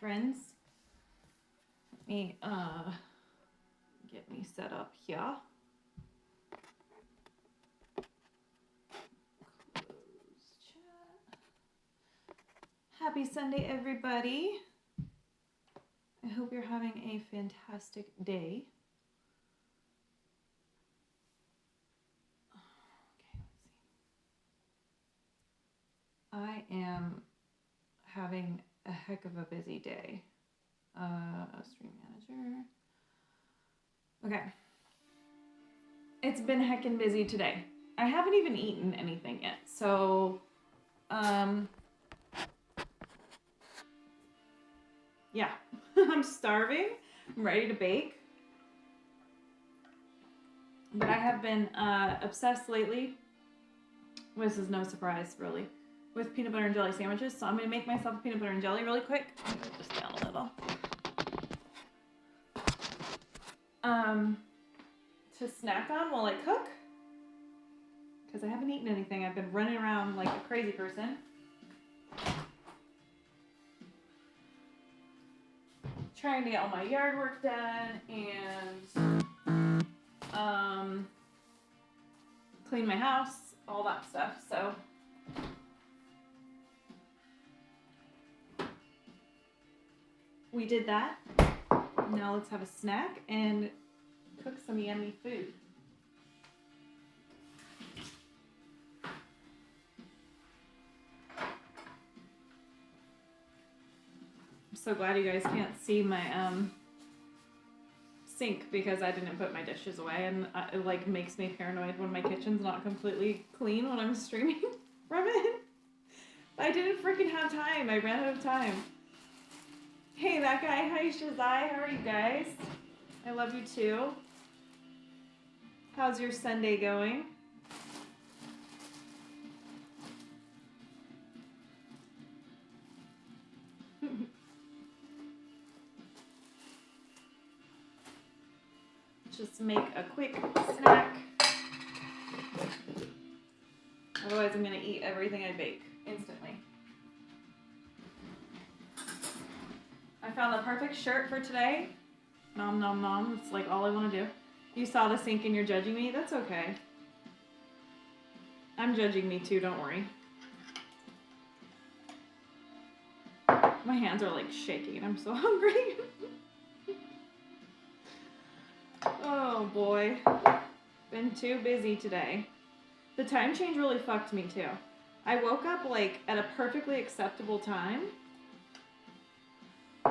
friends. Let me get me set up here. Close chat. Happy Sunday, everybody. I hope you're having a fantastic day. Okay, let's see. I am having a heck of a busy day. Stream manager. Okay. It's been heckin' busy today. I haven't even eaten anything yet, so yeah. I'm starving. I'm ready to bake. But I have been obsessed lately. This is no surprise, really, with peanut butter and jelly sandwiches. So I'm going to make myself a peanut butter and jelly really quick. I'm going to just down a little. To snack on while I cook. Because I haven't eaten anything. I've been running around like a crazy person. Trying to get all my yard work done and clean my house, all that stuff. So we did that. Now let's have a snack and cook some yummy food. I'm so glad you guys can't see my sink because I didn't put my dishes away, and it like makes me paranoid when my kitchen's not completely clean when I'm streaming from it. I didn't freaking have time. I ran out of time. Hey, that guy. Hi, Shazai. How are you guys? I love you too. How's your Sunday going? Just make a quick snack. Otherwise, I'm going to eat everything I bake instantly. I found the perfect shirt for today. Nom nom nom. It's like all I want to do. You saw the sink and you're judging me? That's okay. I'm judging me too, don't worry. My hands are like shaking. I'm so hungry. Oh boy. Been too busy today. The time change really fucked me too. I woke up like at a perfectly acceptable time.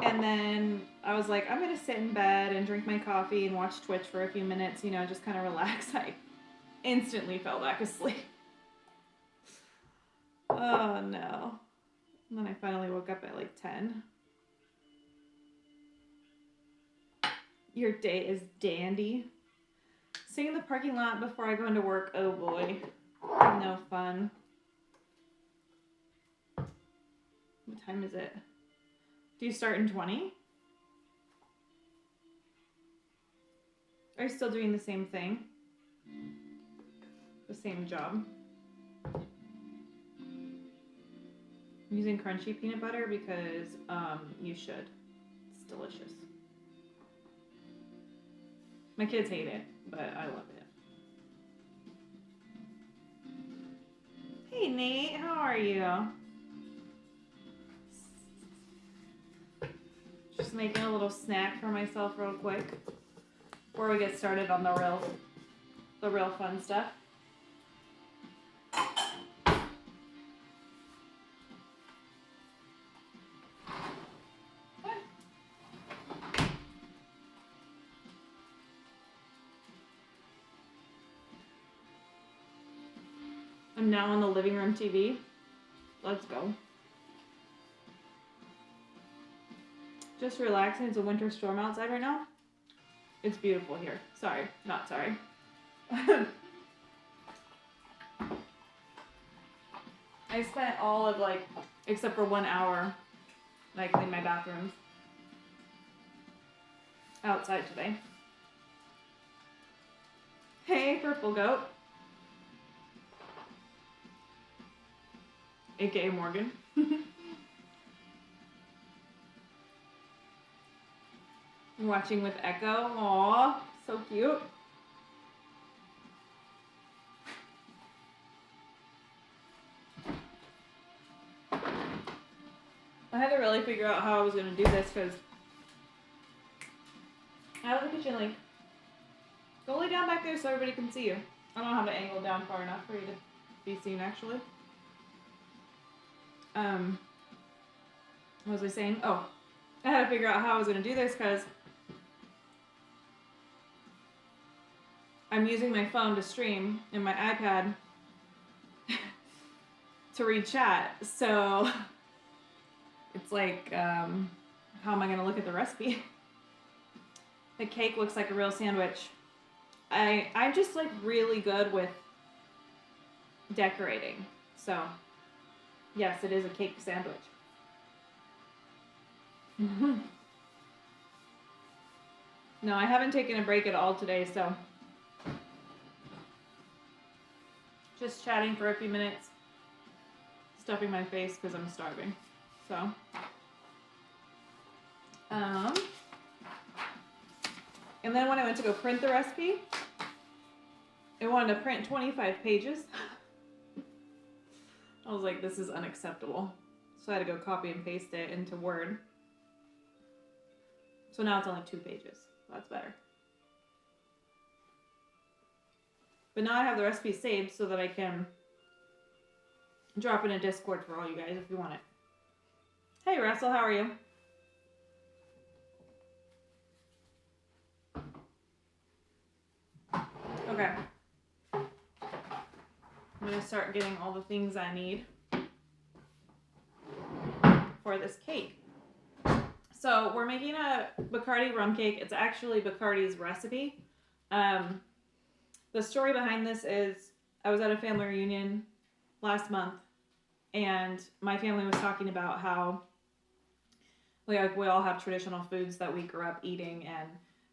And then I was like, I'm going to sit in bed and drink my coffee and watch Twitch for a few minutes, you know, just kind of relax. I instantly fell back asleep. Oh no. And then I finally woke up at like 10. Your day is dandy. Sing in the parking lot before I go into work. Oh boy. No fun. What time is it? Do you start in 20? Are you still doing the same thing? The same job? I'm using crunchy peanut butter because you should. It's delicious. My kids hate it, but I love it. Hey Nate, how are you? Just making a little snack for myself real quick before we get started on the real fun stuff. I'm now on the living room TV. Let's go. Just relaxing. It's a winter storm outside right now. It's beautiful here. Sorry, not sorry. I spent all of like, except for 1 hour, I cleaned my bathrooms outside today. Hey, Purple Goat. AKA Morgan. Watching with Echo. Aw, so cute. I had to really figure out how I was going to do this because I have the kitchen like go lay down back there so everybody can see you. I don't have to angle down far enough for you to be seen actually. What was I saying? Oh, I had to figure out how I was going to do this because I'm using my phone to stream and my iPad to read chat. So it's like, how am I going to look at the recipe? The cake looks like a real sandwich. I'm just like really good with decorating. So yes, it is a cake sandwich. No, I haven't taken a break at all today, so just chatting for a few minutes, stuffing my face because I'm starving. So, and then when I went to go print the recipe, I wanted to print 25 pages. I was like, this is unacceptable. So I had to go copy and paste it into Word. So now it's only 2 pages. That's better. But now I have the recipe saved so that I can drop in a Discord for all you guys if you want it. Hey Russell, how are you? Okay. I'm gonna start getting all the things I need for this cake. So we're making a Bacardi rum cake. It's actually Bacardi's recipe. The story behind this is I was at a family reunion last month and my family was talking about how we all have traditional foods that we grew up eating and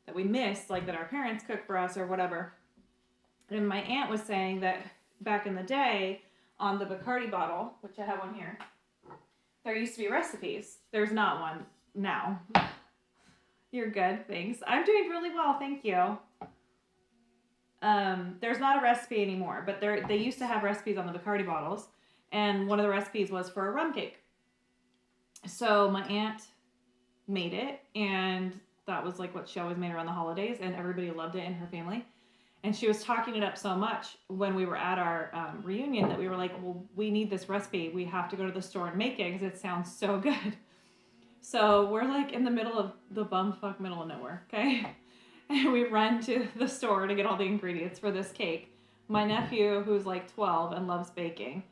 that we miss, like that our parents cook for us or whatever. And my aunt was saying that back in the day on the Bacardi bottle, which I have one here, there used to be recipes. There's not one now. You're good, thanks. I'm doing really well, thank you. There's not a recipe anymore, but they used to have recipes on the Bacardi bottles, and one of the recipes was for a rum cake. So my aunt made it, and that was like what she always made around the holidays, and everybody loved it in her family. And she was talking it up so much when we were at our reunion that we were like, well, we need this recipe. We have to go to the store and make it because it sounds so good. So we're like in the middle of the bumfuck middle of nowhere, okay? And we run to the store to get all the ingredients for this cake. My nephew, who's like 12 and loves baking,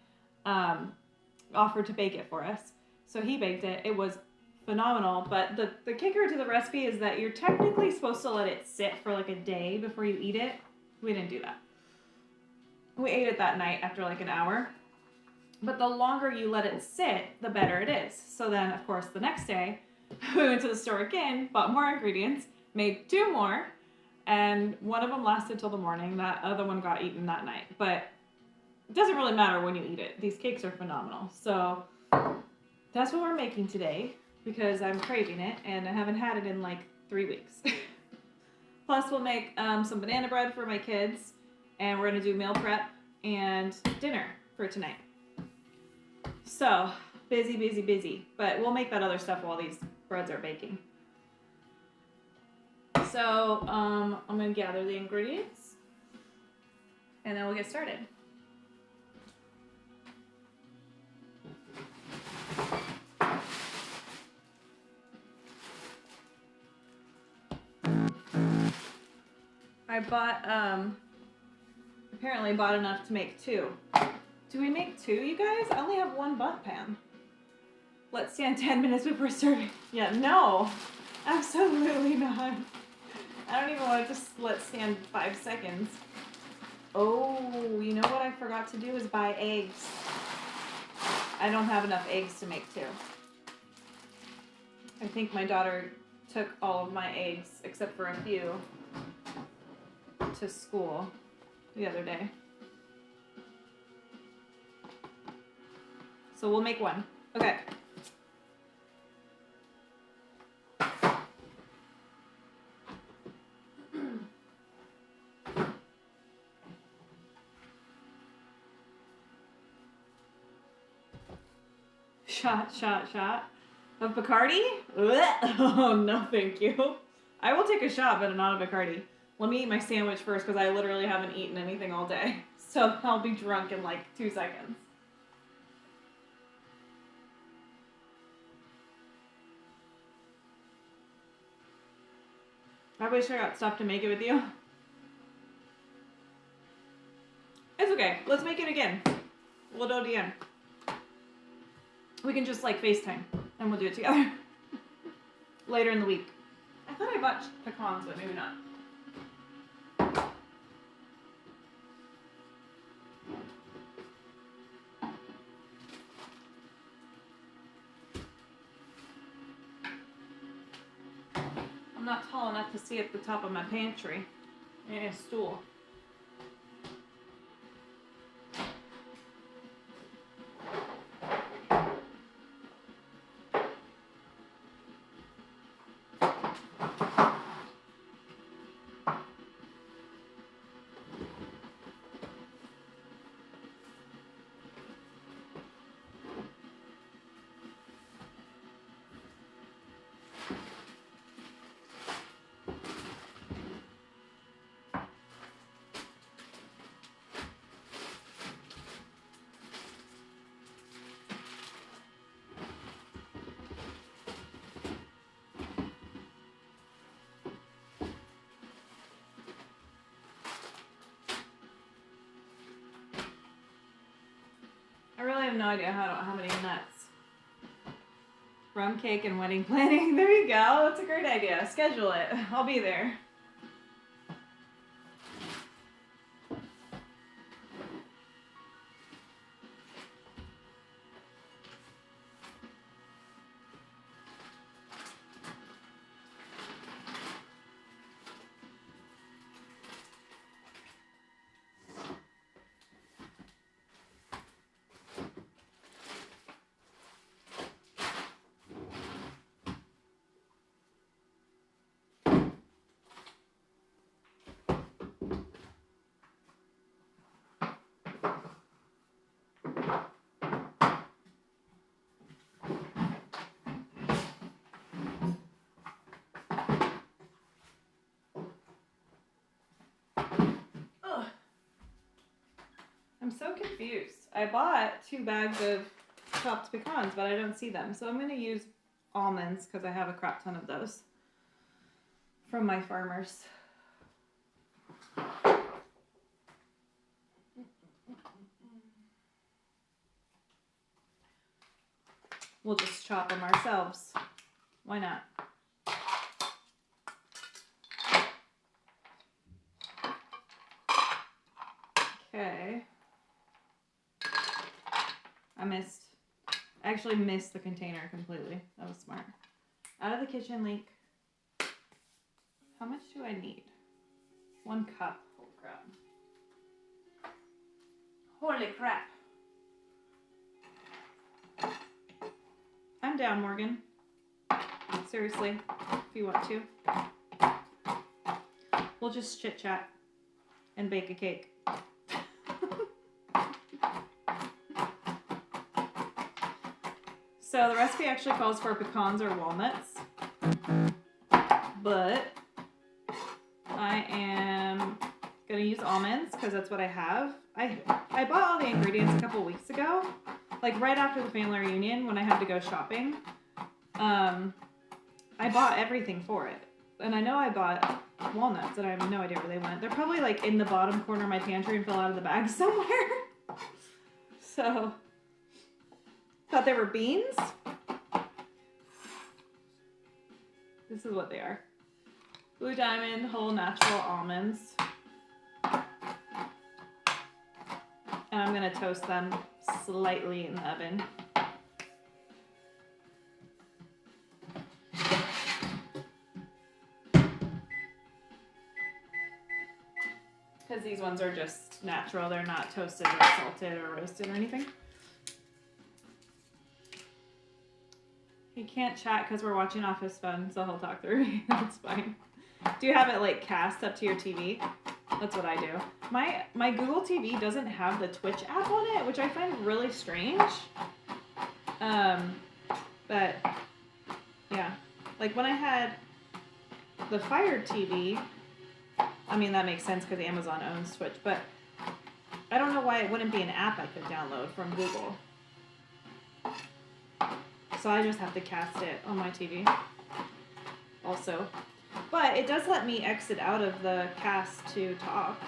offered to bake it for us. So he baked it. It was phenomenal. But the kicker to the recipe is that you're technically supposed to let it sit for like a day before you eat it. We didn't do that. We ate it that night after like an hour. But the longer you let it sit, the better it is. So then, of course, the next day, we went to the store again, bought more ingredients, made 2 more, and one of them lasted till the morning. That other one got eaten that night. But it doesn't really matter when you eat it. These cakes are phenomenal. So that's what we're making today because I'm craving it, and I haven't had it in like 3 weeks. Plus, we'll make some banana bread for my kids, and we're going to do meal prep and dinner for tonight. So, busy, busy, busy. But we'll make that other stuff while these breads are baking. So, I'm going to gather the ingredients, and then we'll get started. I bought, apparently bought enough to make 2. Do we make 2, you guys? I only have 1 bundt pan. Let's stand 10 minutes before serving. Yeah, no. Absolutely not. I don't even want to just let stand 5 seconds. Oh, you know what I forgot to do is buy eggs. I don't have enough eggs to make 2. I think my daughter took all of my eggs, except for a few, to school the other day. So we'll make 1. Okay. shot of Bacardi? Oh, no, thank you. I will take a shot, but not a Bacardi. Let me eat my sandwich first, because I literally haven't eaten anything all day. So I'll be drunk in like 2 seconds. I wish I got stuff to make it with you. It's okay. Let's make it again. We'll do it again. We can just like FaceTime and we'll do it together. Later in the week. I thought I bought pecans, but maybe not. I'm not tall enough to see at the top of my pantry. I need a stool. I really have no idea how many nuts. Rum cake and wedding planning. There you go. That's a great idea. Schedule it. I'll be there. I'm so confused. I bought 2 bags of chopped pecans, but I don't see them. So I'm going to use almonds because I have a crap ton of those from my farmers. We'll just chop them ourselves. Why not? Okay. I actually missed the container completely. That was smart. Out of the kitchen leak. How much do I need? 1 cup. Holy crap. Holy crap. I'm down, Morgan. Seriously, if you want to. We'll just chit chat and bake a cake. So the recipe actually calls for pecans or walnuts, but I am gonna use almonds because that's what I have. I bought all the ingredients a couple weeks ago, like right after the family reunion when I had to go shopping. I bought everything for it, and I know I bought walnuts, and I have no idea where they went. They're probably like in the bottom corner of my pantry and fell out of the bag somewhere. So. Thought they were beans? This is what they are. Blue Diamond whole natural almonds. And I'm gonna toast them slightly in the oven. Because these ones are just natural. They're not toasted or salted or roasted or anything. He can't chat because we're watching off his phone, so he'll talk through me. That's fine. Do you have it like cast up to your TV? That's what I do. My Google TV doesn't have the Twitch app on it, which I find really strange. But yeah, like when I had the Fire TV, I mean that makes sense because Amazon owns Twitch, but I don't know why it wouldn't be an app I could download from Google. So I just have to cast it on my TV also. But it does let me exit out of the cast to talk.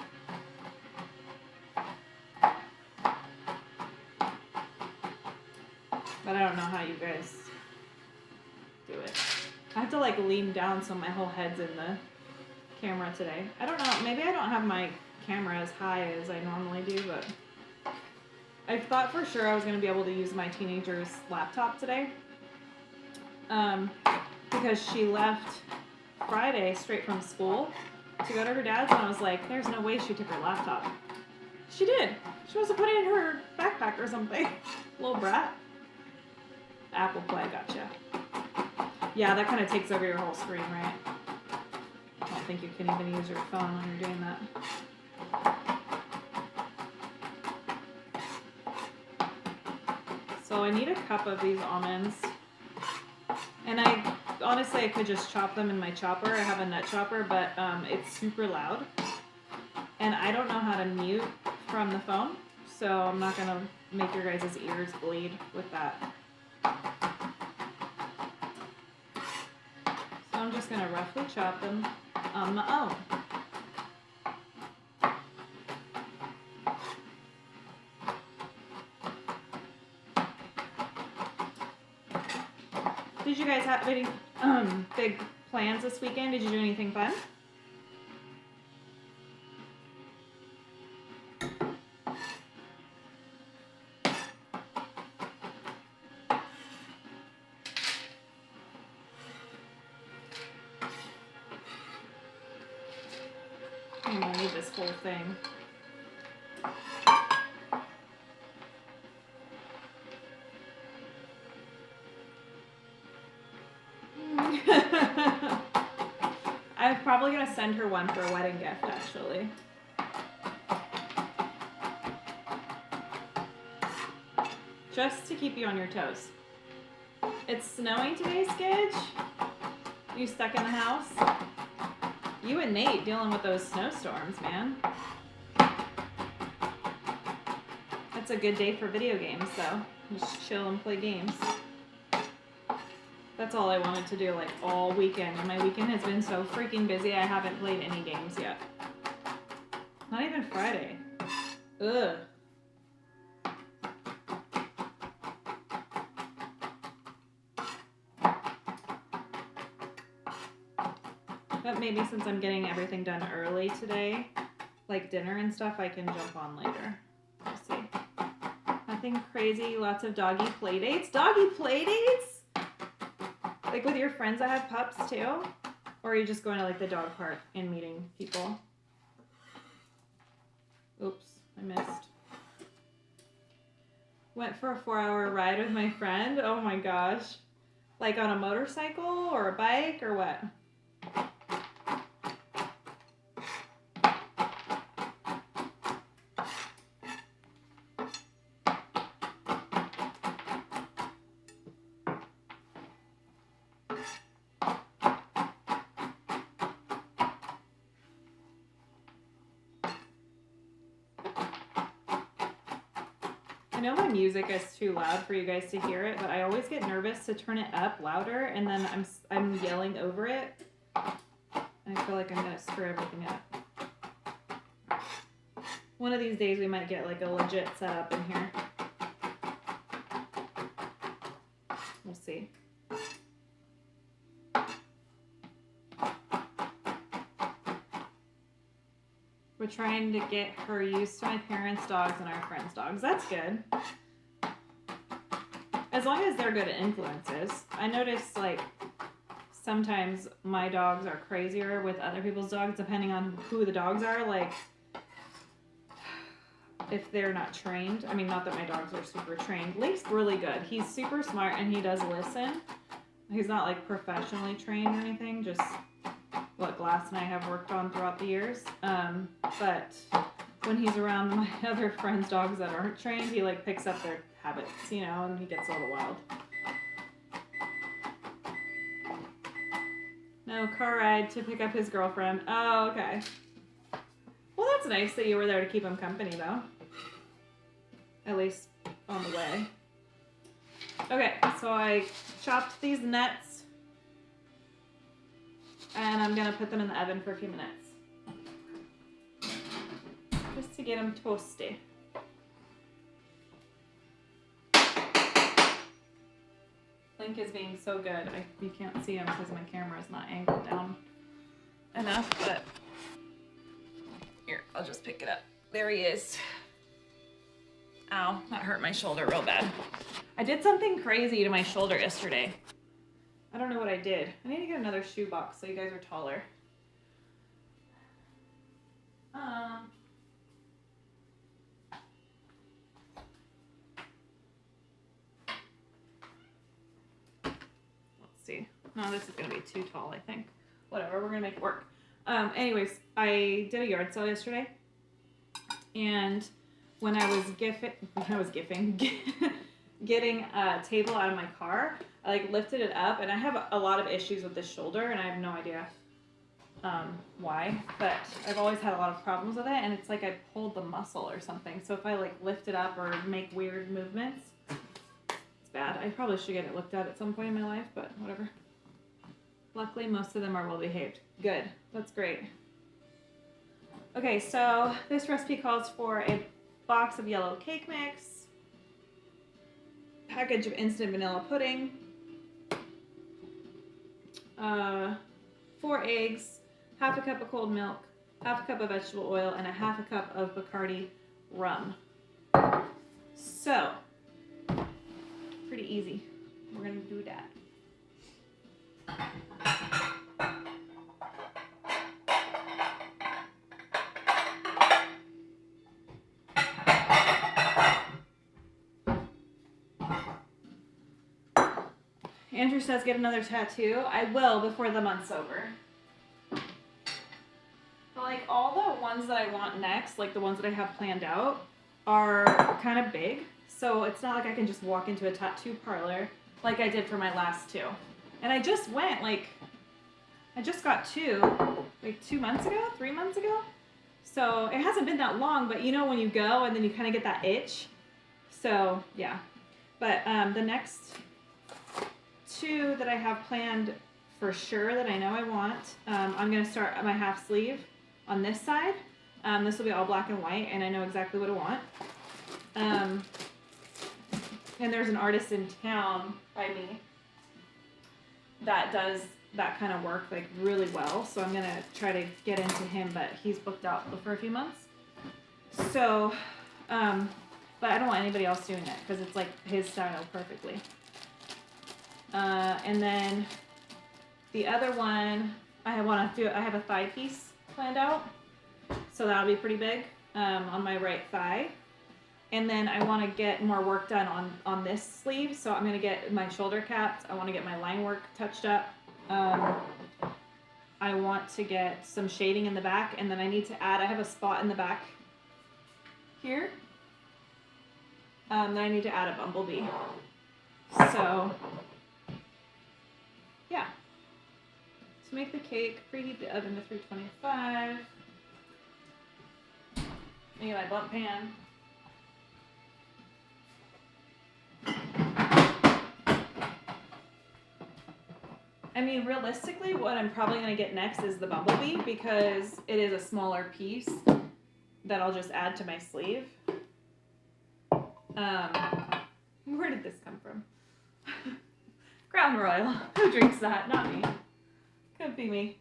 But I don't know how you guys do it. I have to like lean down so my whole head's in the camera today. I don't know, maybe I don't have my camera as high as I normally do, but I thought for sure I was going to be able to use my teenager's laptop today. Because she left Friday straight from school to go to her dad's, and I was like, there's no way she took her laptop. She did. She must have put it in her backpack or something. Little brat. Apple Play, gotcha. Yeah, that kind of takes over your whole screen, right? I don't think you can even use your phone when you're doing that. So I need a cup of these almonds. And honestly, I could just chop them in my chopper. I have a nut chopper, but it's super loud. And I don't know how to mute from the phone, so I'm not going to make your guys' ears bleed with that. So I'm just going to roughly chop them on my own. Did you guys have any big plans this weekend? Did you do anything fun? I'm gonna need this whole thing. I'm probably gonna send her one for a wedding gift, actually. Just to keep you on your toes. It's snowing today, Skidge. You stuck in the house? You and Nate dealing with those snowstorms, man. That's a good day for video games, though. Just chill and play games. That's all I wanted to do, like, all weekend. And my weekend has been so freaking busy, I haven't played any games yet. Not even Friday. Ugh. But maybe since I'm getting everything done early today, like dinner and stuff, I can jump on later. We'll see. Nothing crazy, lots of doggy play dates. Doggy play dates? Like with your friends that have pups too? Or are you just going to like the dog park and meeting people? Oops, I missed. Went for a 4-hour ride with my friend. Oh my gosh. Like on a motorcycle or a bike or what? I know my music is too loud for you guys to hear it, but I always get nervous to turn it up louder, and then I'm yelling over it. And I feel like I'm gonna screw everything up. One of these days we might get like a legit setup in here. We'll see. We're trying to get her used to my parents' dogs and our friends' dogs. That's good. As long as they're good influences. I notice, like, sometimes my dogs are crazier with other people's dogs, depending on who the dogs are. Like, if they're not trained. I mean, not that my dogs are super trained. Link's really good. He's super smart and he does listen. He's not, like, professionally trained or anything, just what Glass and I have worked on throughout the years. But when he's around my other friends' dogs that aren't trained, he like picks up their habits, you know, and he gets a little wild. No, car ride to pick up his girlfriend. Oh, okay. Well, that's nice that you were there to keep him company, though. At least on the way. Okay, so I chopped these nuts. And I'm going to put them in the oven for a few minutes. Just to get them toasty. Link is being so good. You can't see him because my camera is not angled down enough, but here, I'll just pick it up. There he is. Ow, that hurt my shoulder real bad. I did something crazy to my shoulder yesterday. I don't know what I did. I need to get another shoe box so you guys are taller. Let's see. No, this is gonna be too tall, I think. Whatever, we're gonna make it work. Anyways, I did a yard sale yesterday, and when I was getting a table out of my car, I like lifted it up, and I have a lot of issues with this shoulder, and I have no idea why, but I've always had a lot of problems with it, and it's like I pulled the muscle or something. So if I like lift it up or make weird movements, it's bad. I probably should get it looked at some point in my life, but whatever. Luckily, most of them are well behaved. Good. That's great. Okay, so this recipe calls for a box of yellow cake mix, package of instant vanilla pudding, 4 eggs, half a cup of cold milk, half a cup of vegetable oil, and a half a cup of Bacardi rum. So, pretty easy. We're gonna do that. Andrew says get another tattoo. I will before the month's over. But like all the ones that I want next, like the ones that I have planned out, are kind of big. So it's not like I can just walk into a tattoo parlor like I did for my last 2. And I just went I just got 2, like 2 months ago, 3 months ago. So it hasn't been that long, but you know when you go and then you kind of get that itch. So yeah. But the next 2 that I have planned for sure that I know I want, I'm going to start my half sleeve on this side. This will be all black and white, and I know exactly what I want. And there's an artist in town by me that does that kind of work like really well. So I'm going to try to get into him, but he's booked out for a few months. So, but I don't want anybody else doing it because it's like his style perfectly. And then the other one, I have a thigh piece planned out. So that'll be pretty big on my right thigh. And then I want to get more work done on this sleeve. So I'm going to get my shoulder capped. I want to get my line work touched up. I want to get some shading in the back. And then I need to add, I have a spot in the back here. Then I need to add a bumblebee. So, yeah. To make the cake, preheat the oven to 325. Make my blunt pan. I mean, realistically, what I'm probably going to get next is the bumblebee because it is a smaller piece that I'll just add to my sleeve. Where did this come from? Crown Royal. Who drinks that? Not me. Could be me.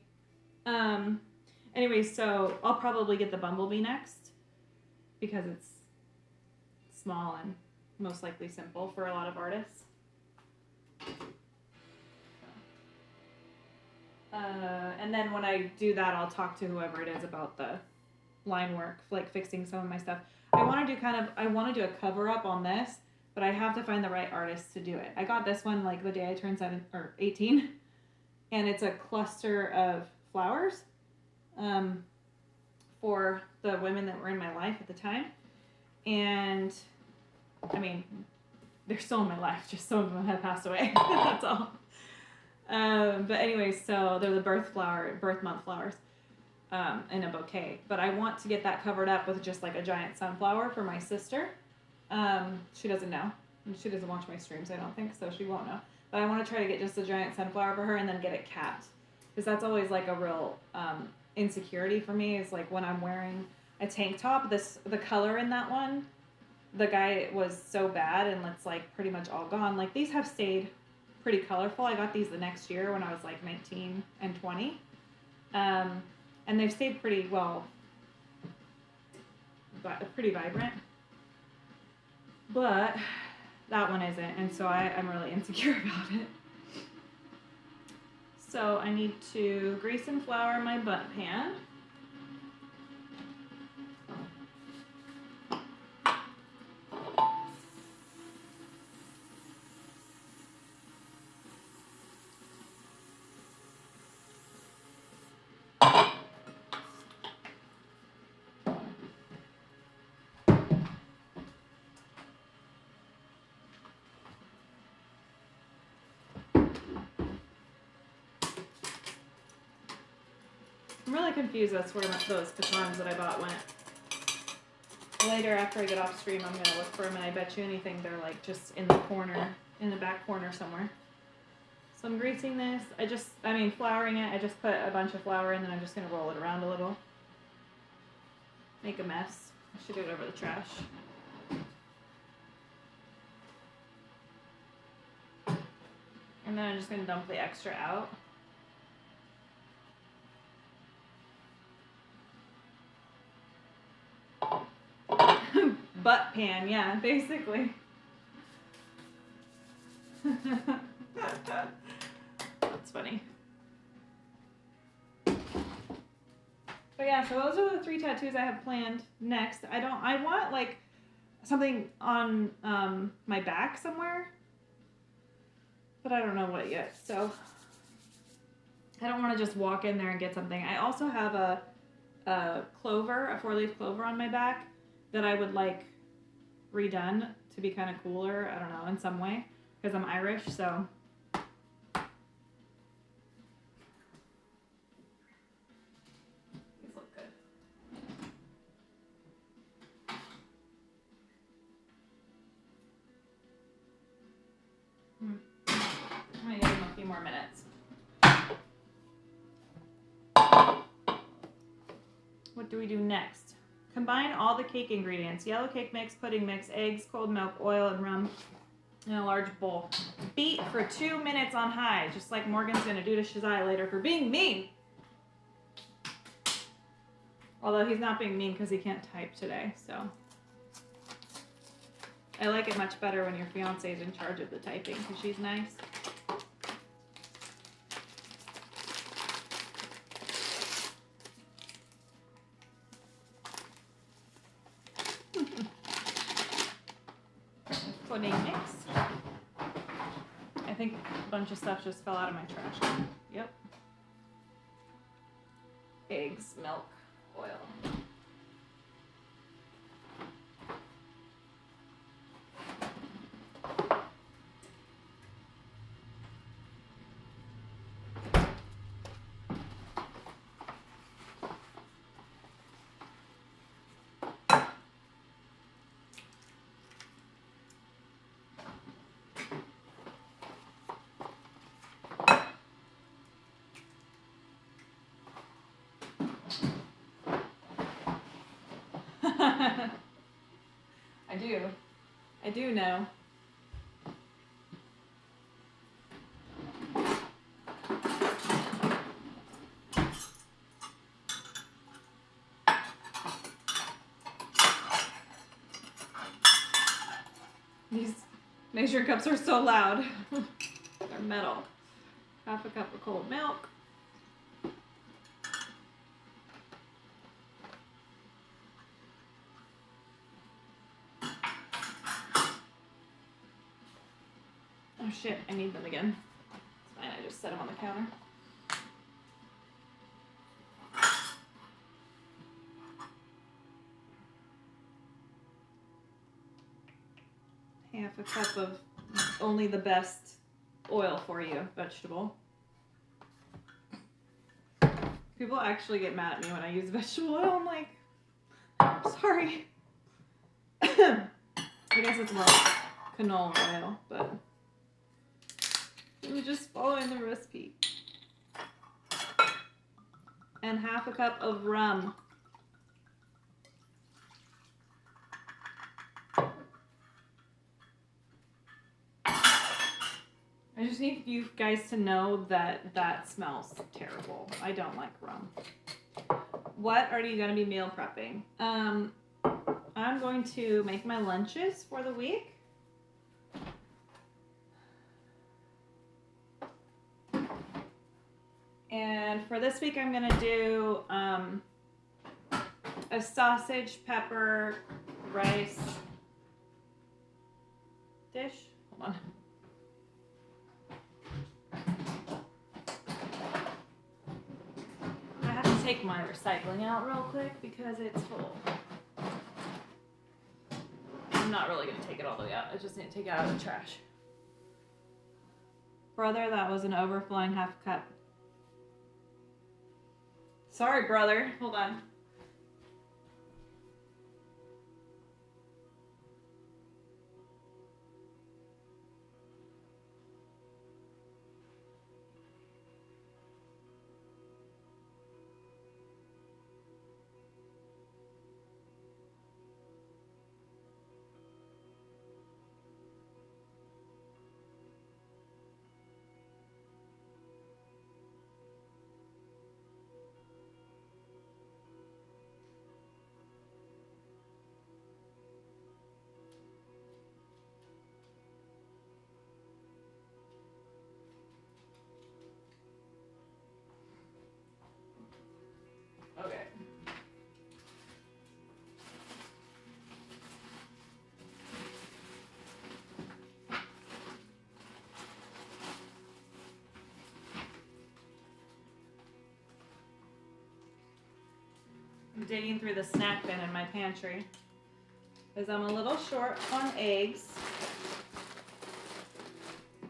Anyway, so I'll probably get the bumblebee next because it's small and most likely simple for a lot of artists. And then when I do that, I'll talk to whoever it is about the line work, like fixing some of my stuff. I want to do a cover up on this, but I have to find the right artist to do it. I got this one like the day I turned 18, and it's a cluster of flowers for the women that were in my life at the time. And I mean, they're still in my life, just some of them have passed away. That's all. But anyway, so they're the birth month flowers in a bouquet. But I want to get that covered up with just like a giant sunflower for my sister. She doesn't know. She doesn't watch my streams, I don't think, so she won't know. But I want to try to get just a giant sunflower for her and then get it capped. Because that's always like a real insecurity for me, is like when I'm wearing a tank top, the color in that one, the guy was so bad and it's like pretty much all gone. Like these have stayed pretty colorful. I got these the next year when I was like 19 and 20. And they've stayed pretty well, pretty vibrant. But that one isn't, and so I'm really insecure about it. So I need to grease and flour my bundt pan. I'm really confused as to where those pecans that I bought went. Later, after I get off stream, I'm gonna look for them, and I bet you anything they're like just in the corner, in the back corner somewhere. So I'm greasing this. Flouring it. I just put a bunch of flour in, and I'm just gonna roll it around a little. Make a mess. I should get it over the trash. And then I'm just gonna dump the extra out. Butt pan, yeah, basically. That's funny. But yeah, so those are the 3 tattoos I have planned next. I want like something on my back somewhere, but I don't know what yet. So I don't want to just walk in there and get something. I also have a 4-leaf clover on my back that I would like redone to be kind of cooler, I don't know, in some way, because I'm Irish, so. These look good. I'm gonna give them a few more minutes. What do we do next? Combine all the cake ingredients: yellow cake mix, pudding mix, eggs, cold milk, oil, and rum in a large bowl. Beat for 2 minutes on high, just like Morgan's gonna do to Shazai later for being mean. Although he's not being mean because he can't type today, so. I like it much better when your fiance is in charge of the typing because she's nice. Pudding mix. I think a bunch of stuff just fell out of my trash can. Yep. Eggs, milk, oil. I do know. These measuring cups are so loud. They're metal. Half a cup of cold milk. Oh shit, I need them again. It's fine, I just set them on the counter. half a cup of only the best oil for you vegetable. People actually get mad at me when I use vegetable oil. I'm like, sorry. I guess it's more canola oil, but I'm just following the recipe. And half a cup of rum. I just need you guys to know that that smells terrible. I don't like rum. What are you going to be meal prepping? I'm going to make my lunches for the week. And for this week, I'm going to do a sausage, pepper, rice dish. Hold on. I have to take my recycling out real quick because it's full. I'm not really going to take it all the way out. I just need to take it out of the trash. Brother, that was an overflowing half cup. Sorry, brother. Hold on. Okay. I'm digging through the snack bin in my pantry because I'm a little short on eggs.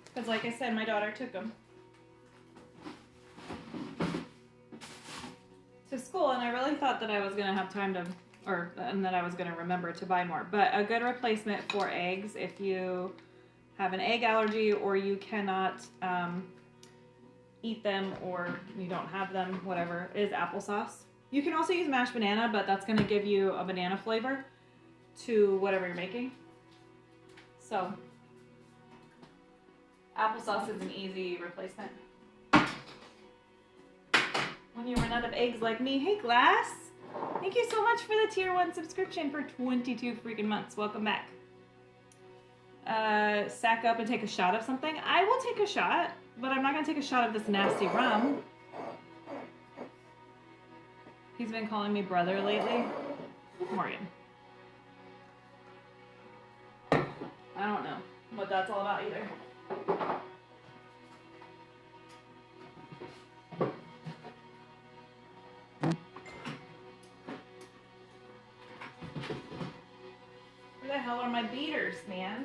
Because like I said, my daughter took them to school, and I really thought that I was going to have time to, and that I was going to remember to buy more. But a good replacement for eggs, if you have an egg allergy or you cannot eat them or you don't have them, whatever, is applesauce. You can also use mashed banana, but that's going to give you a banana flavor to whatever you're making. So, applesauce is an easy replacement. When you run out of eggs like me. Hey, Glass! Thank you so much for the tier 1 subscription for 22 freaking months. Welcome back. Sack up and take a shot of something. I will take a shot, but I'm not going to take a shot of this nasty rum. He's been calling me brother lately. Morgan. I don't know what that's all about either. Where the hell are my beaters, man?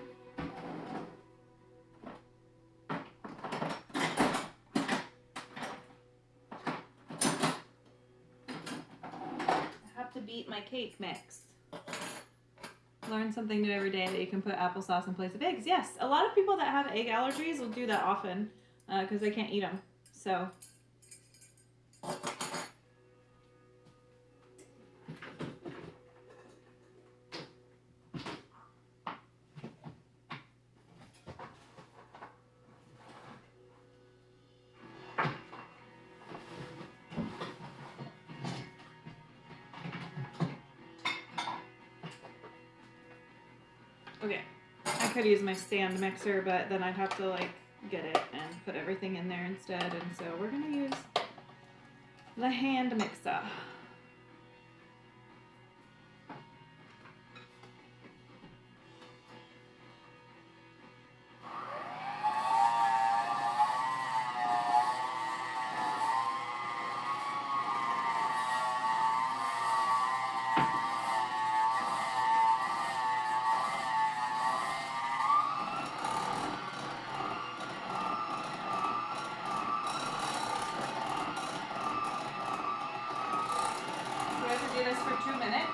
To beat my cake mix. Learn something new every day that you can put applesauce in place of eggs. Yes, a lot of people that have egg allergies will do that often because they can't eat them. So. Okay, I could use my stand mixer, but then I'd have to like get it and put everything in there instead, and so we're gonna use the hand mixer. for 2 minutes.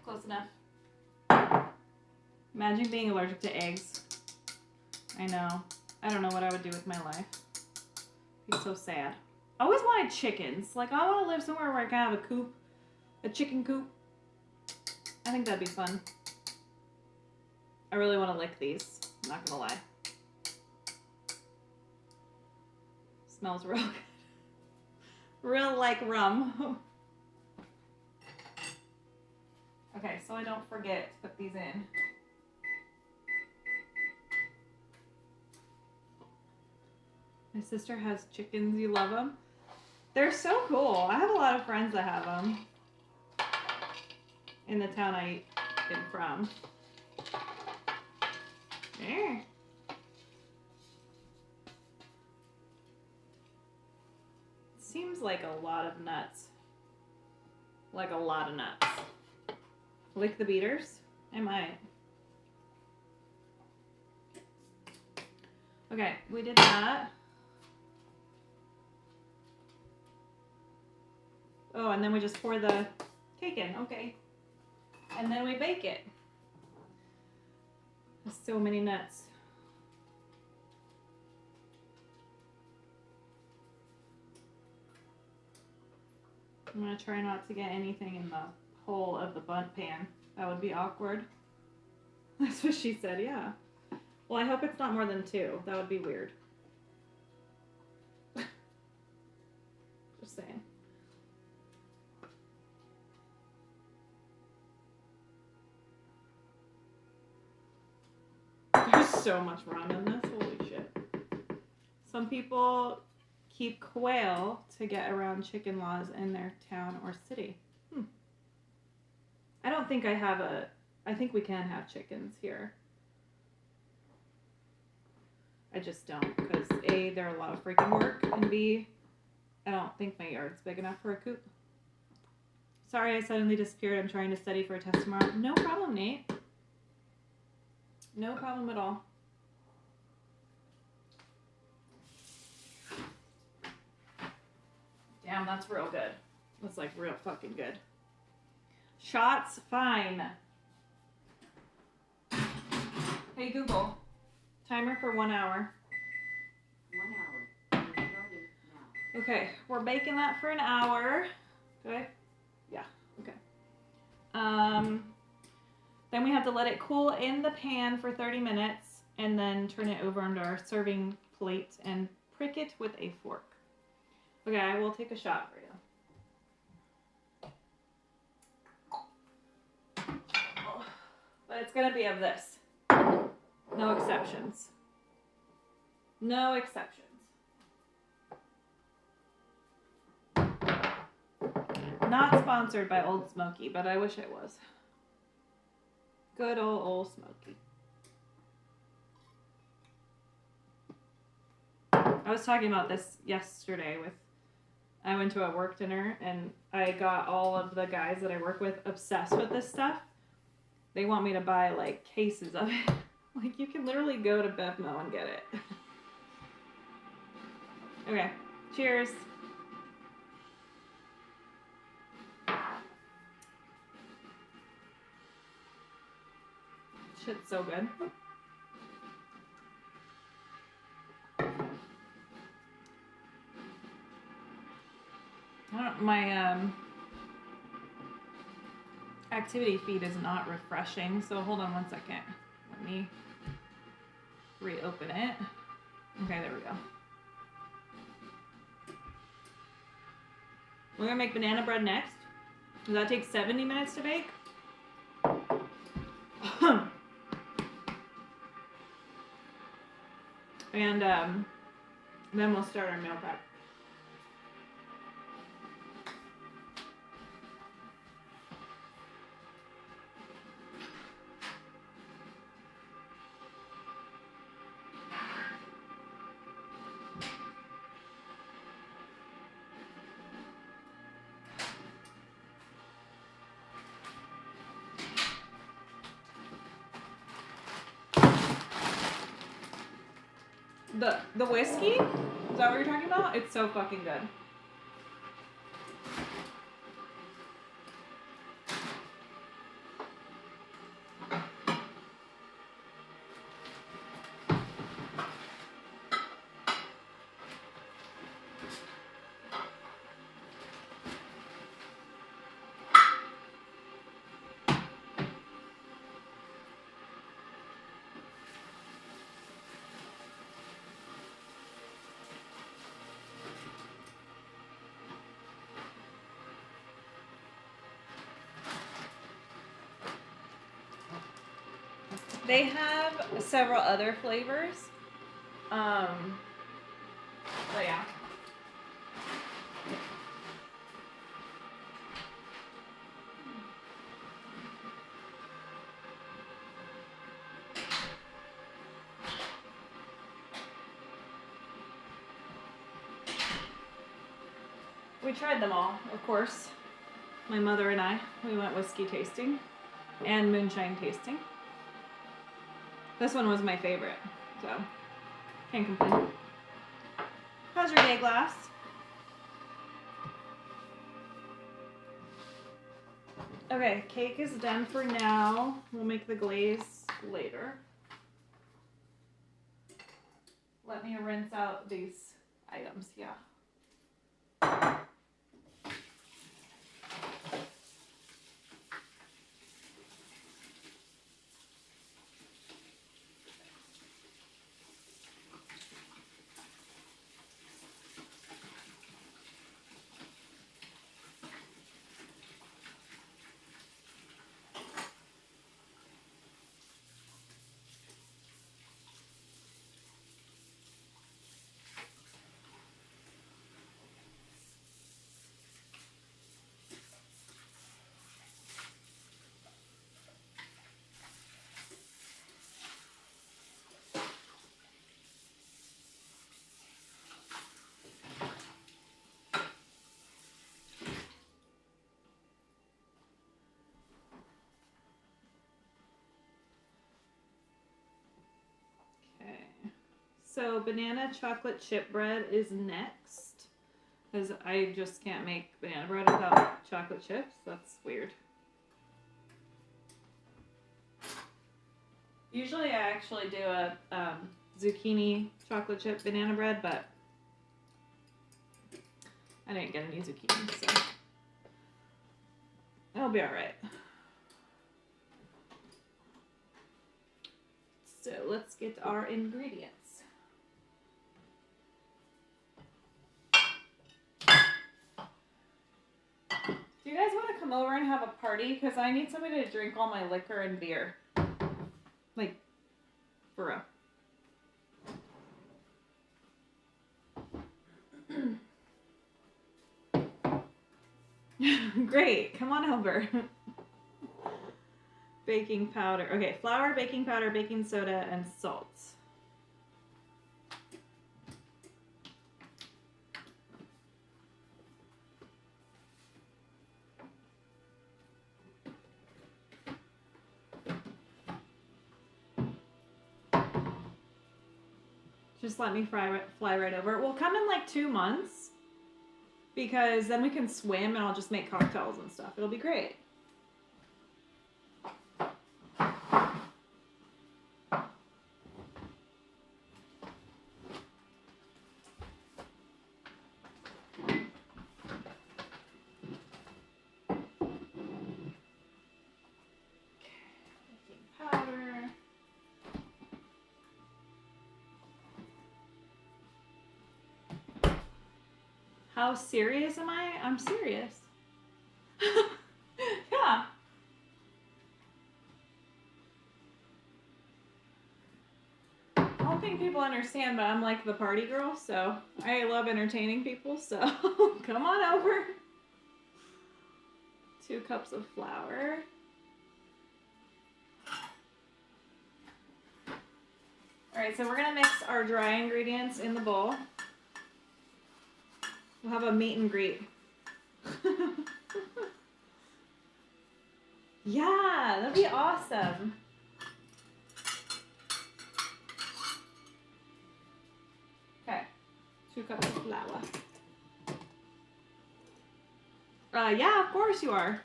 Close enough. Imagine being allergic to eggs. I know. I don't know what I would do with my life. It'd be so sad. I always wanted chickens. Like, I want to live somewhere where I can have a coop. A chicken coop. I think that'd be fun. I really want to lick these. I'm not gonna lie. Smells real good. Real like rum. Okay, so I don't forget to put these in. My sister has chickens. You love them? They're so cool. I have a lot of friends that have them in the town I am from. There. Seems like a lot of nuts. Like a lot of nuts. Lick the beaters? I might. Okay, we did that. Oh, and then we just pour the cake in. Okay. And then we bake it. There's so many nuts. I'm going to try not to get anything in the hole of the bundt pan. That would be awkward. That's what she said, yeah. Well, I hope it's not more than 2. That would be weird. Just saying. There's so much rum in this. Holy shit. Some people keep quail to get around chicken laws in their town or city. I don't think I have I think we can have chickens here. I just don't, because A, they're a lot of freaking work, and B, I don't think my yard's big enough for a coop. Sorry I suddenly disappeared. I'm trying to study for a test tomorrow. No problem, Nate. No problem at all. Damn, that's real good. That's like real fucking good. Shots, fine. Hey Google, timer for 1 hour. 1 hour. Starting now. Okay, we're baking that for an hour. Good? Yeah, okay. Then we have to let it cool in the pan for 30 minutes and then turn it over onto our serving plate and prick it with a fork. Okay, I will take a shot for you. But it's gonna be of this. No exceptions. No exceptions. Not sponsored by Old Smoky, but I wish it was. Good old Smoky. I was talking about this yesterday I went to a work dinner and I got all of the guys that I work with obsessed with this stuff. They want me to buy like cases of it. Like you can literally go to Bevmo and get it. Okay, cheers. Shit's so good. activity feed is not refreshing, so hold on one second. Let me reopen it. Okay, there we go. We're gonna make banana bread next. Does that take 70 minutes to bake? And then we'll start our meal prep. The whiskey? Is that what you're talking about? It's so fucking good. They have several other flavors. But yeah. We tried them all, of course. My mother and I, we went whiskey tasting and moonshine tasting. This one was my favorite, so can't complain. How's your day, Glass? Okay, cake is done for now. We'll make the glaze later. Let me rinse out these items, yeah. So banana chocolate chip bread is next. Because I just can't make banana bread without chocolate chips. That's weird. Usually I actually do a zucchini chocolate chip banana bread, but I didn't get any zucchini, so it'll be alright. So let's get our ingredients. Do you guys want to come over and have a party? Because I need somebody to drink all my liquor and beer. Like, for real. Great. Come on over. Baking powder. Okay, flour, baking powder, baking soda, and salt. Just let me fly right over. It will come in like 2 months because then we can swim and I'll just make cocktails and stuff. It'll be great. How serious am I? I'm serious. Yeah. I don't think people understand, but I'm like the party girl, so I love entertaining people, so come on over. 2 cups of flour. Alright, so we're gonna mix our dry ingredients in the bowl. We'll have a meet and greet. Yeah, that'd be awesome. Okay, 2 cups of flour. Yeah, of course you are.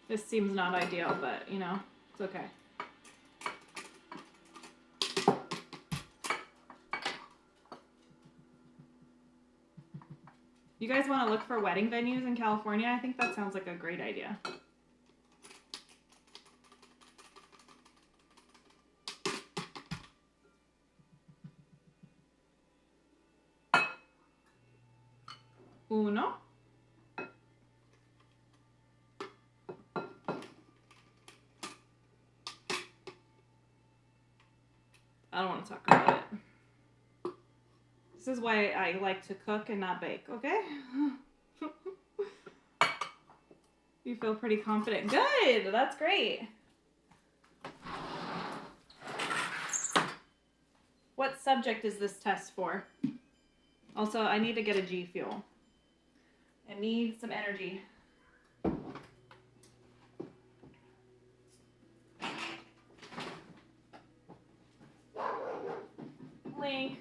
This seems not ideal, but you know, it's okay. You guys want to look for wedding venues in California? I think that sounds like a great idea. Uno. I don't want to talk about it. This is why I like to cook and not bake, okay? You feel pretty confident. Good! That's great. What subject is this test for? Also, I need to get a G Fuel. I need some energy. Link.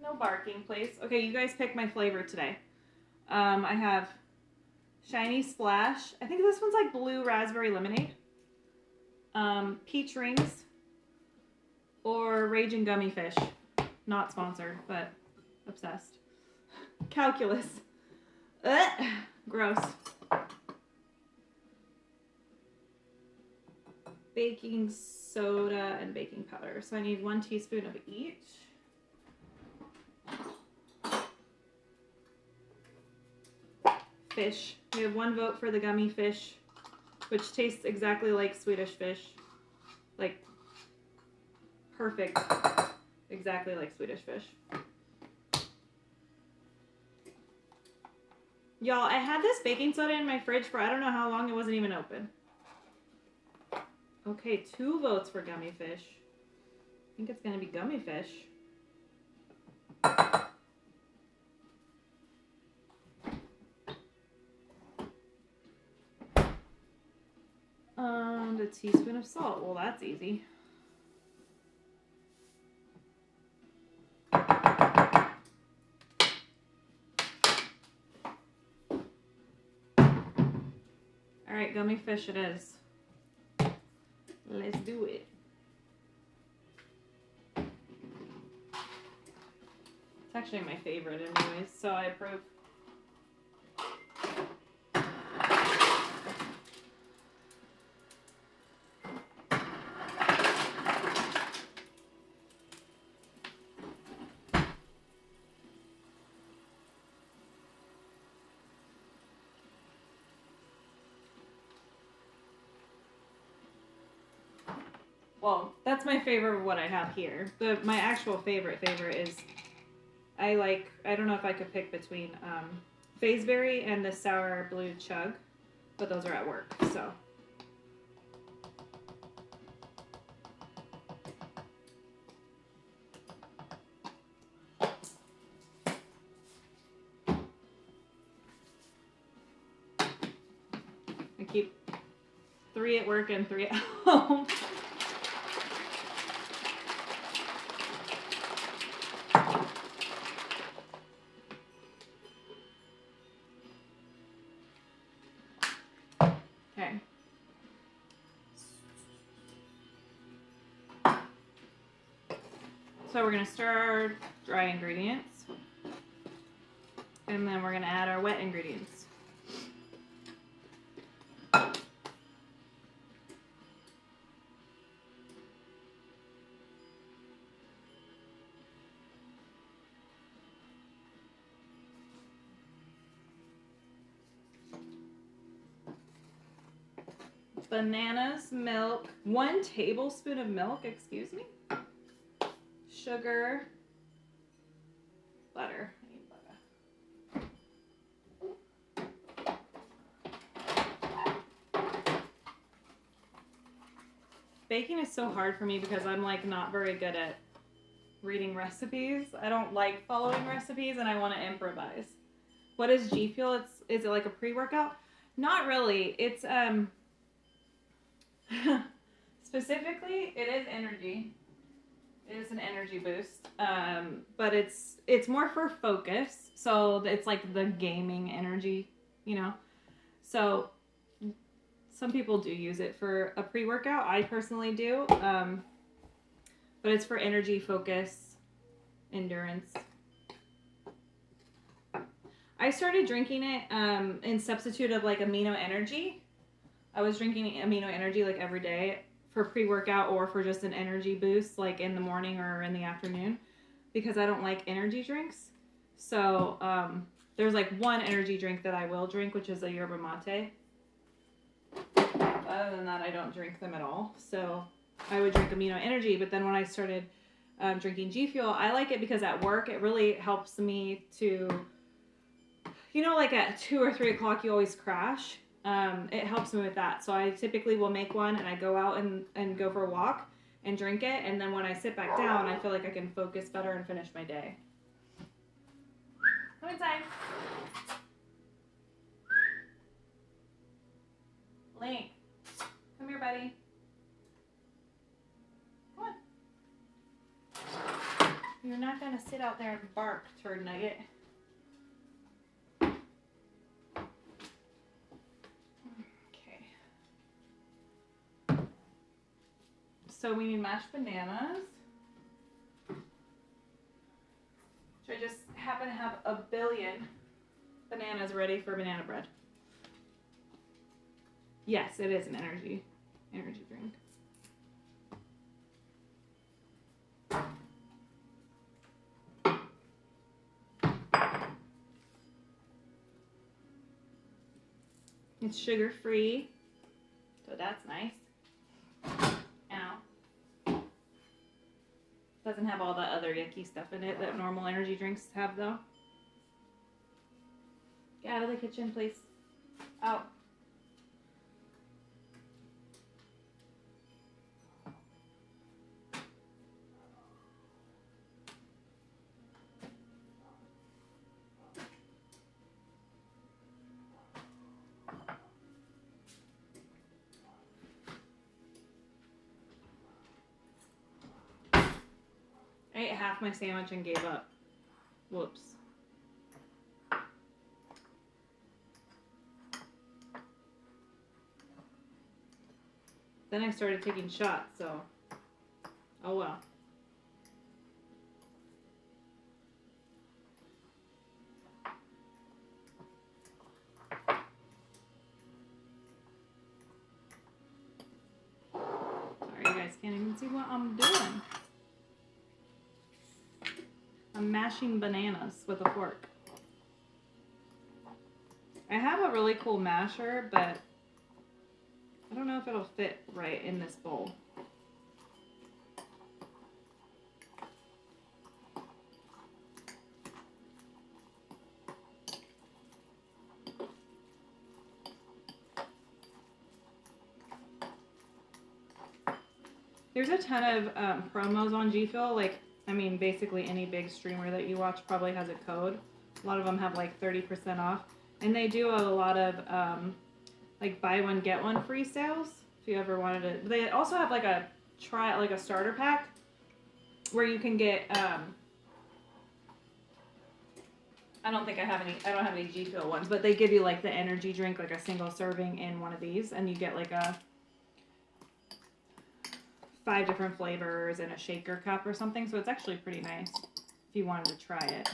No barking, please. Okay, you guys pick my flavor today. I have Shiny Splash. I think this one's like blue raspberry lemonade. Peach rings. Or Raging Gummy Fish. Not sponsored, but obsessed. Calculus. Ugh, gross. Baking soda and baking powder. So I need 1 teaspoon of each. Fish. We have 1 vote for the gummy fish, which tastes exactly like Swedish fish. Like, perfect. Exactly like Swedish fish. Y'all, I had this baking soda in my fridge for I don't know how long. It wasn't even open. Okay, 2 votes for gummy fish. I think it's going to be gummy fish. And a teaspoon of salt. Well, that's easy. Alright, gummy fish it is. Let's do it. It's actually my favorite anyways, so I approve. Well, that's my favorite of what I have here. My actual favorite is, I don't know if I could pick between Fazeberry and the Sour Blue Chug, but those are at work, so. I keep 3 at work and 3 at home. Okay. So we're going to stir our dry ingredients. And then we're going to add our wet ingredients. bananas, milk, 1 tablespoon of milk, excuse me, sugar, butter. I need butter. Baking is so hard for me because I'm like not very good at reading recipes. I don't like following recipes and I want to improvise. What is G Fuel? Is it like a pre-workout? Not really. It's specifically it is energy. It is an energy boost. But it's more for focus. So it's like the gaming energy, you know. So some people do use it for a pre-workout. I personally do. But it's for energy, focus, endurance. I started drinking it in substitute of like Amino Energy. I was drinking Amino Energy like every day for pre-workout or for just an energy boost like in the morning or in the afternoon because I don't like energy drinks. So there's like one energy drink that I will drink, which is a yerba mate. Other than that, I don't drink them at all. So I would drink Amino Energy, but then when I started drinking G Fuel, I like it because at work it really helps me to, you know, like at 2 or 3 o'clock you always crash. It helps me with that. So I typically will make one and I go out and go for a walk and drink it. And then when I sit back down, I feel like I can focus better and finish my day. Come inside. Link. Come here, buddy. Come on. You're not going to sit out there and bark, turd nugget. So we need mashed bananas. Which I just happen to have a billion bananas ready for banana bread. Yes, it is an energy drink. It's sugar-free, so that's nice. Doesn't have all that other yucky stuff in it that normal energy drinks have, though. Get out of the kitchen, please. Out. I ate half my sandwich and gave up. Whoops. Then I started taking shots, so oh well. Sorry, you guys can't even see what I'm doing. I'm mashing bananas with a fork. I have a really cool masher, but I don't know if it'll fit right in this bowl. There's a ton of promos on G Fuel. Like, I mean, basically any big streamer that you watch probably has a code. A lot of them have like 30% off. And they do a lot of like buy one, get one free sales. If you ever wanted to. They also have like a starter pack where you can get, I don't have any G Fuel ones, but they give you like the energy drink, like a single serving in one of these. And you get like a 5 different flavors in a shaker cup or something, so it's actually pretty nice if you wanted to try it.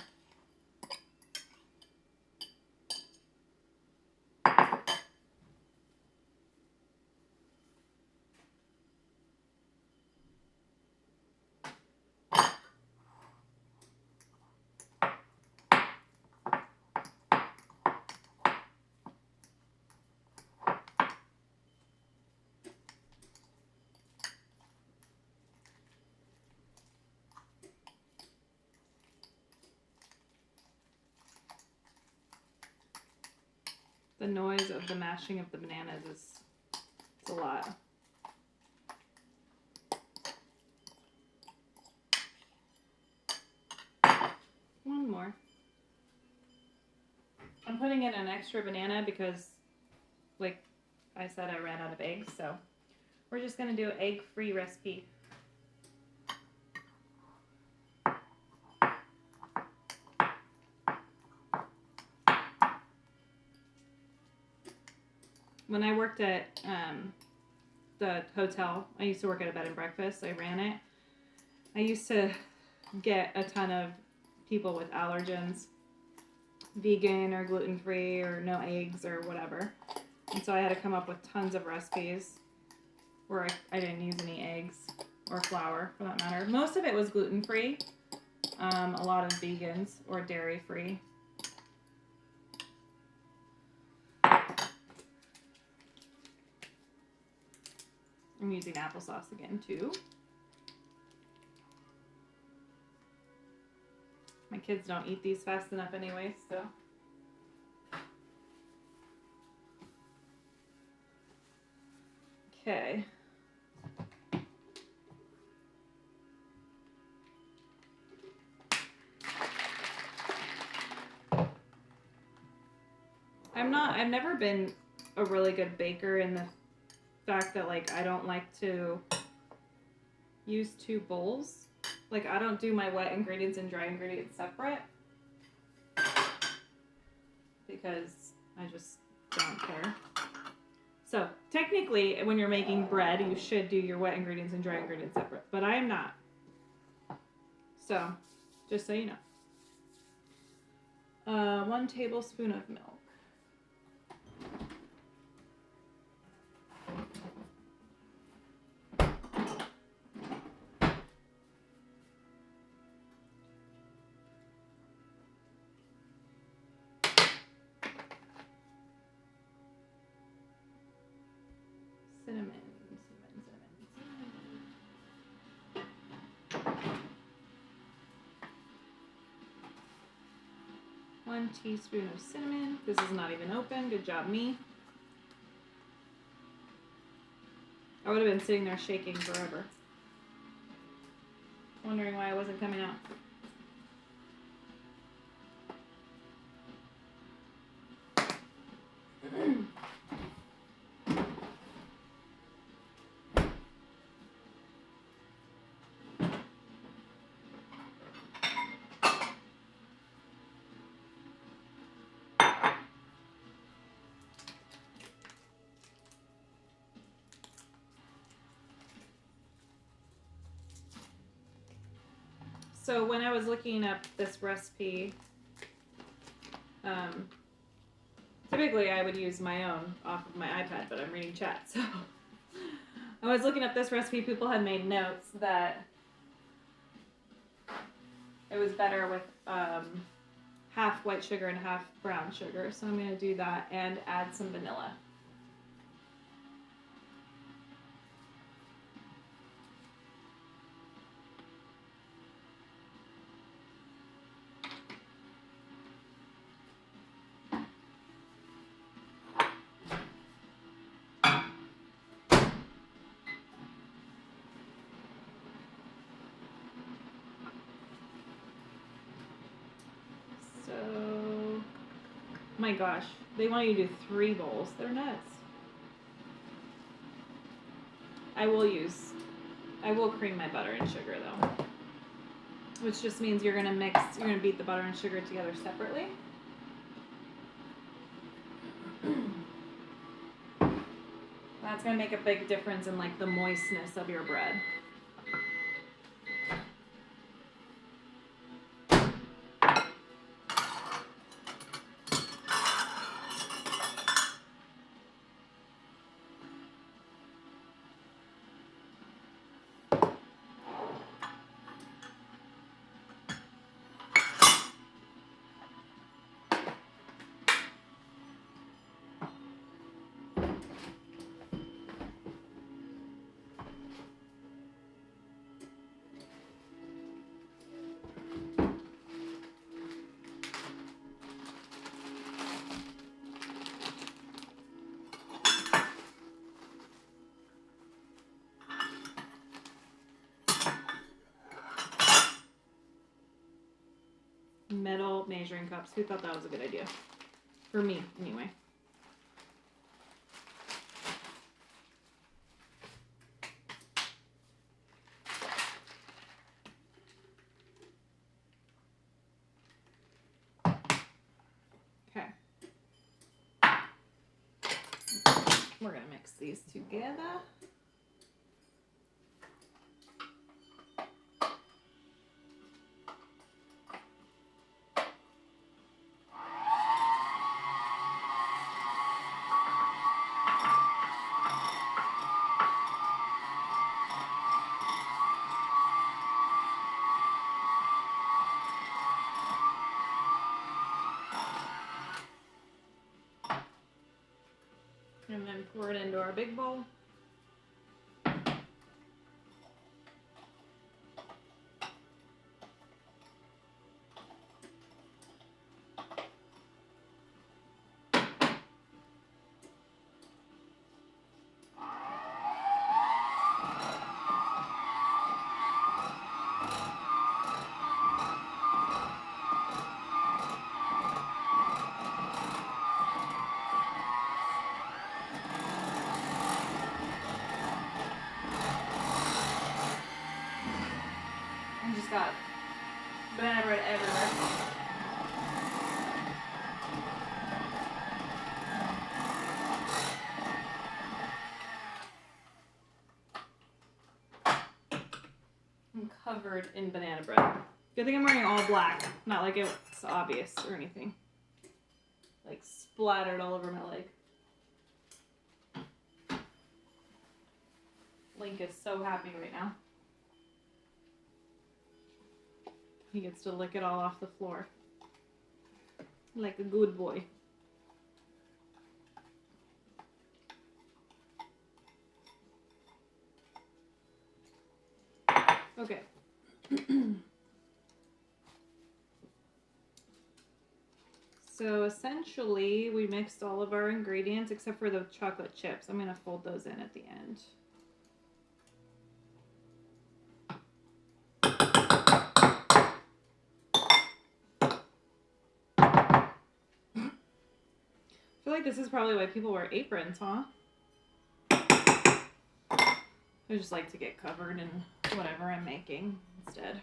The noise of the mashing of the bananas is it's a lot. One more. I'm putting in an extra banana because, like I said, I ran out of eggs, so we're just gonna do an egg-free recipe. When I worked at the hotel, I used to work at a bed and breakfast. I ran it. I used to get a ton of people with allergens, vegan or gluten-free or no eggs or whatever. And so I had to come up with tons of recipes where I didn't use any eggs or flour for that matter. Most of it was gluten-free, a lot of vegans or dairy-free. I'm using applesauce again too. My kids don't eat these fast enough anyway, so. Okay. I've never been a really good baker in the fact that, like, I don't like to use two bowls. Like, I don't do my wet ingredients and dry ingredients separate because I just don't care. So, technically, when you're making bread, you should do your wet ingredients and dry ingredients separate, but I am not. So, just so you know. 1 tablespoon of milk. Cinnamon. 1 teaspoon of cinnamon. This is not even open. Good job, me. I would have been sitting there shaking forever. Wondering why it wasn't coming out. So when I was looking up this recipe, typically I would use my own off of my iPad, but I'm reading chat, so I was looking up this recipe. People had made notes that it was better with half white sugar and half brown sugar, so I'm going to do that and add some vanilla. So, my gosh, they want you to do 3 bowls. They're nuts. I will cream my butter and sugar though. Which just means you're gonna beat the butter and sugar together separately. That's gonna make a big difference in like the moistness of your bread. both measuring cups. Who thought that was a good idea? For me, anyway. Okay. We're gonna mix these together. And then pour it into our big bowl. I just got banana bread everywhere. I'm covered in banana bread. Good thing I'm wearing all black. Not like it's obvious or anything. Like splattered all over my leg. Link is so happy right now. He gets to lick it all off the floor. Like a good boy. Okay. So essentially, we mixed all of our ingredients except for the chocolate chips. I'm going to fold those in at the end. I feel like this is probably why people wear aprons, huh? I just like to get covered in whatever I'm making instead.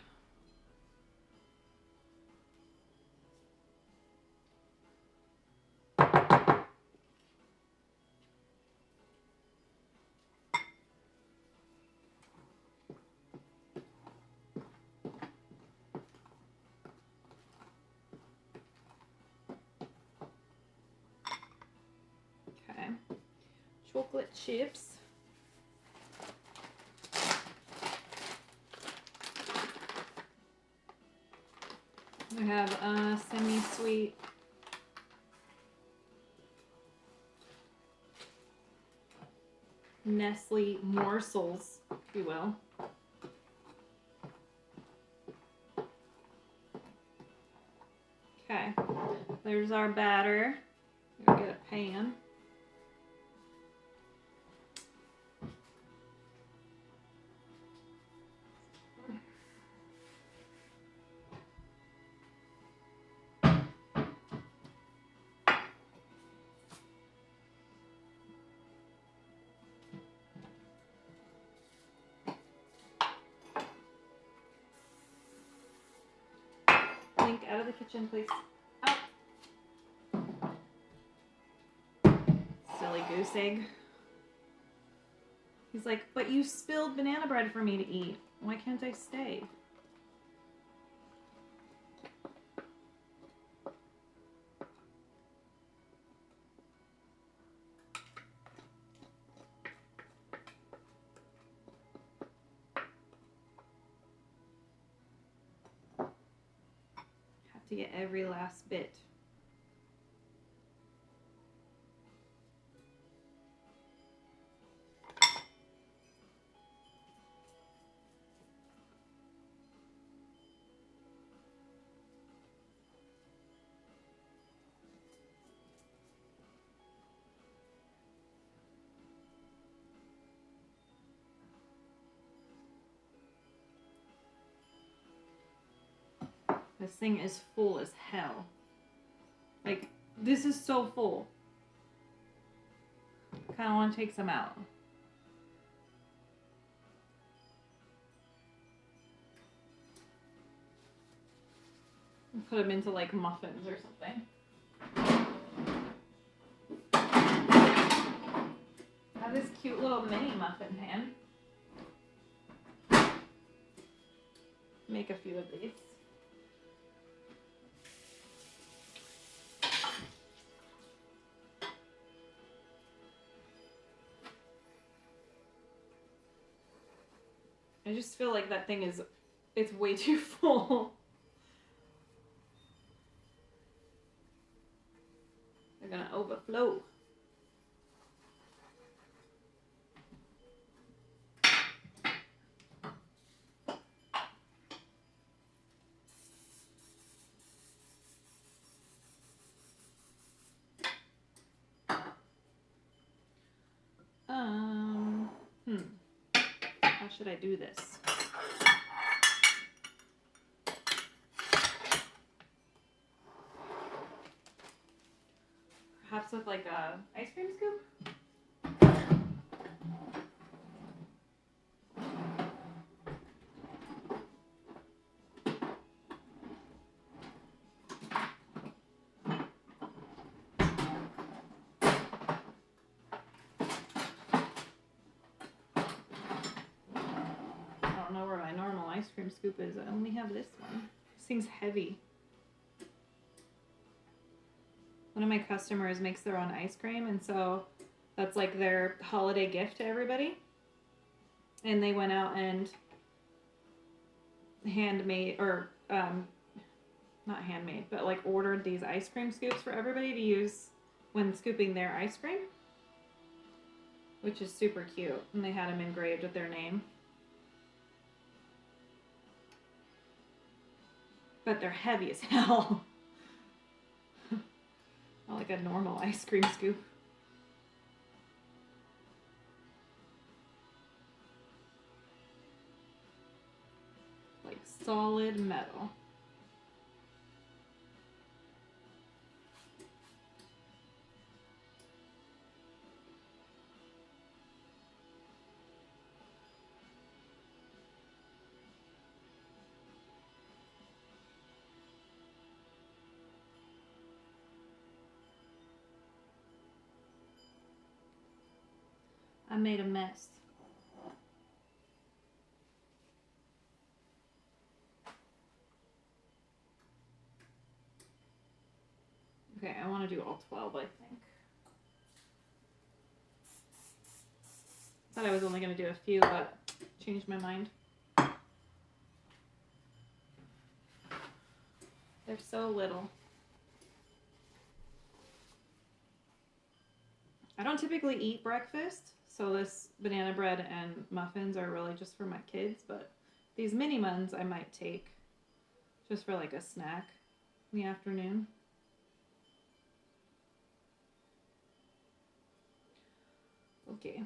Okay. Chocolate chips. We have semi-sweet Nestle morsels, if you will. Okay, there's our batter. We'll get a pan. Link, out of the kitchen, please. Out. Silly goose egg. He's like, but you spilled banana bread for me to eat. Why can't I stay? Have to get every last bit. This thing is full as hell. Like, this is so full. Kind of want to take some out. And put them into like muffins or something. I have this cute little mini muffin pan. Make a few of these. I just feel like that thing is, it's way too full. They're gonna overflow. How should I do this? Perhaps with like a ice cream scoop? I don't know where my normal ice cream scoop is. I only have this one. This thing's heavy. One of my customers makes their own ice cream, and so that's like their holiday gift to everybody. And they went out and handmade, or not handmade, but like ordered these ice cream scoops for everybody to use when scooping their ice cream, which is super cute. And they had them engraved with their name. But they're heavy as hell. Not like a normal ice cream scoop. Like solid metal. I made a mess. Okay, I want to do all 12, I think. Thought I was only going to do a few, but changed my mind. They're so little. I don't typically eat breakfast, so this banana bread and muffins are really just for my kids, but these mini ones I might take just for like a snack in the afternoon. Okay.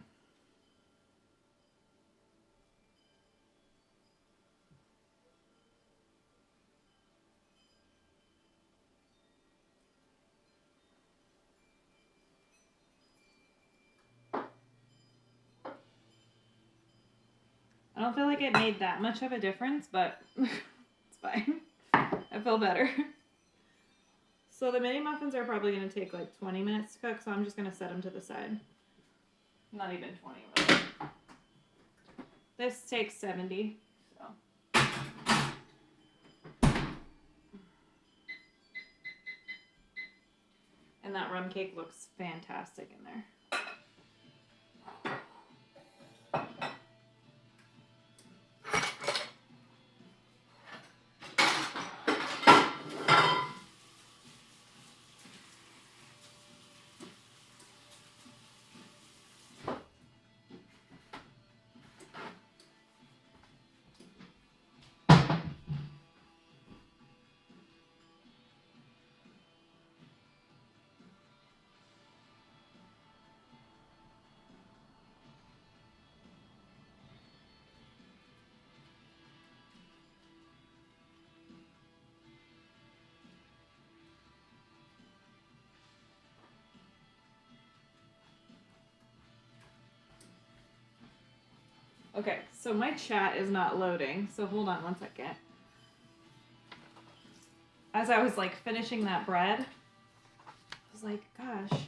I don't feel like it made that much of a difference, but it's fine. I feel better. So the mini muffins are probably going to take like 20 minutes to cook, so I'm just going to set them to the side. Not even 20 really. This takes 70, so. And that rum cake looks fantastic in there. Okay, so my chat is not loading, so hold on one second. As I was like finishing that bread, I was like, gosh,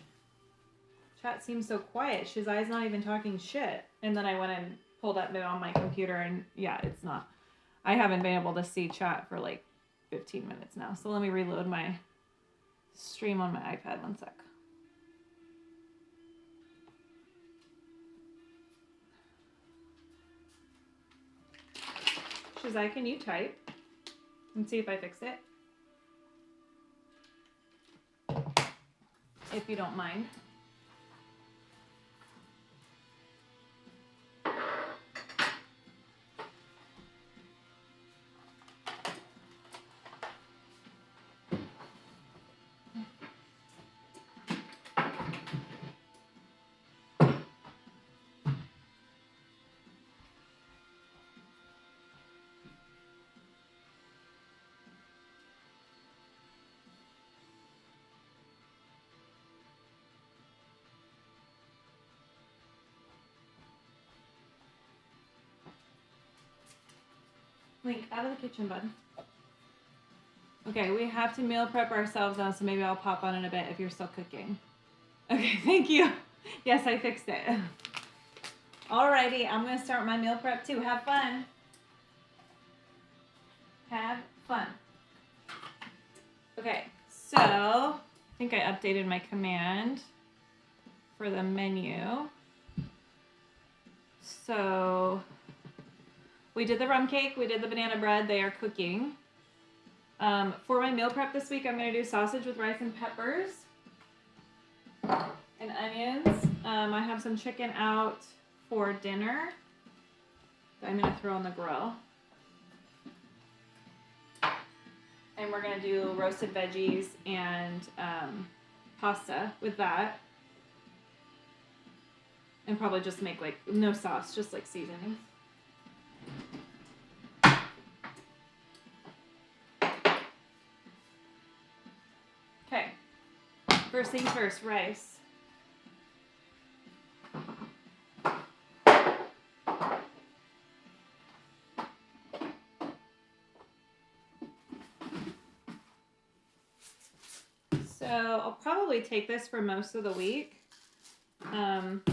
chat seems so quiet. Shazai's not even talking shit. And then I went and pulled up it on my computer, and yeah, it's not. I haven't been able to see chat for like 15 minutes now. So let me reload my stream on my iPad. One sec. Shazai, can you type and see if I fix it? If you don't mind. Link, out of the kitchen, bud. Okay, we have to meal prep ourselves now, so maybe I'll pop on in a bit if you're still cooking. Okay, thank you. Yes, I fixed it. Alrighty, I'm gonna start my meal prep too. Have fun. Have fun. Okay, so I think I updated my command for the menu. So we did the rum cake, we did the banana bread, they are cooking. For my meal prep this week, I'm going to do sausage with rice and peppers and onions. I have some chicken out for dinner that I'm going to throw on the grill. And we're going to do roasted veggies and pasta with that. And probably just make like, no sauce, just like seasonings. Okay, first things first, rice. So I'll probably take this for most of the week. So I'm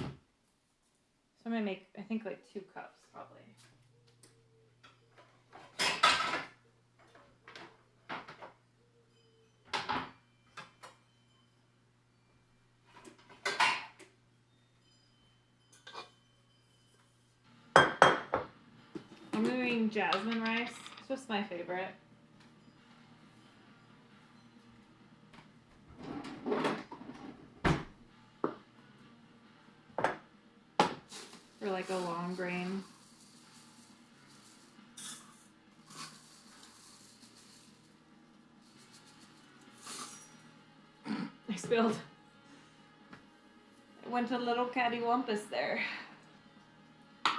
gonna make, I think, like 2 cups probably. I'm doing jasmine rice. It's just my favorite. For like a long grain. I spilled. It went a little cattywampus there.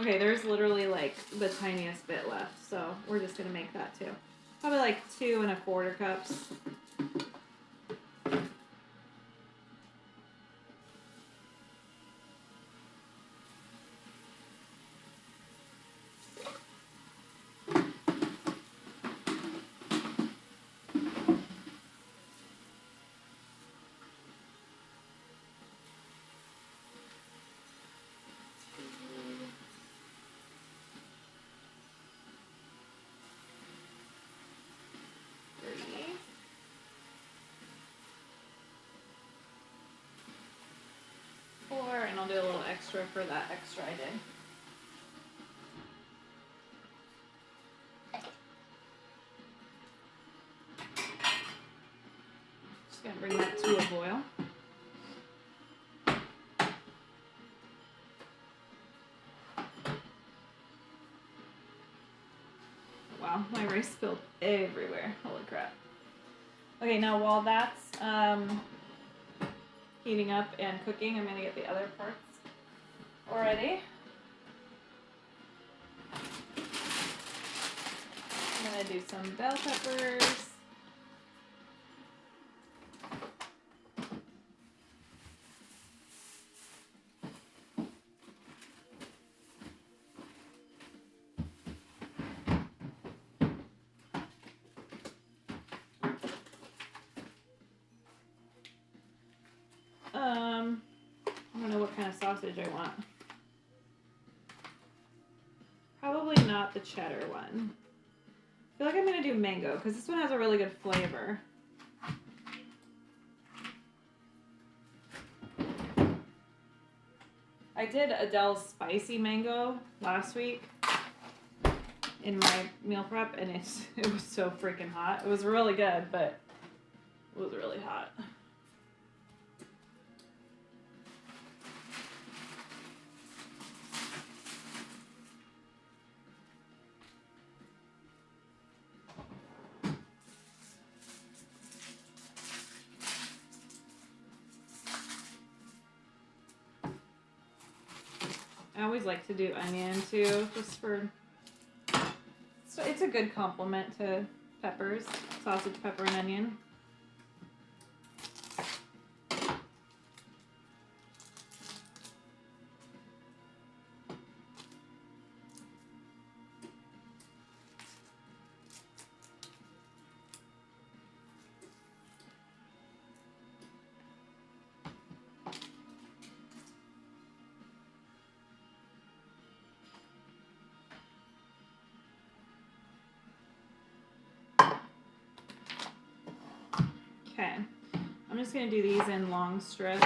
Okay, there's literally like the tiniest bit left, so we're just gonna make that too. Probably like 2 1/4 cups. And I'll do a little extra for that extra I did. Just gonna bring that to a boil. Wow, my rice spilled everywhere. Holy crap. Okay, now while that's heating up and cooking, I'm gonna get the other parts already. I'm gonna do some bell peppers. sausage I want. Probably not the cheddar one. I feel like I'm gonna do mango because this one has a really good flavor. I did Adele's spicy mango last week in my meal prep, and it was so freaking hot. It was really good, but it was really hot. I always like to do onion too, just for, so it's a good complement to peppers, sausage, pepper, and onion. Okay, I'm just gonna do these in long strips.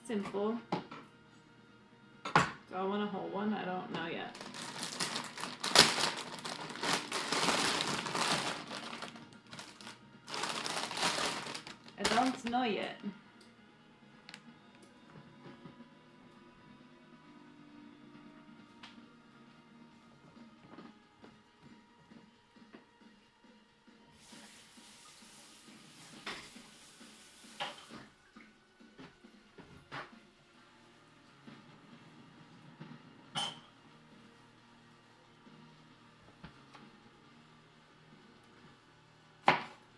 Simple. Do I want a whole one? I don't know yet. I don't know yet.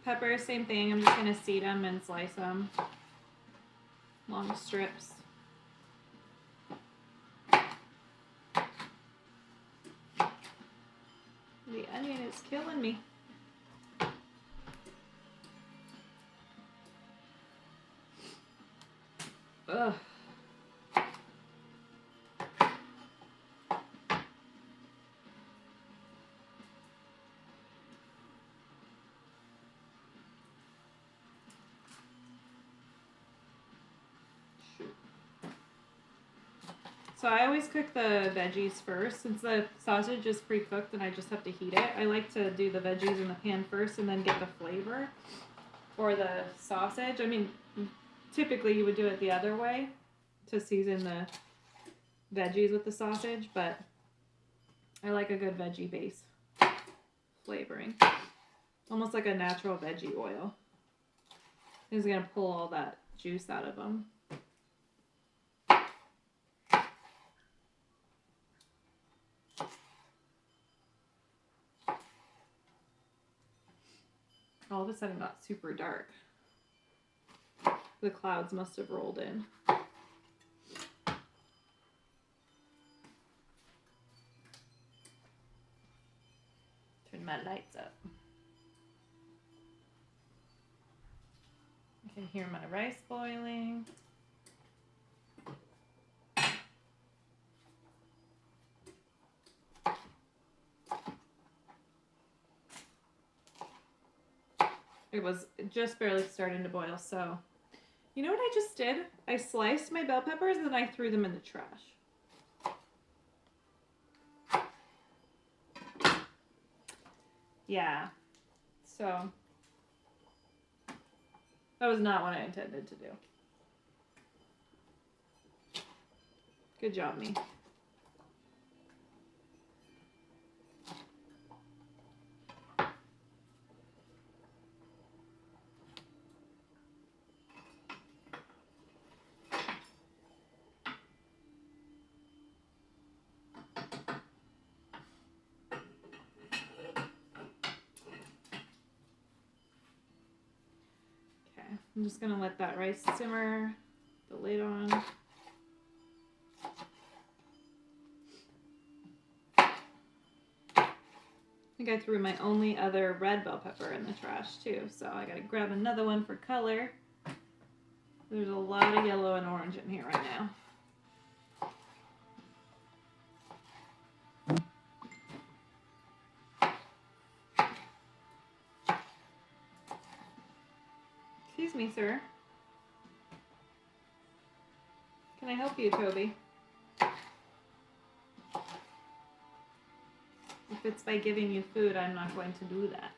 Peppers, same thing. I'm just gonna seed them and slice them. Long strips. The onion is killing me. Ugh. So I always cook the veggies first. Since the sausage is pre-cooked and I just have to heat it, I like to do the veggies in the pan first and then get the flavor for the sausage. I mean, typically you would do it the other way to season the veggies with the sausage, but I like a good veggie base flavoring. Almost like a natural veggie oil. It's going to pull all that juice out of them. All of a sudden it got super dark. The clouds must have rolled in. Turn my lights up. I can hear my rice boiling. It was just barely starting to boil, so you know what I just did? I sliced my bell peppers and then I threw them in the trash. Yeah, so that was not what I intended to do. Good job, me. I'm just gonna let that rice simmer, the lid on. think I threw my only other red bell pepper in the trash too, so I gotta grab another one for color. There's a lot of yellow and orange in here right now. Excuse me, sir. Can I help you, Toby? If it's by giving you food, I'm not going to do that.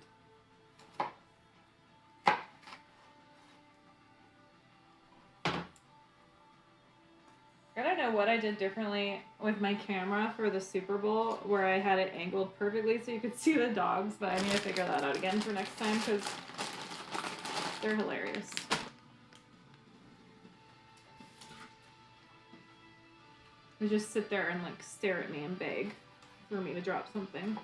I don't know what I did differently with my camera for the Super Bowl, where I had it angled perfectly so you could see the dogs, but I need to figure that out again for next time because they're hilarious. They just sit there and like stare at me and beg for me to drop something.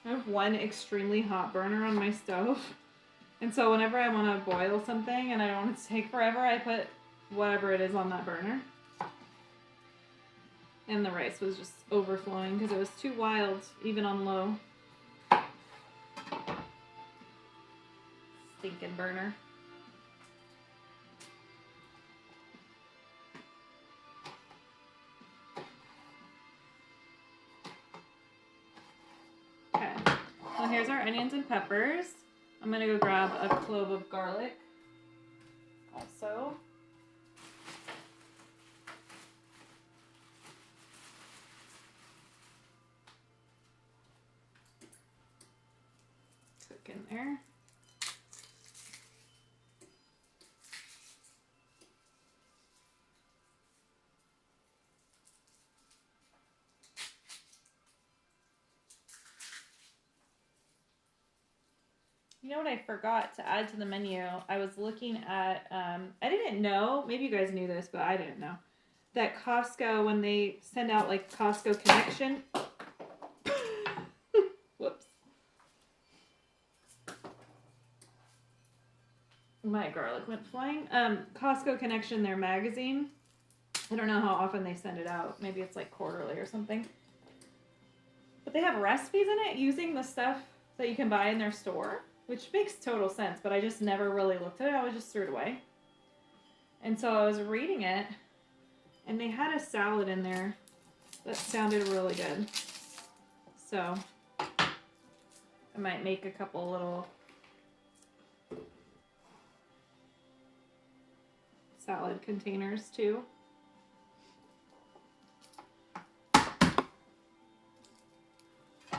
I have one extremely hot burner on my stove. And so whenever I want to boil something and I don't want it to take forever, I put whatever it is on that burner. And the rice was just overflowing because it was too wild, even on low. Stinking burner. Okay, well here's our onions and peppers. I'm gonna go grab a clove of garlic also. Cook in there. You know what I forgot to add to the menu? I was looking at, I didn't know, maybe you guys knew this, but I didn't know, that Costco, when they send out like Costco Connection, whoops. My garlic went flying. Costco Connection, their magazine, I don't know how often they send it out. Maybe it's like quarterly or something. But they have recipes in it using the stuff that you can buy in their store. Which makes total sense, but I just never really looked at it. I was just threw it away. And so I was reading it, and they had a salad in there that sounded really good. So I might make a couple little salad containers too.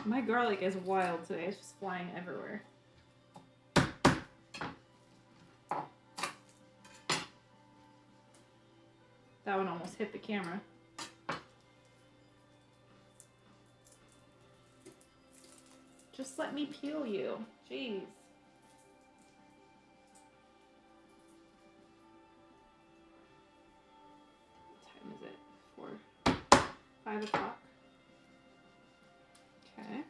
My garlic is wild today. It's just flying everywhere. That one almost hit the camera. Just let me peel you. Jeez. What time is it? 5 o'clock. Okay.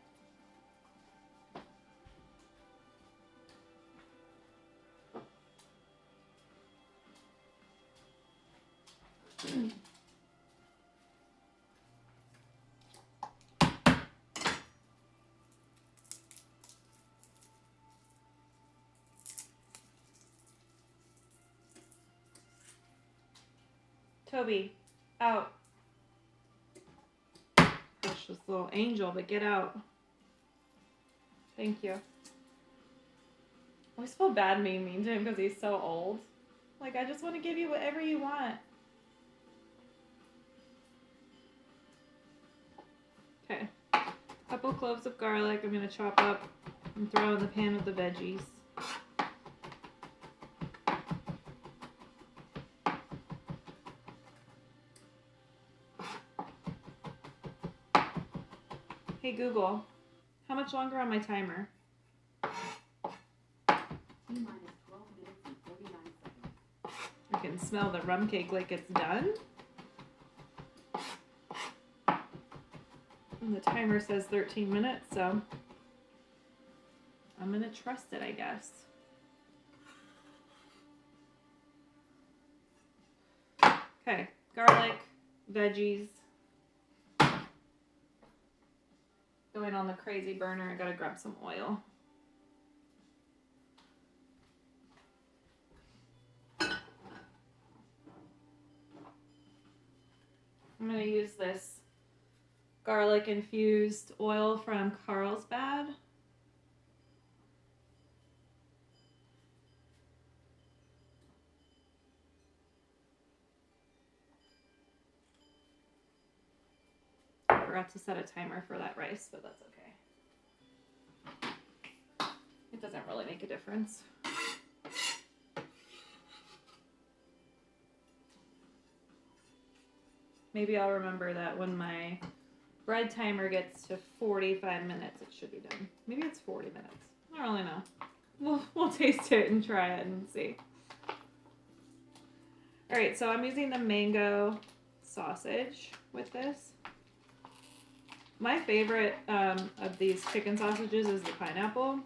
Toby, out. Push this little angel, but get out. Thank you. I always feel bad being mean to him because he's so old. Like, I just want to give you whatever you want. Okay. A couple cloves of garlic I'm going to chop up and throw in the pan with the veggies. Hey Google, how much longer on my timer? T-minus 12 minutes and 49 seconds. I can smell the rum cake like it's done. And the timer says 13 minutes, so I'm gonna trust it, I guess. Okay, garlic, veggies. Going on the crazy burner, I gotta grab some oil. I'm gonna use this garlic infused oil from Carlsbad. I forgot to set a timer for that rice, but that's okay. It doesn't really make a difference. Maybe I'll remember that when my bread timer gets to 45 minutes, it should be done. Maybe it's 40 minutes. I don't really know. We'll taste it and try it and see. All right, so I'm using the mango sausage with this. My favorite of these chicken sausages is the pineapple.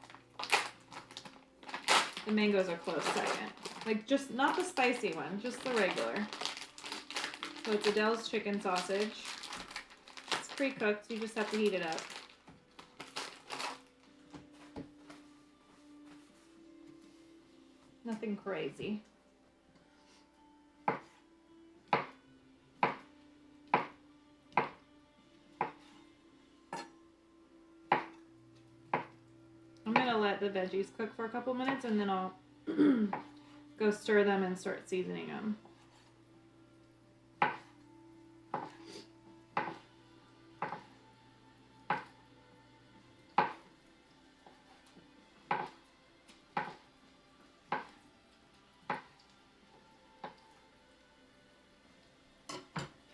The mango's a close second. Like, just not the spicy one, just the regular. So it's Adele's chicken sausage. It's pre-cooked, you just have to heat it up. Nothing crazy. I'm gonna let the veggies cook for a couple minutes and then I'll go stir them and start seasoning them.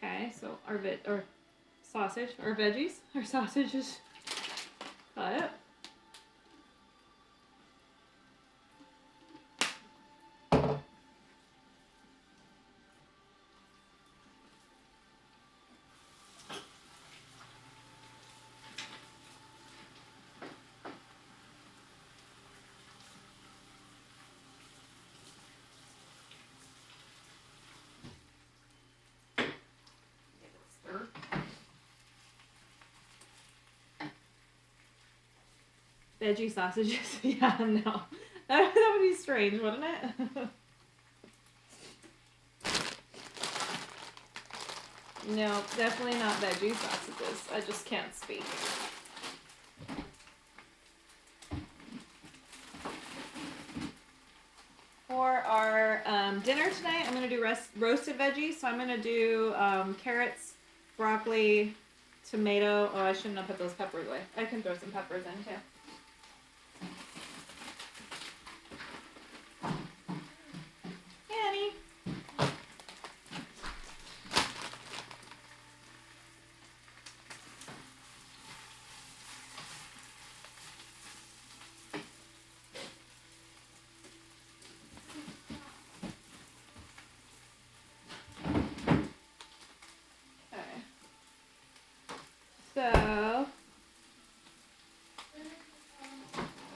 Okay, so our sausage is cut. Veggie sausages? Yeah, no. That would be strange, wouldn't it? No, definitely not veggie sausages. I just can't speak. For our dinner tonight, I'm going to do roasted veggies. So I'm going to do carrots, broccoli, tomato. Oh, I shouldn't have put those peppers away. I can throw some peppers in too. Annie. Okay. So.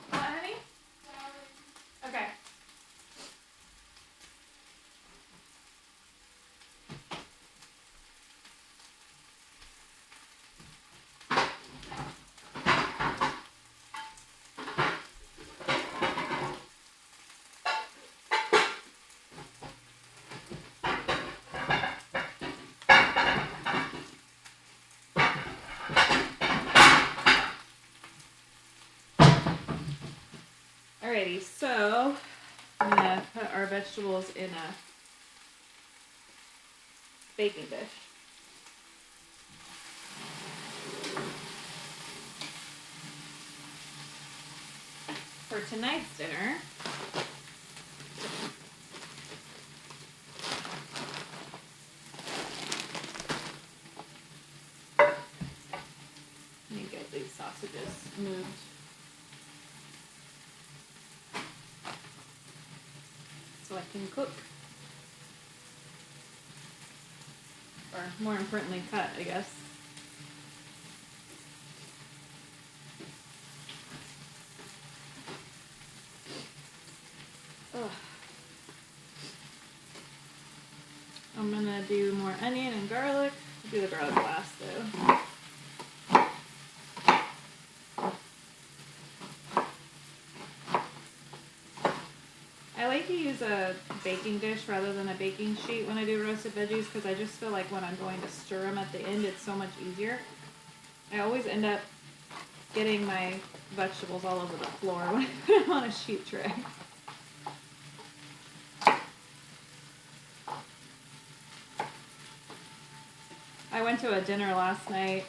What, honey? Okay. Alrighty, so I'm gonna put our vegetables in a baking dish. For tonight's dinner, let me get these sausages moved. So I can cook. Or more importantly, cut, I guess. do more onion and garlic. I'll do the garlic last though. I like to use a baking dish rather than a baking sheet when I do roasted veggies because I just feel like when I'm going to stir them at the end, it's so much easier. I always end up getting my vegetables all over the floor when I put them on a sheet tray. I went to a dinner last night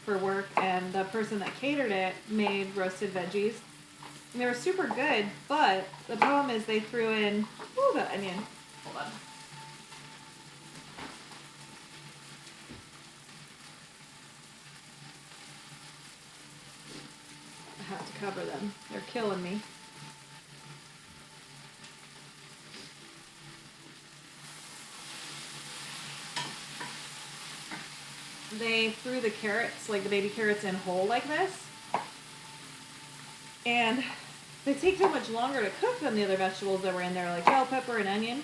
for work, and the person that catered it made roasted veggies. And they were super good, but the problem is they threw in the onion. Hold on. I have to cover them. They're killing me. They threw the carrots, like the baby carrots, in whole like this. And they take so much longer to cook than the other vegetables that were in there, like bell pepper and onion.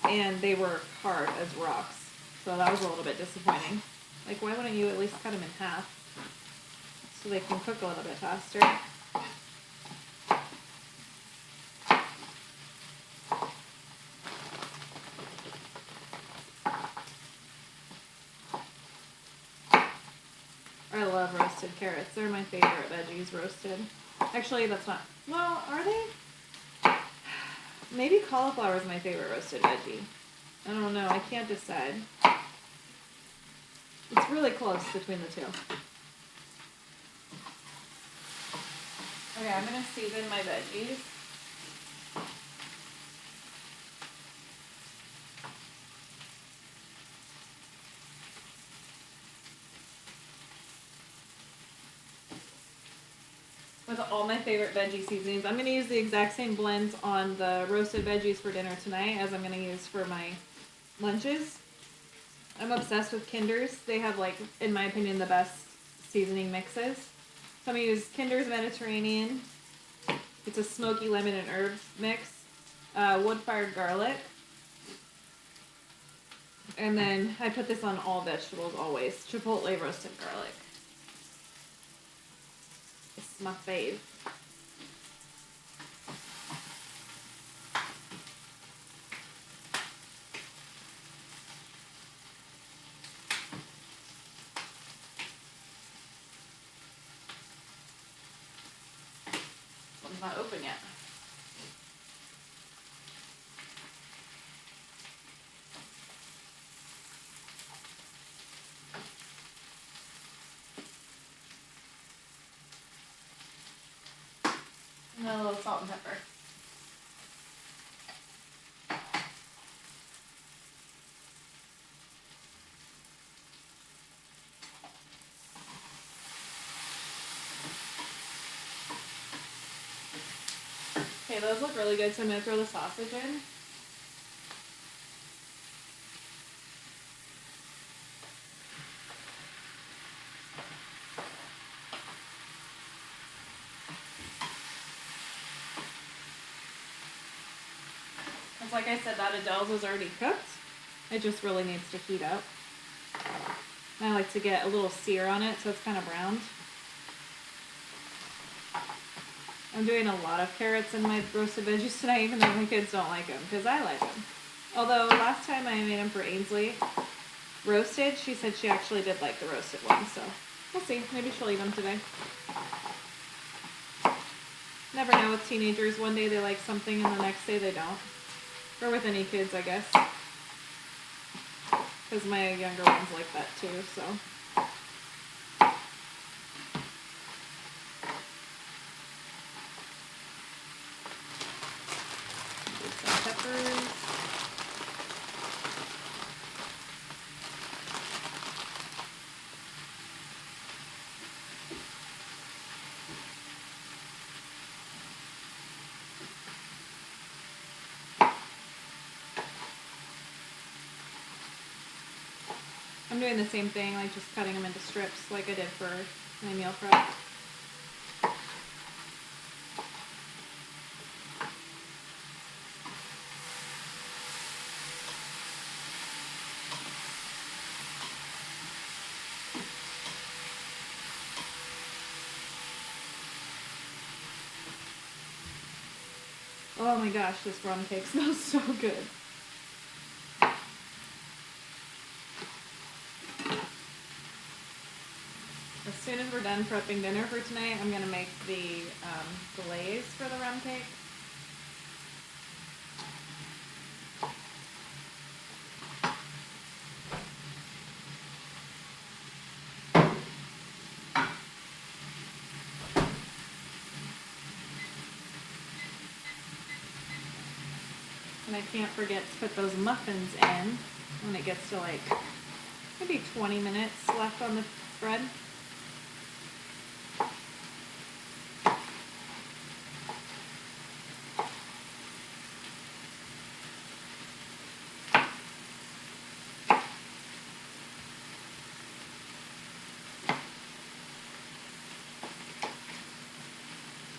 And they were hard as rocks. So that was a little bit disappointing. Like, why wouldn't you at least cut them in half so they can cook a little bit faster? I love roasted carrots. They're my favorite veggies roasted. Actually, that's not... Well, are they? Maybe cauliflower is my favorite roasted veggie. I don't know. I can't decide. It's really close between the two. Okay, I'm going to season my veggies. With all my favorite veggie seasonings. I'm going to use the exact same blends on the roasted veggies for dinner tonight as I'm going to use for my lunches. I'm obsessed with Kinder's. They have, like, in my opinion, the best seasoning mixes. So I'm going to use Kinder's Mediterranean. It's a smoky lemon and herbs mix. Wood-fired garlic. And then I put this on all vegetables always. Chipotle roasted garlic. It's my fave. One's not open yet. And a little salt and pepper. Okay, those look really good, so I'm going to throw the sausage in. Because like I said, that Adele's is already cooked. It just really needs to heat up. And I like to get a little sear on it so it's kind of browned. I'm doing a lot of carrots in my roasted veggies tonight, even though my kids don't like them, because I like them. Although last time I made them for Ainsley roasted, she said she actually did like the roasted ones, so we'll see. Maybe she'll eat them today. Never know with teenagers. One day they like something and the next day they don't. Or with any kids, I guess. Because my younger ones like that too, so. Some peppers. I'm doing the same thing, like just cutting them into strips like I did for my meal prep. Oh my gosh, this rum cake smells so good. As soon as we're done prepping dinner for tonight, I'm gonna make the glaze for the rum cake. And I can't forget to put those muffins in when it gets to like maybe 20 minutes left on the bread.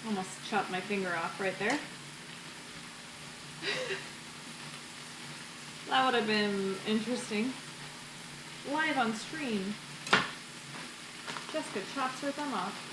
Almost chopped my finger off right there. That would have been interesting. Live on stream. Jessica chops her thumb off.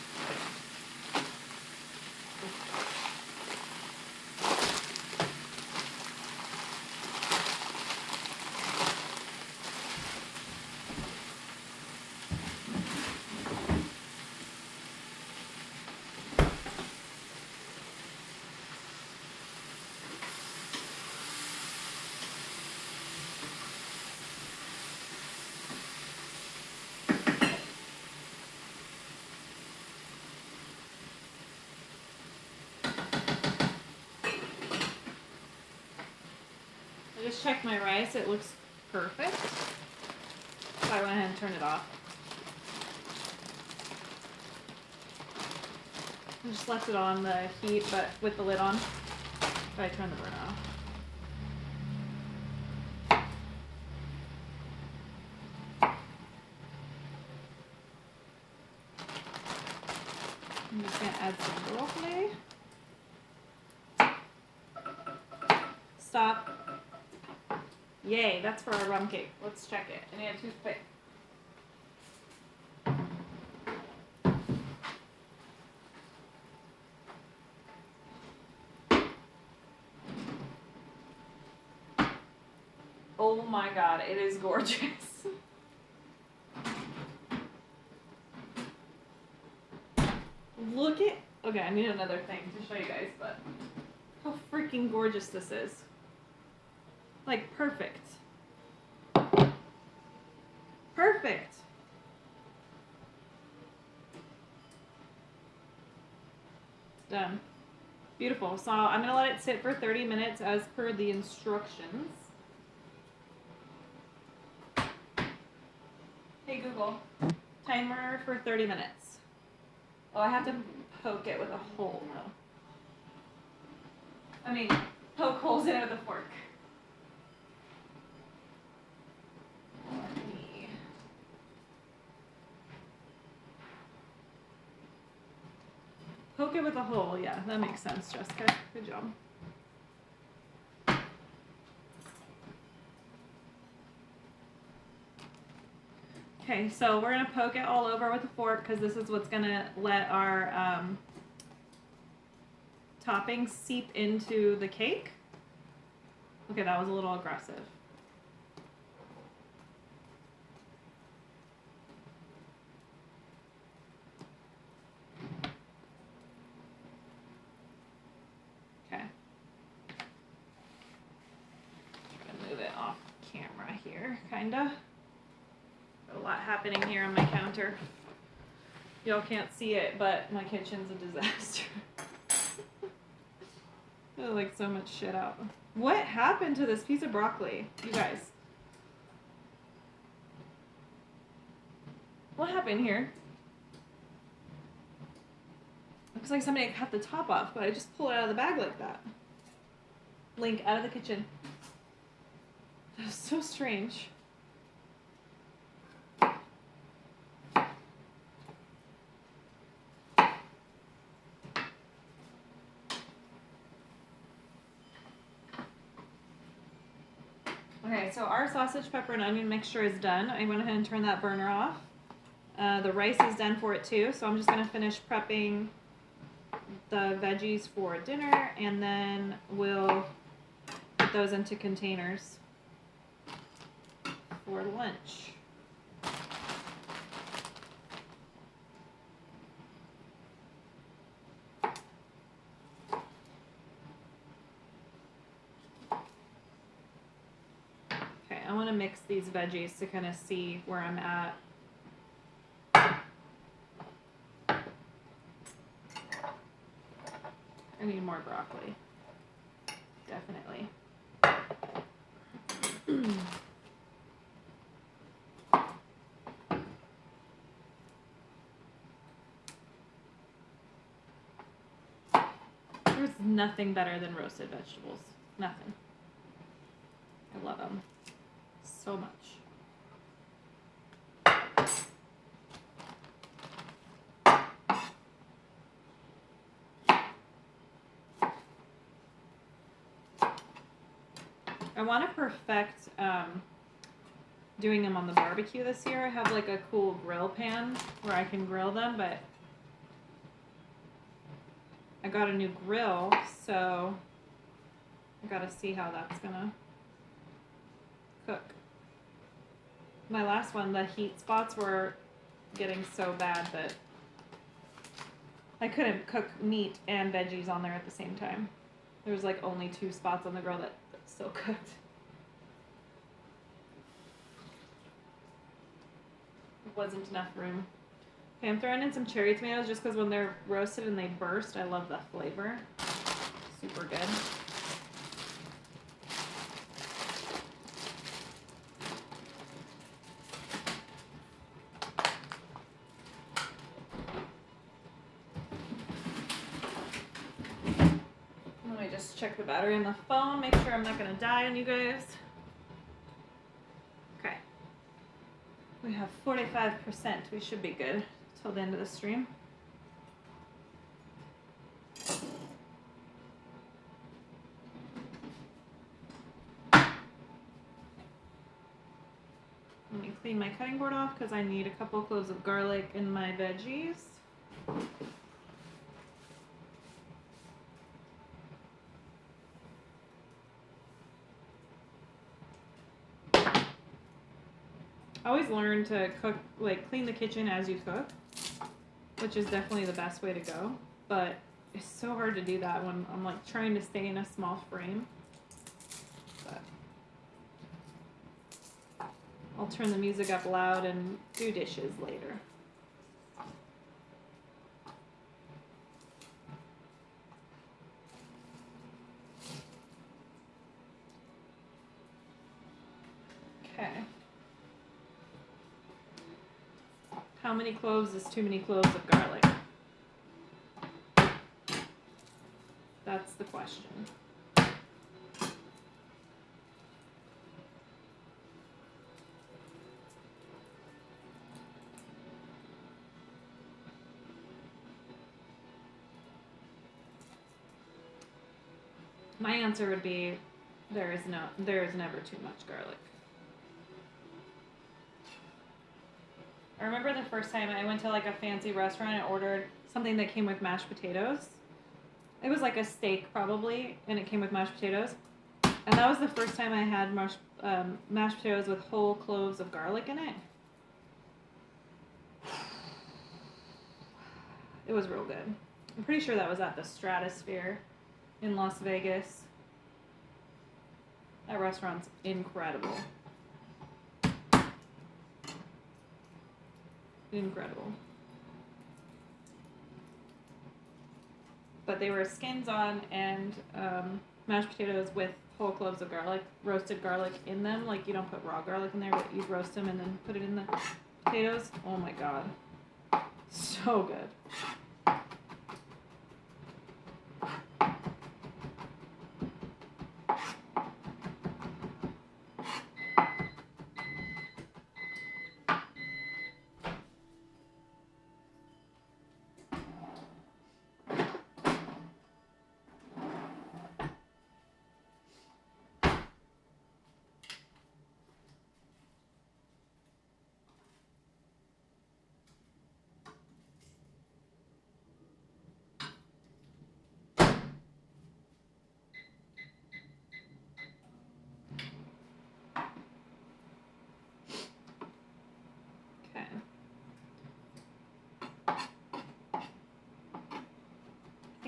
I just checked my rice, it looks perfect. So I went ahead and turned it off. I just left it on the heat, but with the lid on. But I turned the burner off. I'm just gonna add some broccoli. Stop. Yay, that's for our rum cake. Let's check it. I need a toothpick. Oh my god, it is gorgeous. Look at... Okay, I need another thing to show you guys, but how freaking gorgeous this is. Like, perfect. Perfect. Done. Beautiful. So I'm going to let it sit for 30 minutes as per the instructions. Hey Google, timer for 30 minutes. Oh, I have to poke it with a hole though. I mean, poke holes in it with a fork. Poke it with a hole, yeah, that makes sense, Jessica. Good job. Okay, so we're gonna poke it all over with a fork because this is what's gonna let our toppings seep into the cake. Okay, that was a little aggressive. Okay. Gonna move it off camera here, kinda. A lot happening here on my counter. Y'all can't see it, but my kitchen's a disaster. There's like so much shit out. What happened to this piece of broccoli, you guys? What happened here? Looks like somebody cut the top off, but I just pulled it out of the bag like that. Link, out of the kitchen. That was so strange. Okay, so our sausage, pepper, and onion mixture is done. I went ahead and turned that burner off. The rice is done for it too, so I'm just going to finish prepping the veggies for dinner, and then we'll put those into containers for lunch. Okay, I want to mix these veggies to kind of see where I'm at. I need more broccoli. Definitely. There's nothing better than roasted vegetables. Nothing. I love them so much. I want to perfect doing them on the barbecue this year. I have like a cool grill pan where I can grill them, but I got a new grill, so I gotta see how that's gonna cook. My last one, the heat spots were getting so bad that I couldn't cook meat and veggies on there at the same time. There was like only 2 spots on the grill that still cooked. Wasn't enough room. Okay, I'm throwing in some cherry tomatoes just because when they're roasted and they burst, I love the flavor. Super good. Let me just check the battery on the phone, make sure I'm not gonna die on you guys. Okay. We have 45%. We should be good till the end of the stream. Let me clean my cutting board off because I need a couple cloves of garlic in my veggies. I always learn to cook, like clean the kitchen as you cook, which is definitely the best way to go. But it's so hard to do that when I'm like trying to stay in a small frame. But I'll turn the music up loud and do dishes later. Okay. How many cloves is too many cloves of garlic? That's the question. My answer would be there is never too much garlic. I remember the first time I went to like a fancy restaurant and ordered something that came with mashed potatoes. It was like a steak probably, and it came with mashed potatoes. And that was the first time I had mashed potatoes with whole cloves of garlic in it. It was real good. I'm pretty sure that was at the Stratosphere in Las Vegas. That restaurant's incredible. Incredible. But they were skins on and mashed potatoes with whole cloves of garlic, roasted garlic in them. Like you don't put raw garlic in there, but you roast them and then put it in the potatoes. Oh my god. So good.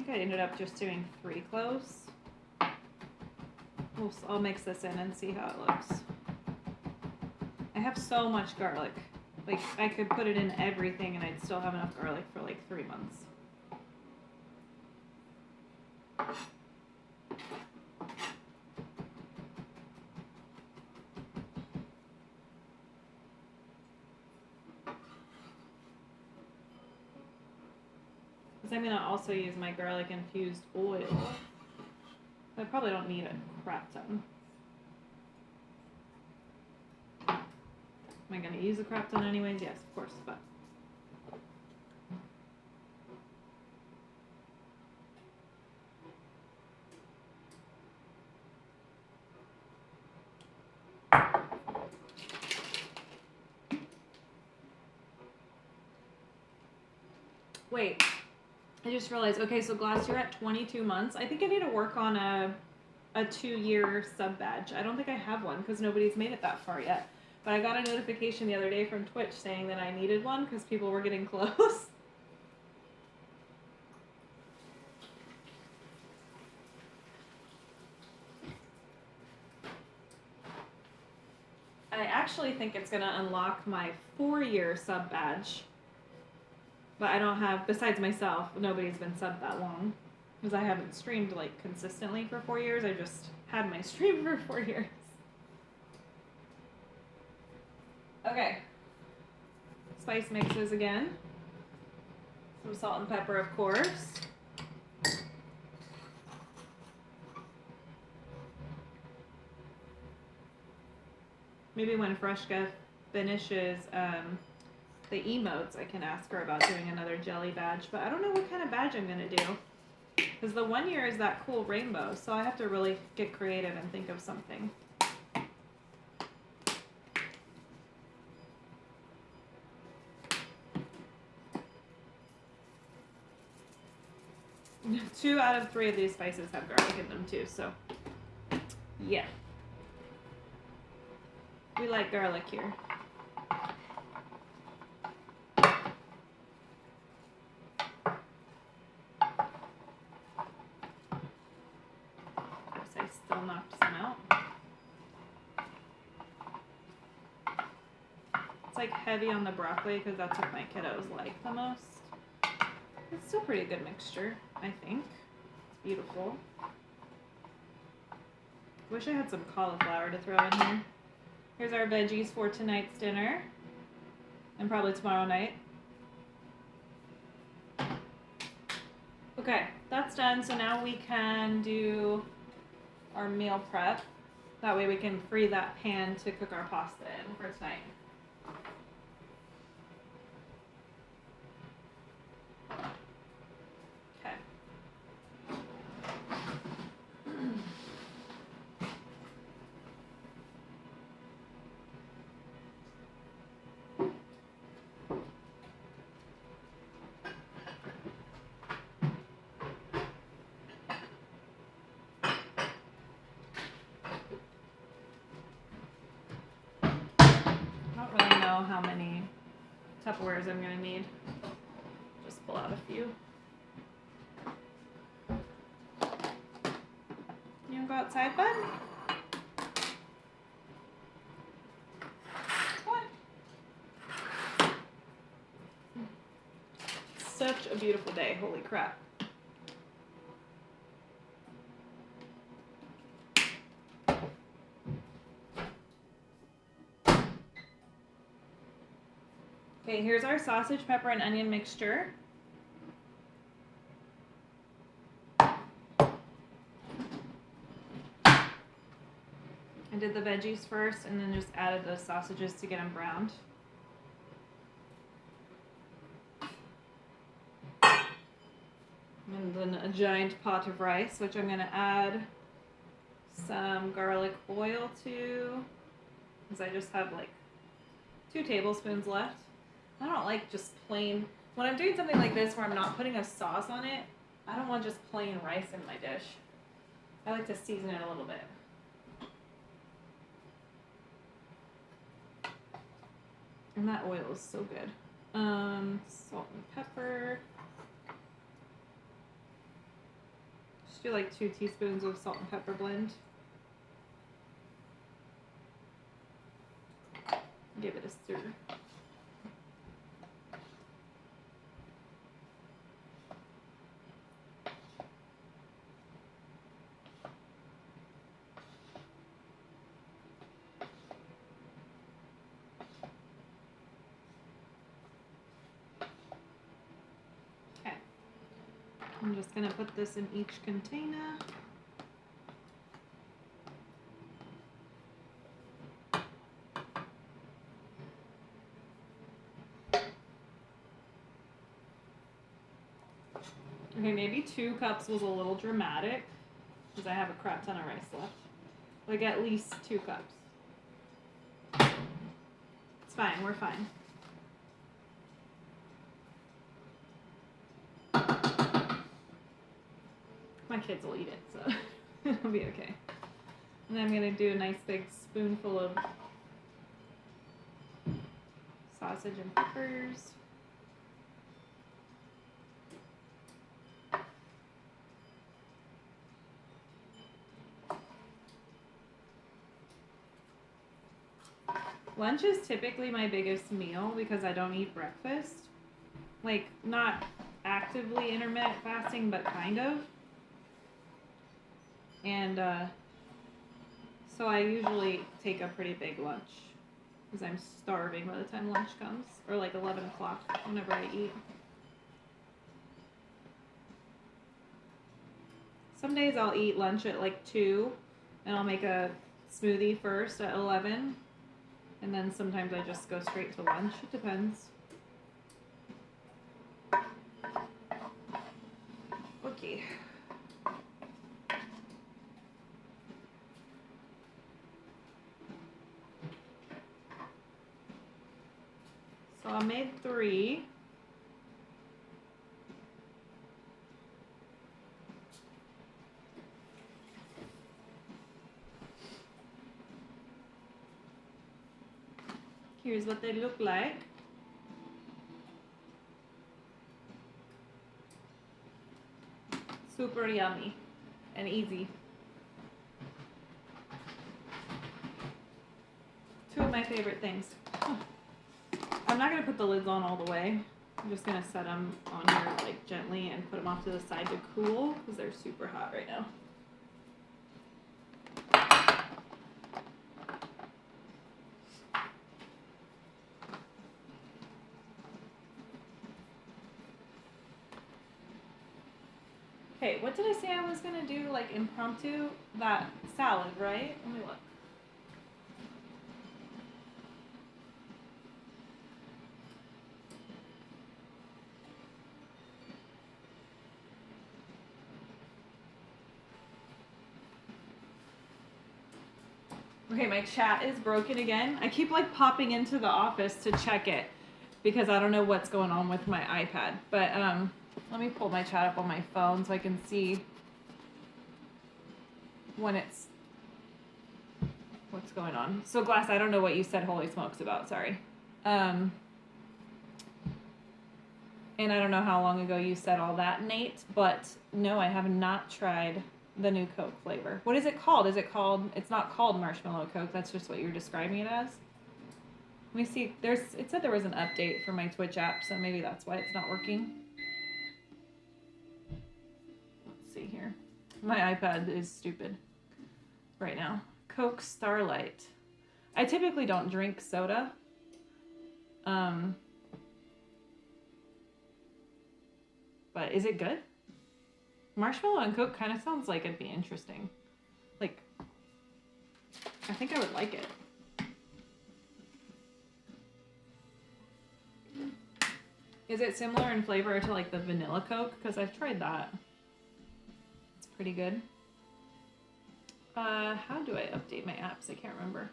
think I ended up just doing 3 cloves. I'll mix this in and see how it looks. I have so much garlic. Like, I could put it in everything and I'd still have enough garlic for like 3 months. Because I'm going to also use my garlic infused oil. I probably don't need a crap ton. Am I going to use a crap ton anyways? Yes, of course, but. Wait, I just realized, okay, so Glass, you're at 22 months. I think I need to work on a 2-year sub badge. I don't think I have one because nobody's made it that far yet. But I got a notification the other day from Twitch saying that I needed one because people were getting close. I actually think it's going to unlock my 4-year sub badge. But I don't have, besides myself, nobody's been subbed that long. Because I haven't streamed, like, consistently for 4 years. I just had my stream for 4 years. Okay. Spice mixes again. Some salt and pepper, of course. Maybe when Freshka finishes the emotes, I can ask her about doing another jelly badge, but I don't know what kind of badge I'm going to do. Because the 1 year is that cool rainbow, so I have to really get creative and think of something. Two out of 3 of these spices have garlic in them too, so yeah. We like garlic here. I still knocked some out. It's like heavy on the broccoli because that's what my kiddos like the most. It's still pretty good mixture, I think. It's beautiful. Wish I had some cauliflower to throw in here. Here's our veggies for tonight's dinner. And probably tomorrow night. Okay, that's done. So now we can do our meal prep. That way we can free that pan to cook our pasta in for tonight. Okay. I don't really know how many Tupperwares I'm gonna need. Just pull out a few. You wanna go outside, bud? What? Such a beautiful day, holy crap. Okay, here's our sausage, pepper, and onion mixture. I did the veggies first and then just added the sausages to get them browned. And then a giant pot of rice, which I'm going to add some garlic oil to, because I just have like 2 tablespoons left. I don't like just plain, when I'm doing something like this where I'm not putting a sauce on it, I don't want just plain rice in my dish. I like to season it a little bit. And that oil is so good. Salt and pepper. Just do like 2 teaspoons of salt and pepper blend. Give it a stir. Okay. I'm just gonna put this in each container. Okay, maybe 2 cups was a little dramatic because I have a crap ton of rice left. Like at least 2 cups. It's fine, we're fine. My kids will eat it, so it'll be okay. And then I'm gonna do a nice big spoonful of sausage and peppers. Lunch is typically my biggest meal because I don't eat breakfast. Like, not actively intermittent fasting, but kind of. And, so I usually take a pretty big lunch because I'm starving by the time lunch comes. Or like 11 o'clock whenever I eat. Some days I'll eat lunch at like 2 and I'll make a smoothie first at 11. And then sometimes I just go straight to lunch. It depends. Okay. So I made 3. Here's what they look like. Super yummy and easy. 2 of my favorite things. I'm not gonna put the lids on all the way. I'm just gonna set them on here like gently and put them off to the side to cool because they're super hot right now. Okay, what did I say I was gonna do, like, impromptu? That salad, right? Let me look. Okay, my chat is broken again. I keep, like, popping into the office to check it because I don't know what's going on with my iPad. But, let me pull my chat up on my phone so I can see when it's what's going on. So Glass, I don't know what you said holy smokes about, sorry. And I don't know how long ago you said all that, Nate, but no, I have not tried the new Coke flavor. What is it called? It's not called Marshmallow Coke, that's just what you're describing it as? Let me see, it said there was an update for my Twitch app, so maybe that's why it's not working. Here. My iPad is stupid right now. Coke Starlight. I typically don't drink soda. But is it good? Marshmallow and Coke kind of sounds like it'd be interesting. Like, I think I would like it. Is it similar in flavor to like the vanilla Coke? Because I've tried that. Pretty good. How do I update my apps? I can't remember.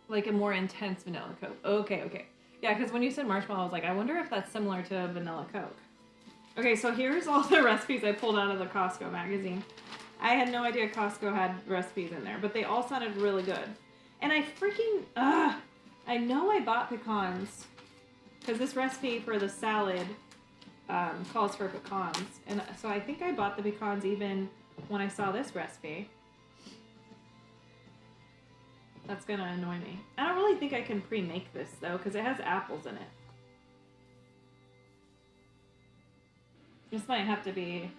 Like a more intense vanilla Coke. Okay. Yeah, because when you said marshmallow, I was like, I wonder if that's similar to a vanilla Coke. Okay, so here's all the recipes I pulled out of the Costco magazine. I had no idea Costco had recipes in there, but they all sounded really good. And I know I bought pecans because this recipe for the salad calls for pecans. And so I think I bought the pecans even when I saw this recipe. That's gonna annoy me. I don't really think I can pre-make this though because it has apples in it. This might have to be,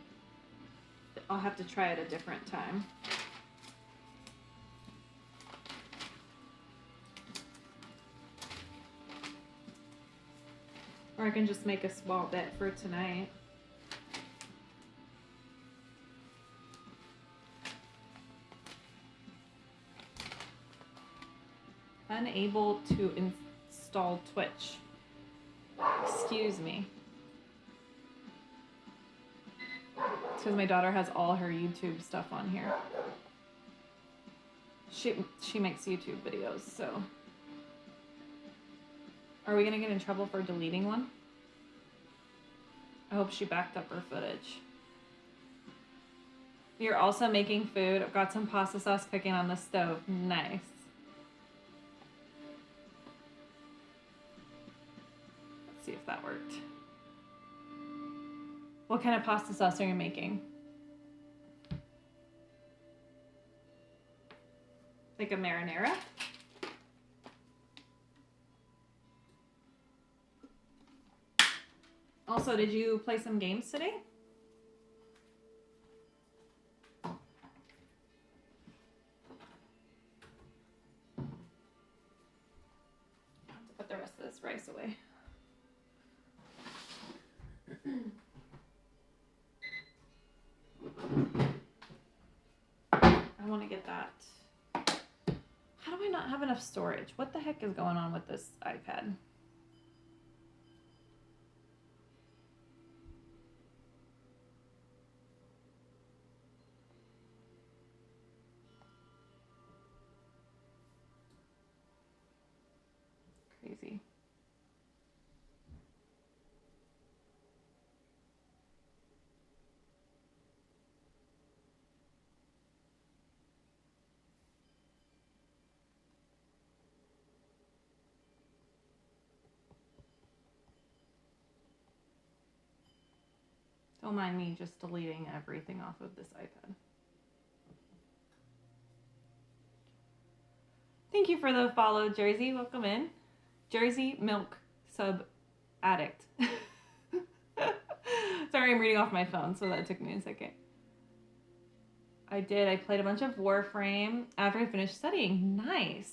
I'll have to try it a different time. Or I can just make a small bit for tonight. Unable to install Twitch. Excuse me. It's because my daughter has all her YouTube stuff on here. She makes YouTube videos, so. Are we gonna get in trouble for deleting one? I hope she backed up her footage. You're also making food. I've got some pasta sauce cooking on the stove. Nice. Let's see if that worked. What kind of pasta sauce are you making? Like a marinara? Also, did you play some games today? I have to put the rest of this rice away. I want to get that. How do I not have enough storage? What the heck is going on with this iPad? Crazy. Don't mind me just deleting everything off of this iPad. Thank you for the follow, Jersey. Welcome in. Jersey Milk Sub Addict. Sorry, I'm reading off my phone, so that took me a second. I did. I played a bunch of Warframe after I finished studying. Nice.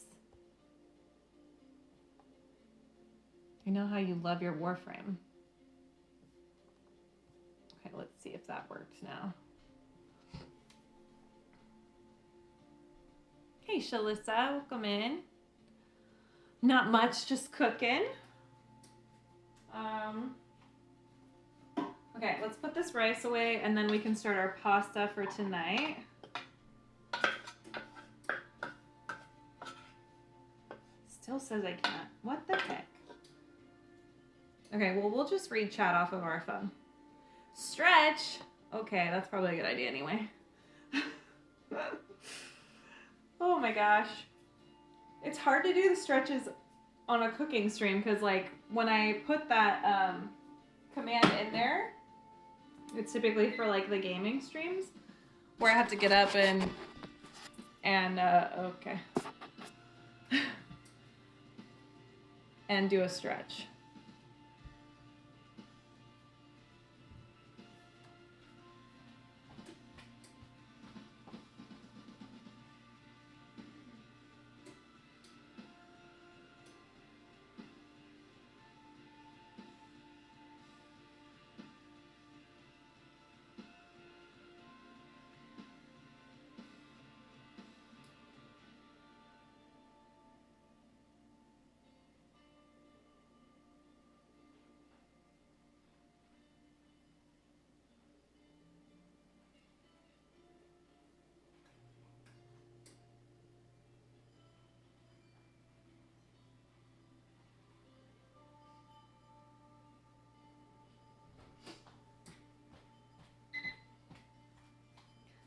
I know how you love your Warframe. Okay, let's see if that works now. Hey, Shalissa, welcome in. Not much, just cooking. Okay, let's put this rice away and then we can start our pasta for tonight. Still says I can't. What the heck? Okay, well, we'll just read chat off of our phone. Stretch! Okay, that's probably a good idea anyway. Oh my gosh. It's hard to do the stretches on a cooking stream because, like, when I put that command in there, it's typically for, like, the gaming streams where I have to get up and okay. And do a stretch.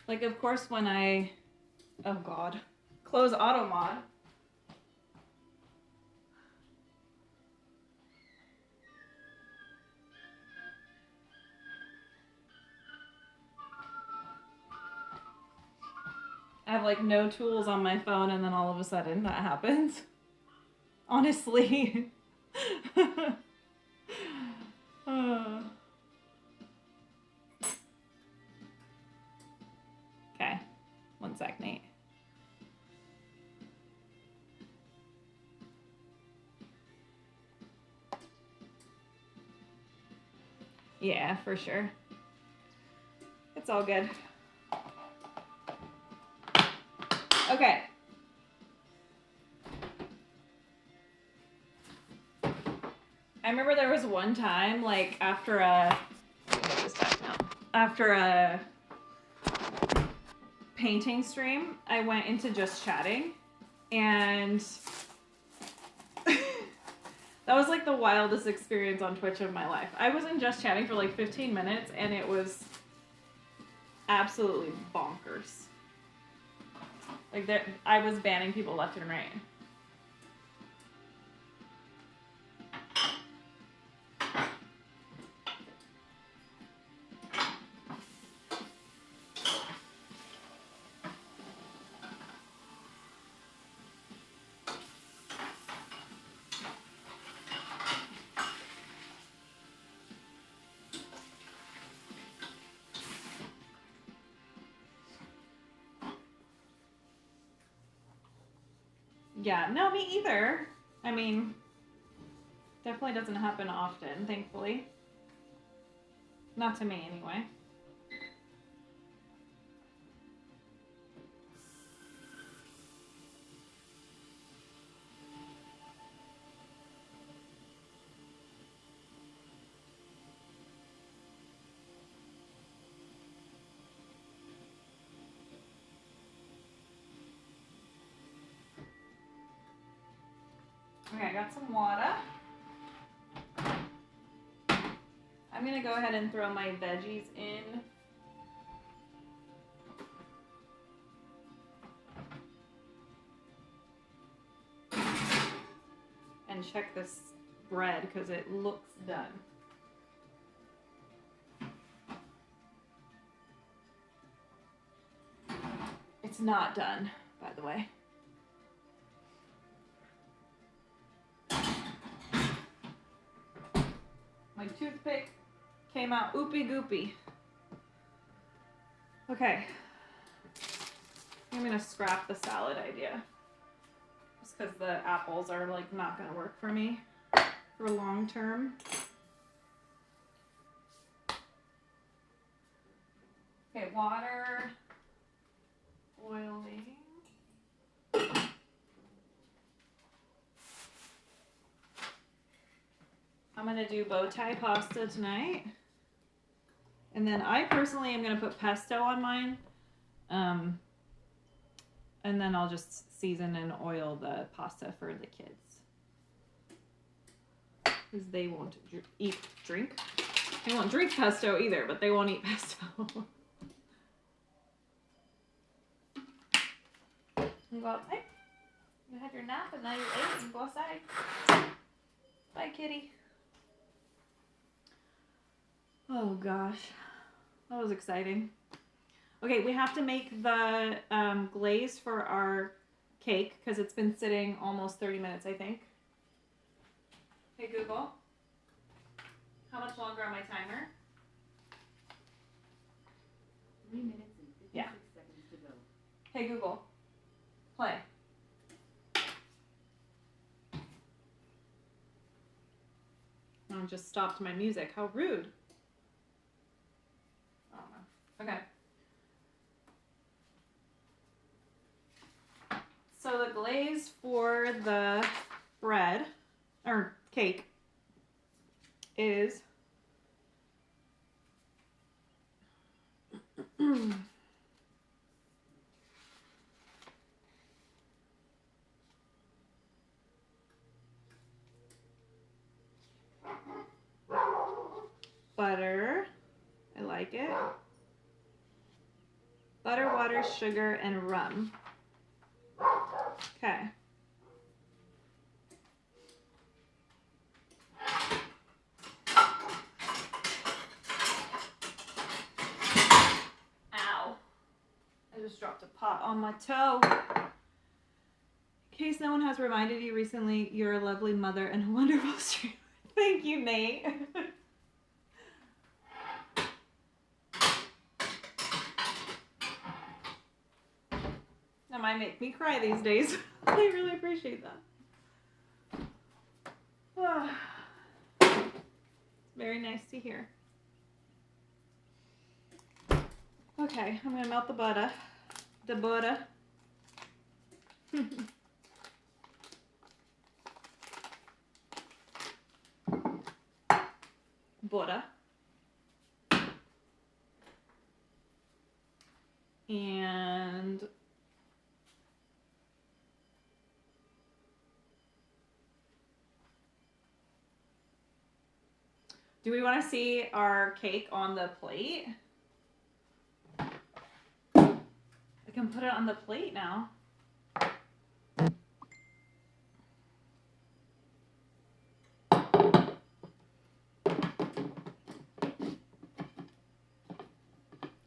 Like, of course, when I, oh God, close AutoMod, I have like no tools on my phone, and then all of a sudden that happens. Honestly. Okay. One sec, Nate. Yeah, for sure. It's all good. Okay. I remember there was one time, like, after a painting stream, I went into just chatting, and that was like the wildest experience on Twitch of my life. I was in just chatting for like 15 minutes, and it was absolutely bonkers. Like, I was banning people left and right. Yeah, no, me either. I mean, definitely doesn't happen often, thankfully. Not to me, anyway. Okay, I got some water. I'm gonna go ahead and throw my veggies in. And check this bread because it looks done. It's not done, by the way. My toothpick came out oopy goopy. Okay. I'm gonna scrap the salad idea. Just because the apples are like not gonna work for me for long term. Okay, water, oiling. I'm gonna do bow tie pasta tonight. And then I personally am gonna put pesto on mine. And then I'll just season and oil the pasta for the kids. Because they won't drink. They won't drink pesto either, but they won't eat pesto. You go outside. You had your nap and now you ate and go outside. Bye, kitty. Oh gosh, that was exciting. Okay, we have to make the glaze for our cake because it's been sitting almost 30 minutes, I think. Hey Google, how much longer on my timer? 3 minutes and 56 seconds to go. Hey Google, play. Oh, just stopped my music. How rude. Oh no. Okay. So the glaze for the bread, or cake, is butter. I like it. Butter, water, sugar, and rum. Okay. Ow. I just just dropped a pot on my toe. In case no one has reminded you recently, you're a lovely mother and a wonderful streamer. Thank you, Nate. That might make me cry these days. I really appreciate that. Very nice to hear. Okay, I'm gonna melt the butter. The butter. Butter. And do we want to see our cake on the plate? I can put it on the plate now.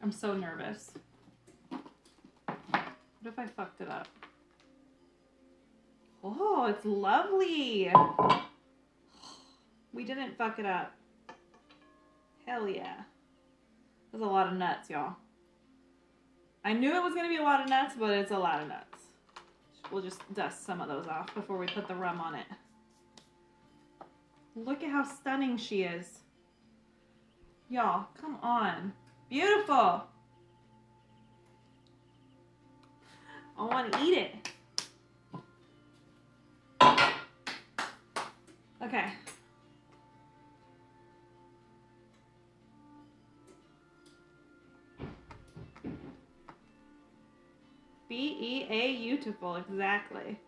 I'm so nervous. What if I fucked it up? Oh, it's lovely. We didn't fuck it up. Hell yeah. There's a lot of nuts, y'all. I knew it was going to be a lot of nuts, but it's a lot of nuts. We'll just dust some of those off before we put the rum on it. Look at how stunning she is. Y'all, come on. Beautiful. I want to eat it. Okay. beautiful, exactly.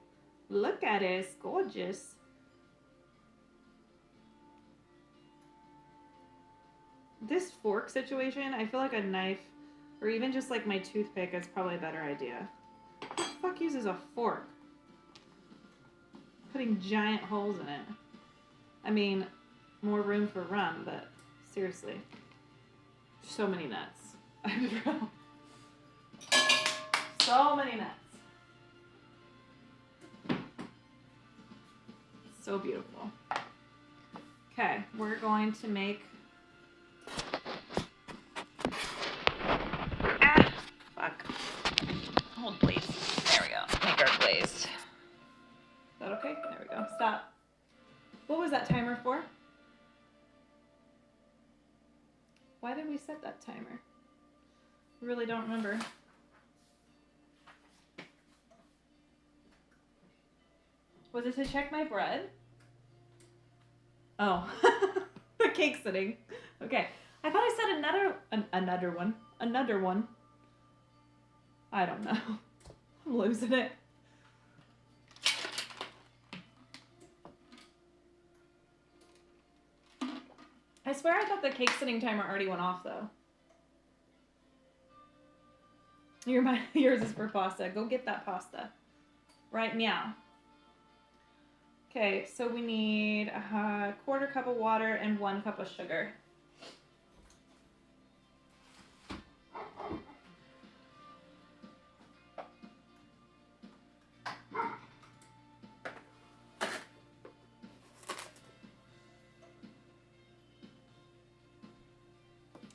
Look at it, it's gorgeous. This fork situation, I feel like a knife or even just like my toothpick is probably a better idea. Who the fuck uses a fork? Putting giant holes in it. I mean, more room for rum, but seriously. So many nuts. So many nuts. So beautiful. Okay, we're going to make... Fuck. Hold please. There we go. Make our glaze. Is that okay? There we go. Stop. What was that timer for? Why did we set that timer? I really don't remember. Was it to check my bread? Oh, the cake sitting. Okay. I thought I said another one. Another one. I don't know. I'm losing it. I swear I thought the cake sitting timer already went off though. Yours is for pasta. Go get that pasta. Right now. Okay, so we need a quarter cup of water and 1 cup of sugar.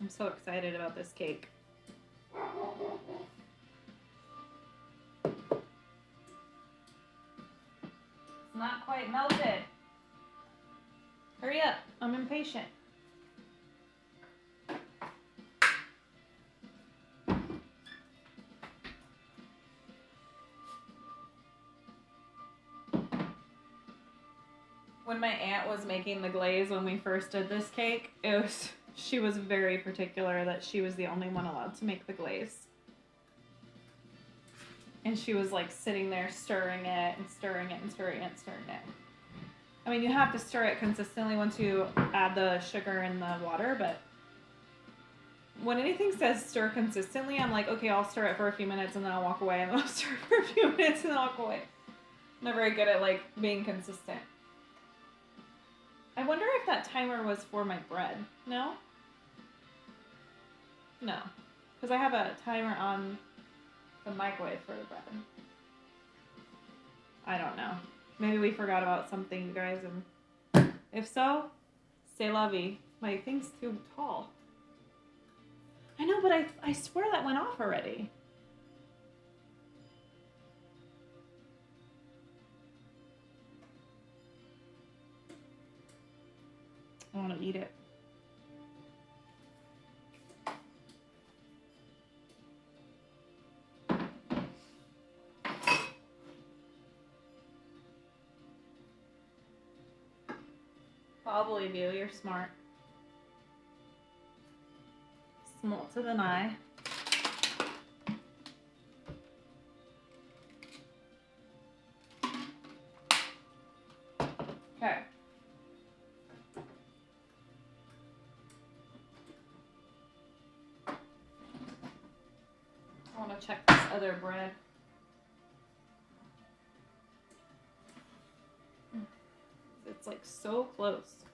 I'm so excited about this cake. It's not quite melted. Hurry up, I'm impatient. When my aunt was making the glaze when we first did this cake, she was very particular that she was the only one allowed to make the glaze. And she was like sitting there stirring it and stirring it and stirring it and stirring it. I mean, you have to stir it consistently once you add the sugar and the water, but when anything says stir consistently, I'm like, okay, I'll stir it for a few minutes and then I'll walk away, and then I'll stir it for a few minutes and then I'll walk away. I'm not very good at like being consistent. I wonder if that timer was for my bread. No? No. Because I have a timer on the microwave for the bread. I don't know. Maybe we forgot about something, you guys, and if so, c'est la vie. My thing's too tall. I know, but I swear that went off already. I want to eat it. I'll believe you. You're smart. Smart to the eye. Okay. I want to check this other bread. It's like so close.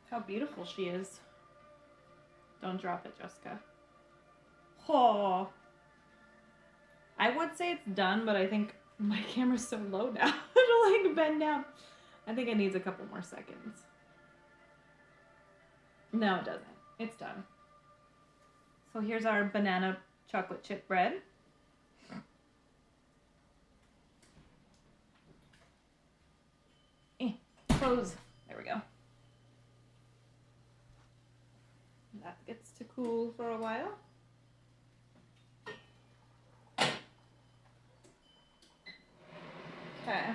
How beautiful she is. Don't drop it, Jessica. Oh. I would say it's done, but I think my camera's so low now. It'll like bend down. I think it needs a couple more seconds. No, it doesn't. It's done. So here's our banana chocolate chip bread. Close. There we go. That gets to cool for a while. Okay.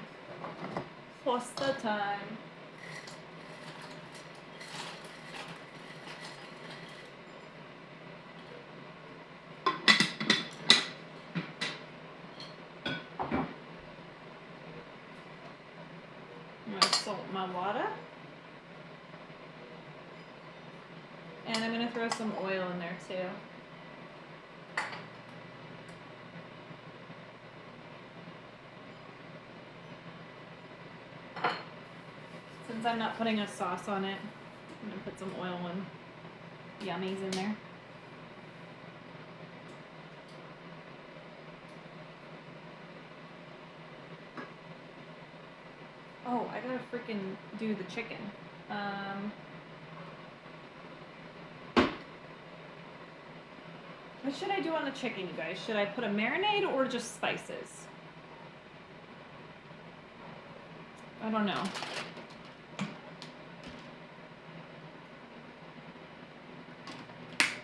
Pasta time. I'm gonna salt my water. And I'm gonna throw some oil in there too. Since I'm not putting a sauce on it, I'm gonna put some oil and yummies in there. Oh, I gotta freaking do the chicken. What should I do on the chicken, you guys? Should I put a marinade or just spices? I don't know.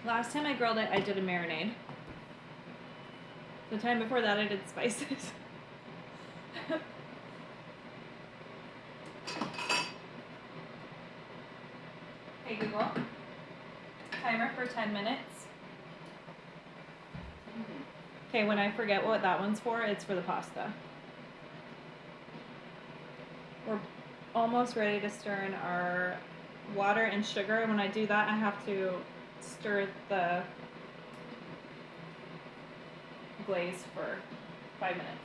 Last time I grilled it, I did a marinade. The time before that, I did spices. Hey Google, timer for 10 minutes. Okay, when I forget what that one's for, it's for the pasta. We're almost ready to stir in our water and sugar, and when I do that, I have to stir the glaze for 5 minutes.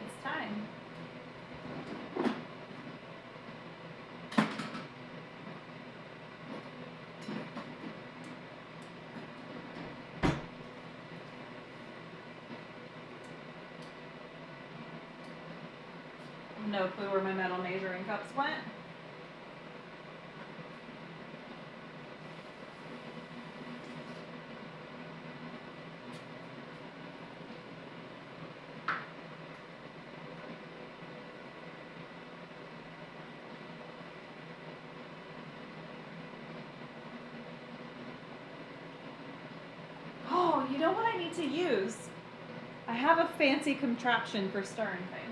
It's time. No clue where my metal measuring cups went. Oh, you know what I need to use? I have a fancy contraption for stirring things.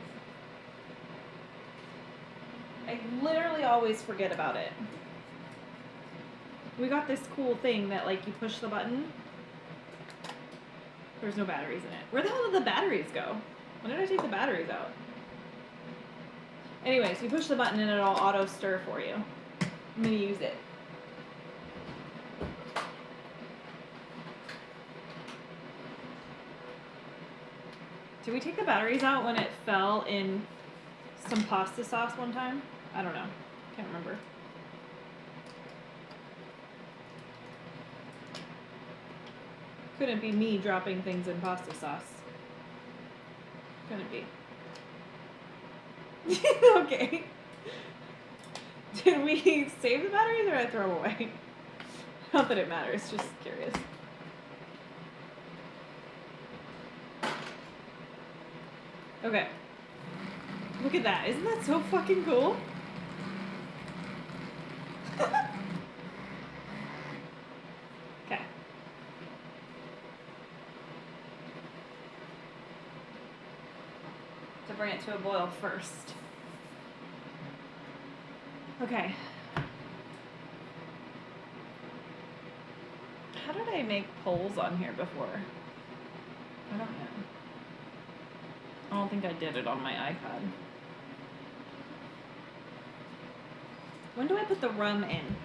I literally always forget about it. We got this cool thing that like you push the button. There's no batteries in it. Where the hell did the batteries go? When did I take the batteries out? Anyways, you push the button and it'll auto stir for you. I'm gonna use it. Did we take the batteries out when it fell in some pasta sauce one time. I don't know. Can't remember. Couldn't be me dropping things in pasta sauce. Couldn't be. Okay. Did we save the batteries or did I throw them away? Not that it matters, just curious. Okay. Look at that. Isn't that so fucking cool? Okay. To bring it to a boil first. Okay. How did I make polls on here before? I don't know. I don't think I did it on my iPad. When do I put the rum in?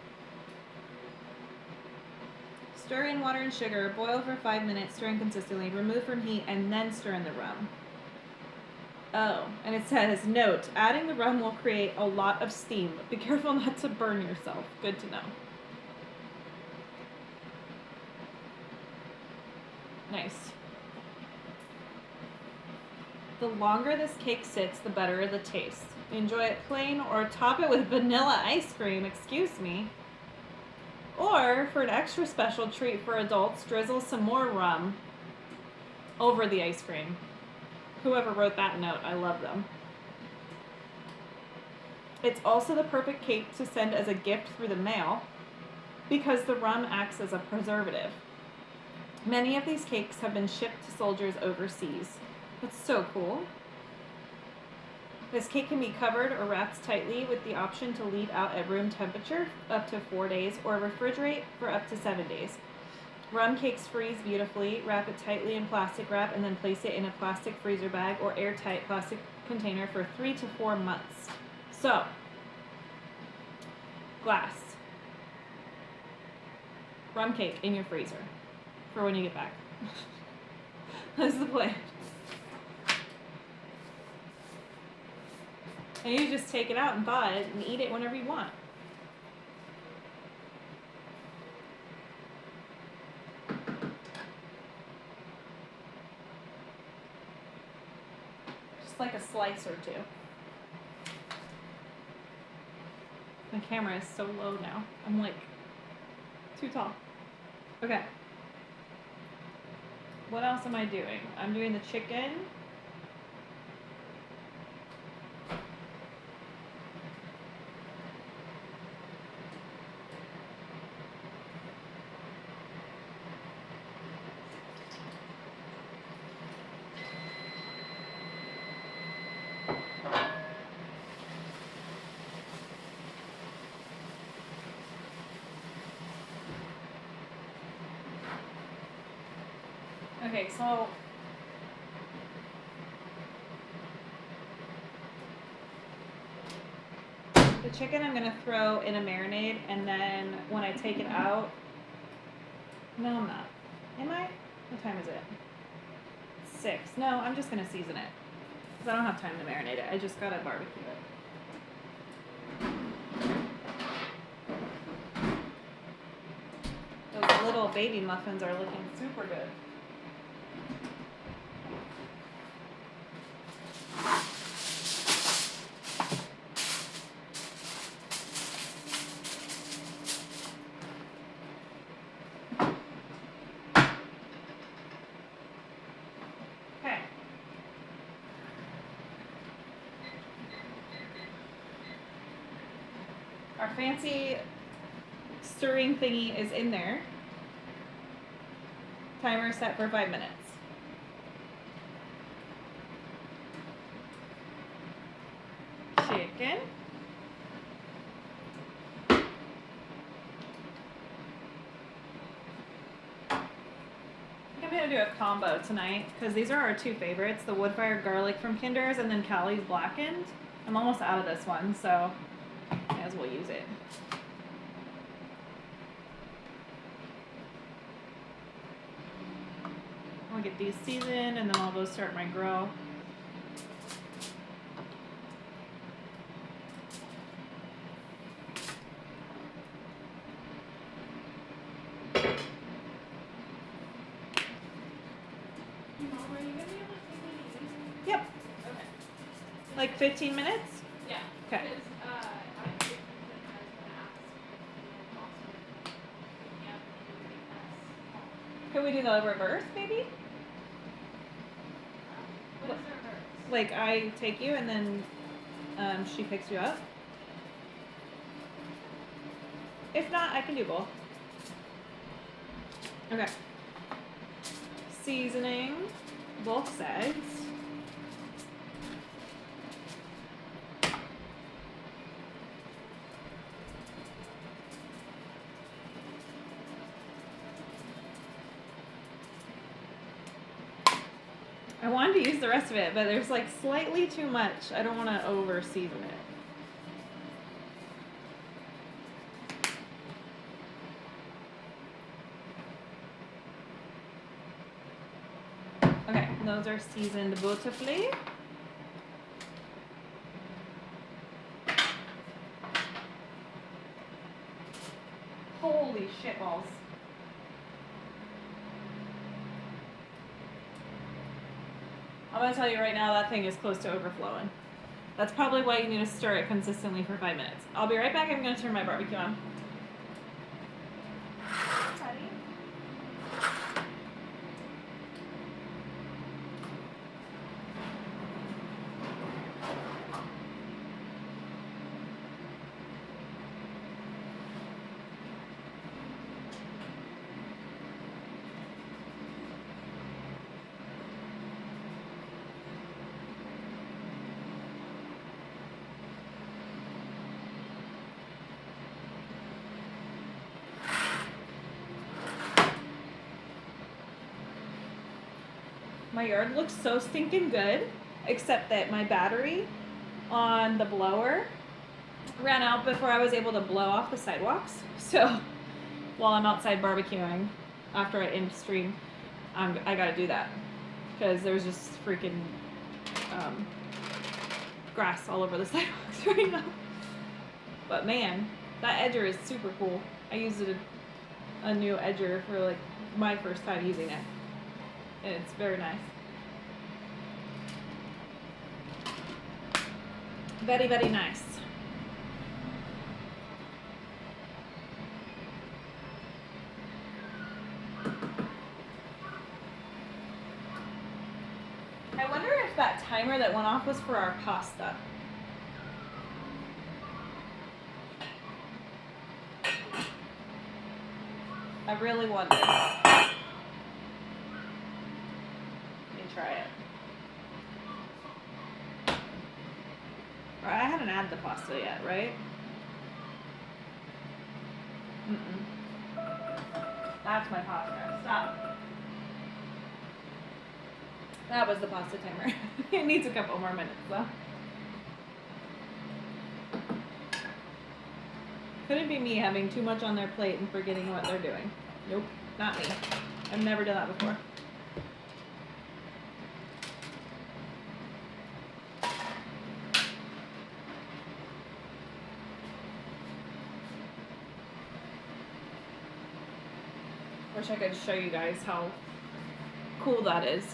Stir in water and sugar, boil for 5 minutes, stirring consistently, remove from heat, and then stir in the rum. Oh, and it says, note, adding the rum will create a lot of steam, but be careful not to burn yourself. Good to know. Nice. The longer this cake sits, the better the taste. Enjoy it plain or top it with vanilla ice cream, excuse me. Or, for an extra special treat for adults, drizzle some more rum over the ice cream. Whoever wrote that note, I love them. It's also the perfect cake to send as a gift through the mail because the rum acts as a preservative. Many of these cakes have been shipped to soldiers overseas. That's so cool. This cake can be covered or wrapped tightly with the option to leave out at room temperature up to 4 days or refrigerate for up to 7 days. Rum cakes freeze beautifully. Wrap it tightly in plastic wrap and then place it in a plastic freezer bag or airtight plastic container for 3 to 4 months. So, glass. Rum cake in your freezer for when you get back. That's the plan. And you just take it out and thaw it and eat it whenever you want. Just like a slice or two. My camera is so low now. I'm like too tall. Okay. What else am I doing? I'm doing the chicken. Okay, so the chicken I'm gonna throw in a marinade, and then when I take it out, no, I'm not. Am I? What time is it? 6. No, I'm just gonna season it because I don't have time to marinate it. I just gotta barbecue it. Those little baby muffins are looking super good. Our fancy stirring thingy is in there. Timer set for 5 minutes. Chicken. I'm gonna do a combo tonight because these are our two favorites, the wood fire garlic from Kinder's and then Callie's blackened. I'm almost out of this one, so might as well use it. I'll get these seasoned and then I'll go start my grill. Mom, are you gonna be able to take me to eat? Yep. Okay. Like 15 minutes? Yeah. Okay. Because I think that I was gonna ask if you also pick me up and you would take us home. Can we do the reverse, maybe? What is the reverse? Like I take you and then she picks you up? If not, I can do both. Okay. Seasoning, both sides. I wanted to use the rest of it, but there's like slightly too much. I don't want to over season it. Okay, those are seasoned beautifully. Holy shit balls. I'm gonna tell you right now, that thing is close to overflowing. That's probably why you need to stir it consistently for 5 minutes. I'll be right back. I'm gonna turn my barbecue on. My yard looks so stinking good, except that my battery on the blower ran out before I was able to blow off the sidewalks. So while I'm outside barbecuing after I end stream, I gotta do that because there's just freaking grass all over the sidewalks right now. But man, that edger is super cool. I used a new edger for like my first time using it. And it's very nice. Very, very nice. I wonder if that timer that went off was for our pasta. I really wonder. Let me try it. I haven't added the pasta yet, right? That's my pasta. Stop. That was the pasta timer. It needs a couple more minutes though. Couldn't be me having too much on their plate and forgetting what they're doing. Nope, not me. I've never done that before. Wish I could show you guys how cool that is.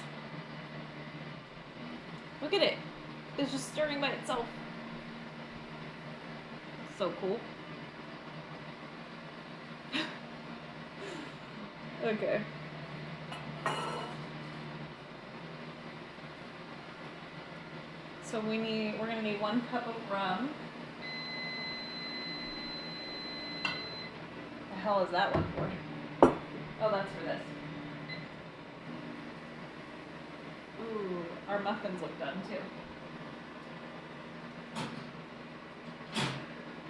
Look at it. It's just stirring by itself. So cool. Okay. So we're gonna need 1 cup of rum. The hell is that one for? Oh, that's for this. Ooh, our muffins look done too.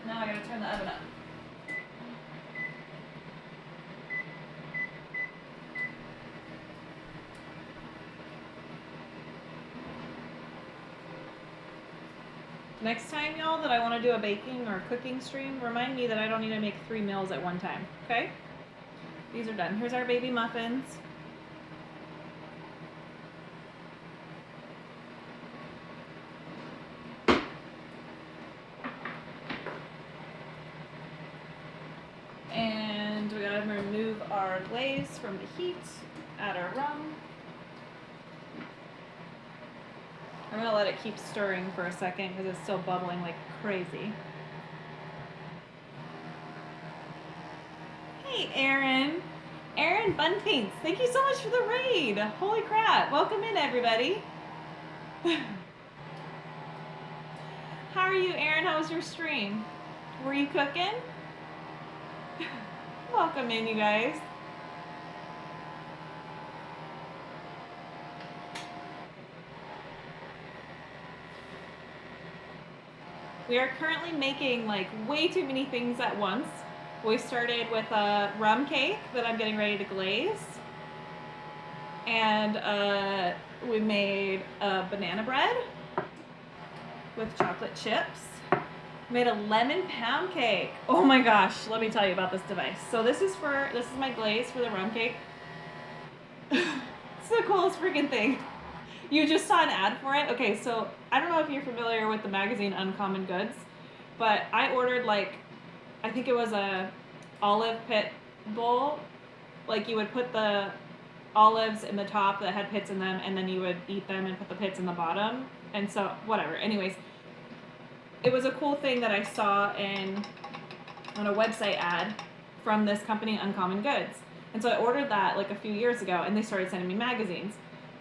Now I gotta turn the oven up. Next time, y'all, that I want to do a baking or cooking stream, remind me that I don't need to make 3 meals at one time, okay? These are done. Here's our baby muffins. And we gotta remove our glaze from the heat, add our rum. I'm gonna let it keep stirring for a second because it's still bubbling like crazy. Hey, Aaron. Aaron Bunpaints, thank you so much for the raid. Holy crap. Welcome in, everybody. How are you, Aaron? How was your stream? Were you cooking? Welcome in, you guys. We are currently making like way too many things at once. We started with a rum cake that I'm getting ready to glaze. And we made a banana bread with chocolate chips. Made a lemon pound cake. Oh my gosh, let me tell you about this device. So this is my glaze for the rum cake. It's the coolest freaking thing. You just saw an ad for it? Okay, so I don't know if you're familiar with the magazine Uncommon Goods, but I ordered like, I think it was a olive pit bowl. Like you would put the olives in the top that had pits in them, and then you would eat them and put the pits in the bottom. And so, whatever. Anyways, it was a cool thing that I saw on a website ad from this company, Uncommon Goods. And so I ordered that like a few years ago, and they started sending me magazines.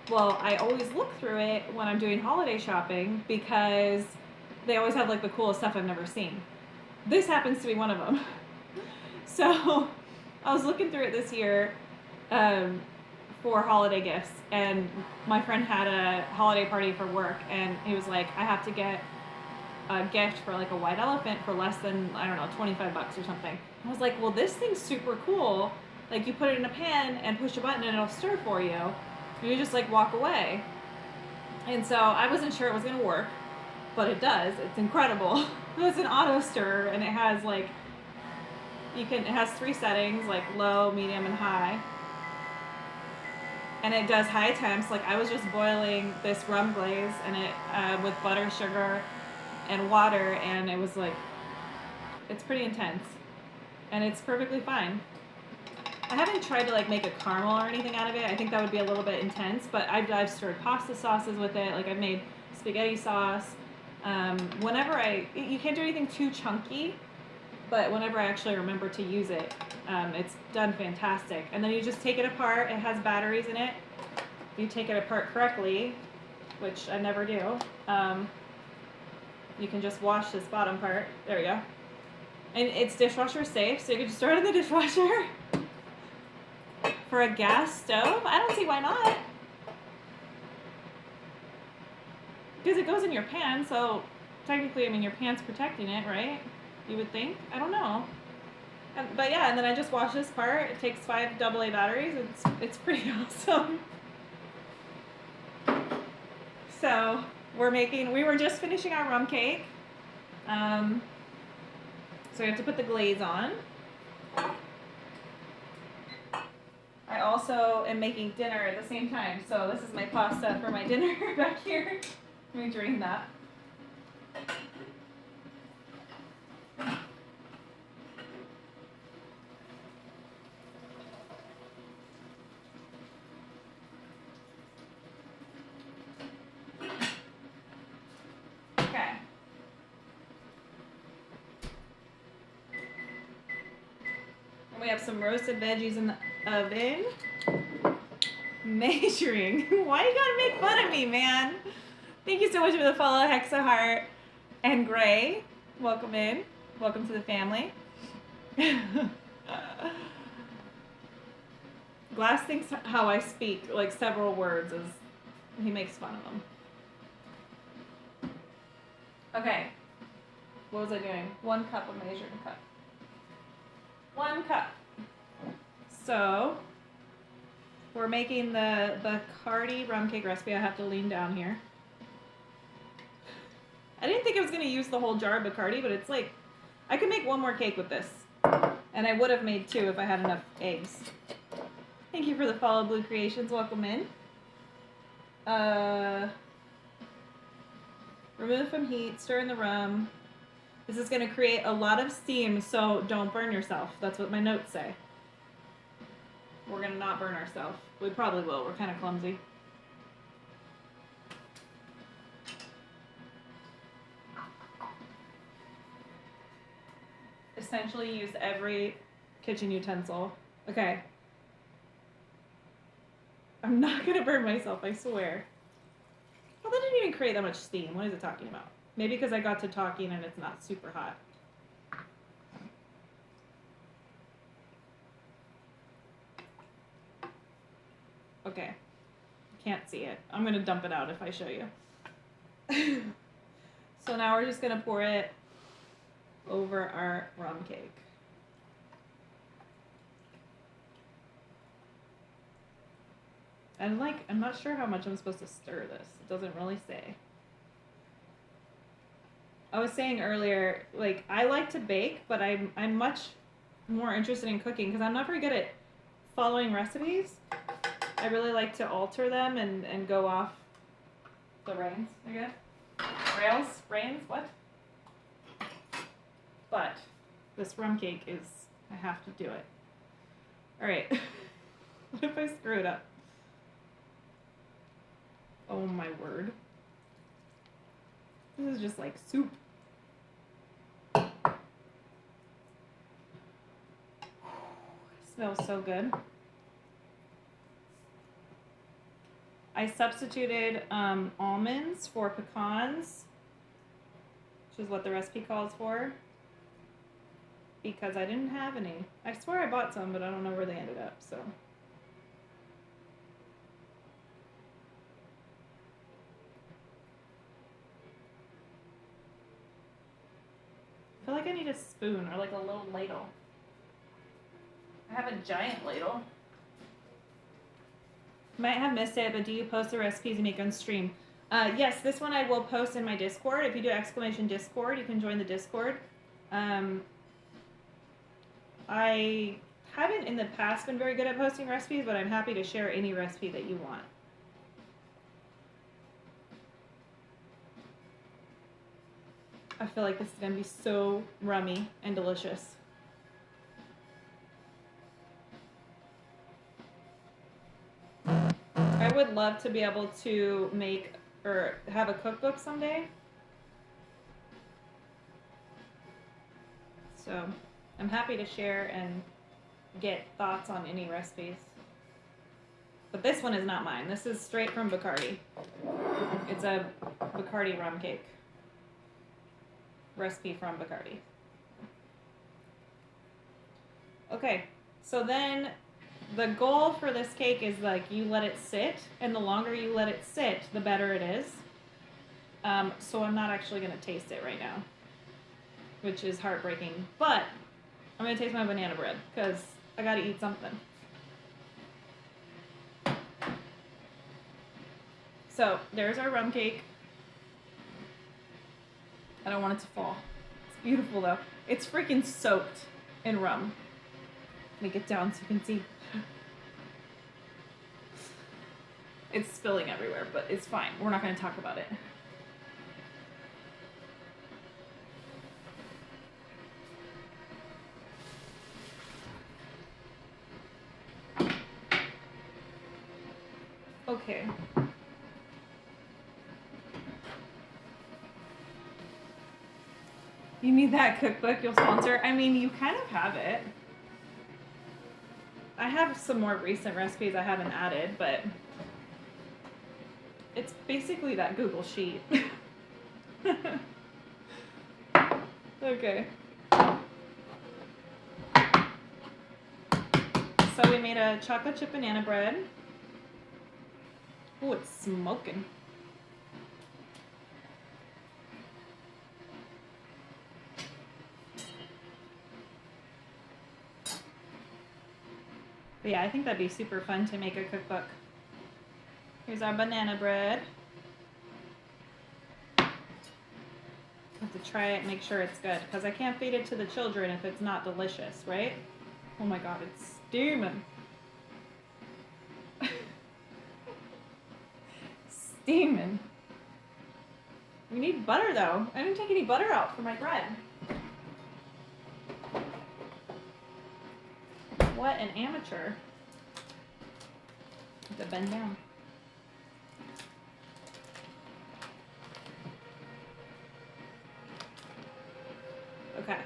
Well, I always look through it when I'm doing holiday shopping because they always have like the coolest stuff I've never seen. This happens to be one of them. So I was looking through it this year for holiday gifts, and my friend had a holiday party for work, and he was like, I have to get a gift for like a white elephant for less than, I don't know, $25 or something. I was like, well, this thing's super cool. Like you put it in a pan and push a button and it'll stir for you. You just like walk away. And so I wasn't sure it was gonna work, but it does. It's incredible. It's an auto stir, and it has like, it has 3 settings, like low, medium, and high. And it does high temps. Like I was just boiling this rum glaze and it with butter, sugar, and water, and it was like, it's pretty intense, and it's perfectly fine. I haven't tried to like make a caramel or anything out of it. I think that would be a little bit intense, but I've stirred pasta sauces with it. Like I've made spaghetti sauce. You can't do anything too chunky, but whenever I actually remember to use it, it's done fantastic. And then you just take it apart. It has batteries in it. You take it apart correctly, which I never do. You can just wash this bottom part. There we go. And it's dishwasher safe, so you can just throw it in the dishwasher. For a gas stove? I don't see why not. Because it goes in your pan, so technically, I mean, your pan's protecting it, right? You would think? I don't know. But yeah, and then I just wash this part. It takes 5 AA batteries. It's pretty awesome. So we were just finishing our rum cake. So we have to put the glaze on. I also am making dinner at the same time. So this is my pasta for my dinner back here. Let me drain that. Okay. And we have some roasted veggies in the oven. Measuring. Why you gotta make fun of me, man? Thank you so much for the follow, Hexaheart and Gray. Welcome in. Welcome to the family. Glass thinks how I speak, like several words, is he makes fun of them. Okay. What was I doing? 1 cup of measured cup. 1 cup. So we're making the Bacardi rum cake recipe. I have to lean down here. I didn't think I was going to use the whole jar of Bacardi, but it's like, I could make 1 more cake with this. And I would have made 2 if I had enough eggs. Thank you for the follow, Blue Creations. Welcome in. Remove from heat, stir in the rum. This is going to create a lot of steam, so don't burn yourself. That's what my notes say. We're going to not burn ourselves. We probably will. We're kind of clumsy. essentially use every kitchen utensil. Okay. I'm not gonna burn myself, I swear. Well, that didn't even create that much steam. What is it talking about? Maybe because I got to talking and it's not super hot. Okay. Can't see it. I'm gonna dump it out if I show you. So now we're just gonna pour it over our rum cake. And like, I'm not sure how much I'm supposed to stir this. It doesn't really say. I was saying earlier, like, I like to bake, but I'm much more interested in cooking because I'm not very good at following recipes. I really like to alter them and go off the reins, I guess. Reins, what? But this rum cake is, I have to do it. Alright. What if I screw it up? Oh my word. This is just like soup. Smells so good. I substituted almonds for pecans, which is what the recipe calls for, because I didn't have any. I swear I bought some, but I don't know where they ended up, so. I feel like I need a spoon or like a little ladle. I have a giant ladle. Might have missed it, but do you post the recipes you make on stream? Yes, this one I will post in my Discord. If you do exclamation Discord, you can join the Discord. I haven't in the past been very good at posting recipes, but I'm happy to share any recipe that you want. I feel like this is going to be so rummy and delicious. I would love to be able to make or have a cookbook someday. So I'm happy to share and get thoughts on any recipes. But this one is not mine. This is straight from Bacardi. It's a Bacardi rum cake. Recipe from Bacardi. Okay, so then the goal for this cake is like you let it sit, and the longer you let it sit, the better it is. So I'm not actually going to taste it right now, which is heartbreaking. But I'm going to taste my banana bread because I got to eat something. So there's our rum cake. I don't want it to fall. It's beautiful though. It's freaking soaked in rum. Make it down so you can see. It's spilling everywhere, but it's fine. We're not going to talk about it. Okay. You need that cookbook you'll sponsor? I mean, you kind of have it. I have some more recent recipes I haven't added, but it's basically that Google Sheet. Okay. So we made a chocolate chip banana bread. Oh, it's smoking. But yeah, I think that'd be super fun to make a cookbook. Here's our banana bread. Have to try it and make sure it's good, because I can't feed it to the children if it's not delicious, right? Oh my god, it's steaming. Steaming. We need butter though. I didn't take any butter out for my bread. What an amateur. Have to bend down. Okay.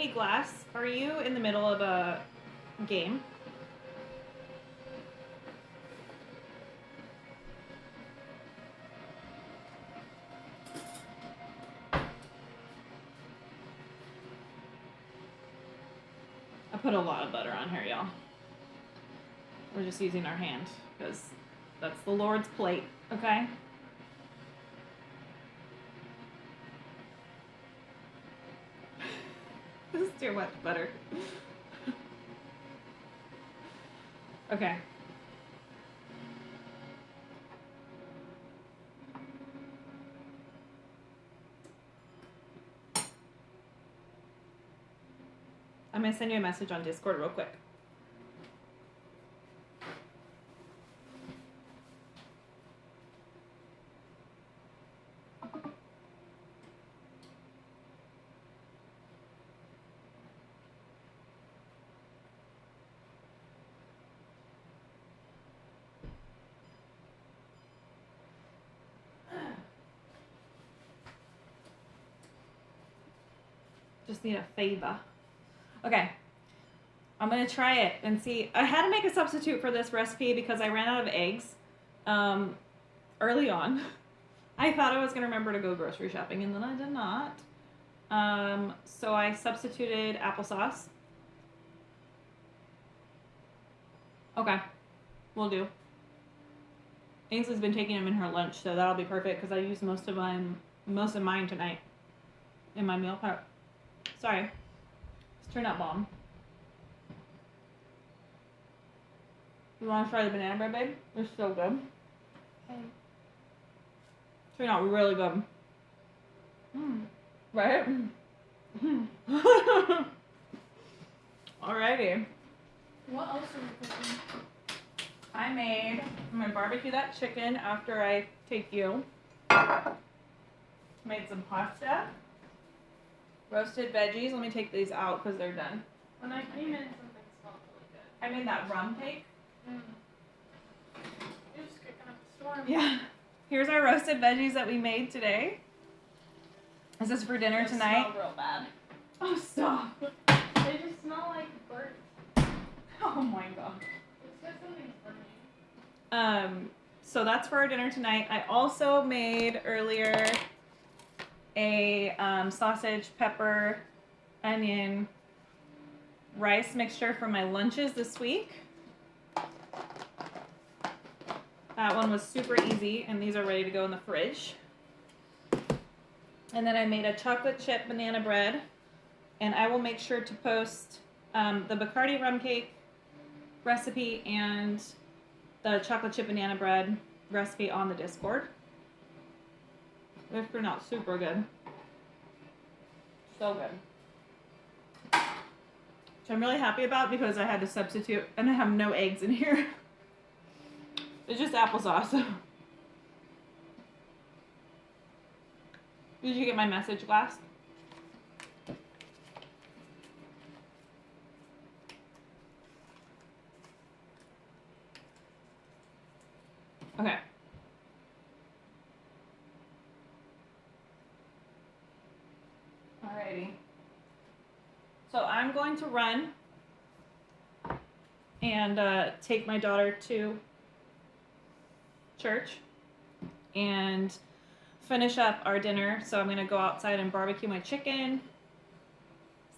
Hey, Glass, are you in the middle of a game? I put a lot of butter on here, y'all. We're just using our hand because that's the Lord's plate, okay? This is too much butter. Okay. I'm gonna send you a message on Discord real quick. Just need a favor. Okay. I'm gonna try it and see. I had to make a substitute for this recipe because I ran out of eggs early on. I thought I was gonna remember to go grocery shopping and then I did not. So I substituted applesauce. Okay, will do. Ainsley's been taking them in her lunch, so that'll be perfect because I used most of mine tonight in my meal prep. Sorry, it's turned out bomb. You want to try the banana bread, babe? It's so good. Okay. Turned out really good. Right? Alrighty. What else are we cooking? I'm gonna barbecue that chicken after I take you. Made some pasta. Roasted veggies. Let me take these out because they're done. When I came in, something smelled really good. I made that rum cake. You're just kicking up a storm. Yeah. Here's our roasted veggies that we made today. Is this for dinner They tonight? smell real bad. Oh, stop. They just smell like burnt. Oh my god. Looks like something's burning. So that's for our dinner tonight. I also made earlier a sausage, pepper, onion, rice mixture for my lunches this week. That one was super easy, and these are ready to go in the fridge. And then I made a chocolate chip banana bread, and I will make sure to post the Bacardi rum cake recipe and the chocolate chip banana bread recipe on the Discord. This turned out super good. So good. Which I'm really happy about because I had to substitute and I have no eggs in here. It's just applesauce. Did you get my message, Glass? Okay. Alrighty. So I'm going to run and take my daughter to church and finish up our dinner. So I'm going to go outside and barbecue my chicken,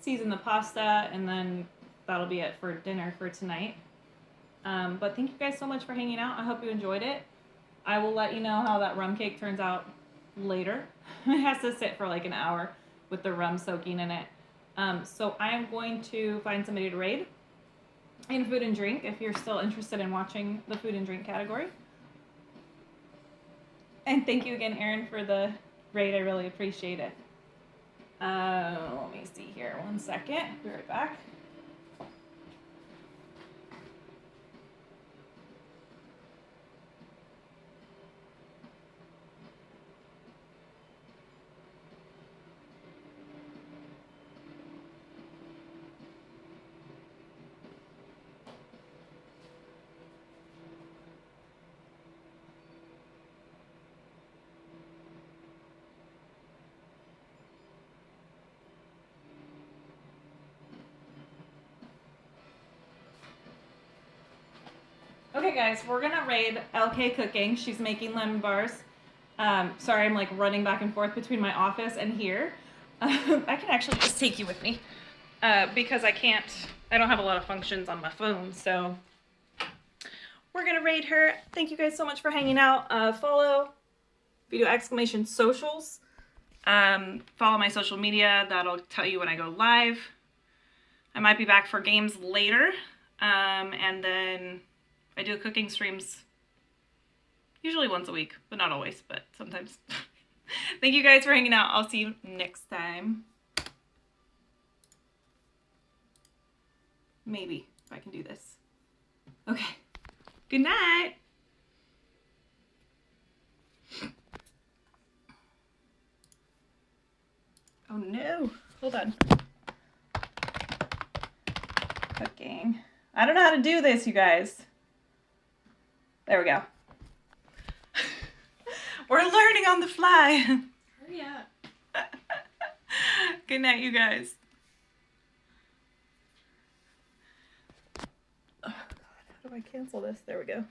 season the pasta, and then that'll be it for dinner for tonight. But thank you guys so much for hanging out. I hope you enjoyed it. I will let you know how that rum cake turns out later. It has to sit for like an hour with the rum soaking in it. So I am going to find somebody to raid in food and drink if you're still interested in watching the food and drink category. And thank you again, Erin, for the raid. I really appreciate it. Let me see here. 1 second. Be right back. Okay, guys, we're gonna raid LK Cooking. She's making lemon bars. Sorry, I'm like running back and forth between my office and here. I can actually just take you with me because I don't have a lot of functions on my phone, so we're gonna raid her. Thank you guys so much for hanging out. Follow video exclamation socials. Follow my social media. That'll tell you when I go live. I might be back for games later. And then I do cooking streams usually once a week, but not always, but sometimes. Thank you guys for hanging out. I'll see you next time. Maybe, if I can do this. Okay. Good night. Oh no. Hold on. Cooking. I don't know how to do this, you guys. There we go. We're learning on the fly. Hurry up. Good night, you guys. Oh, God. How do I cancel this? There we go.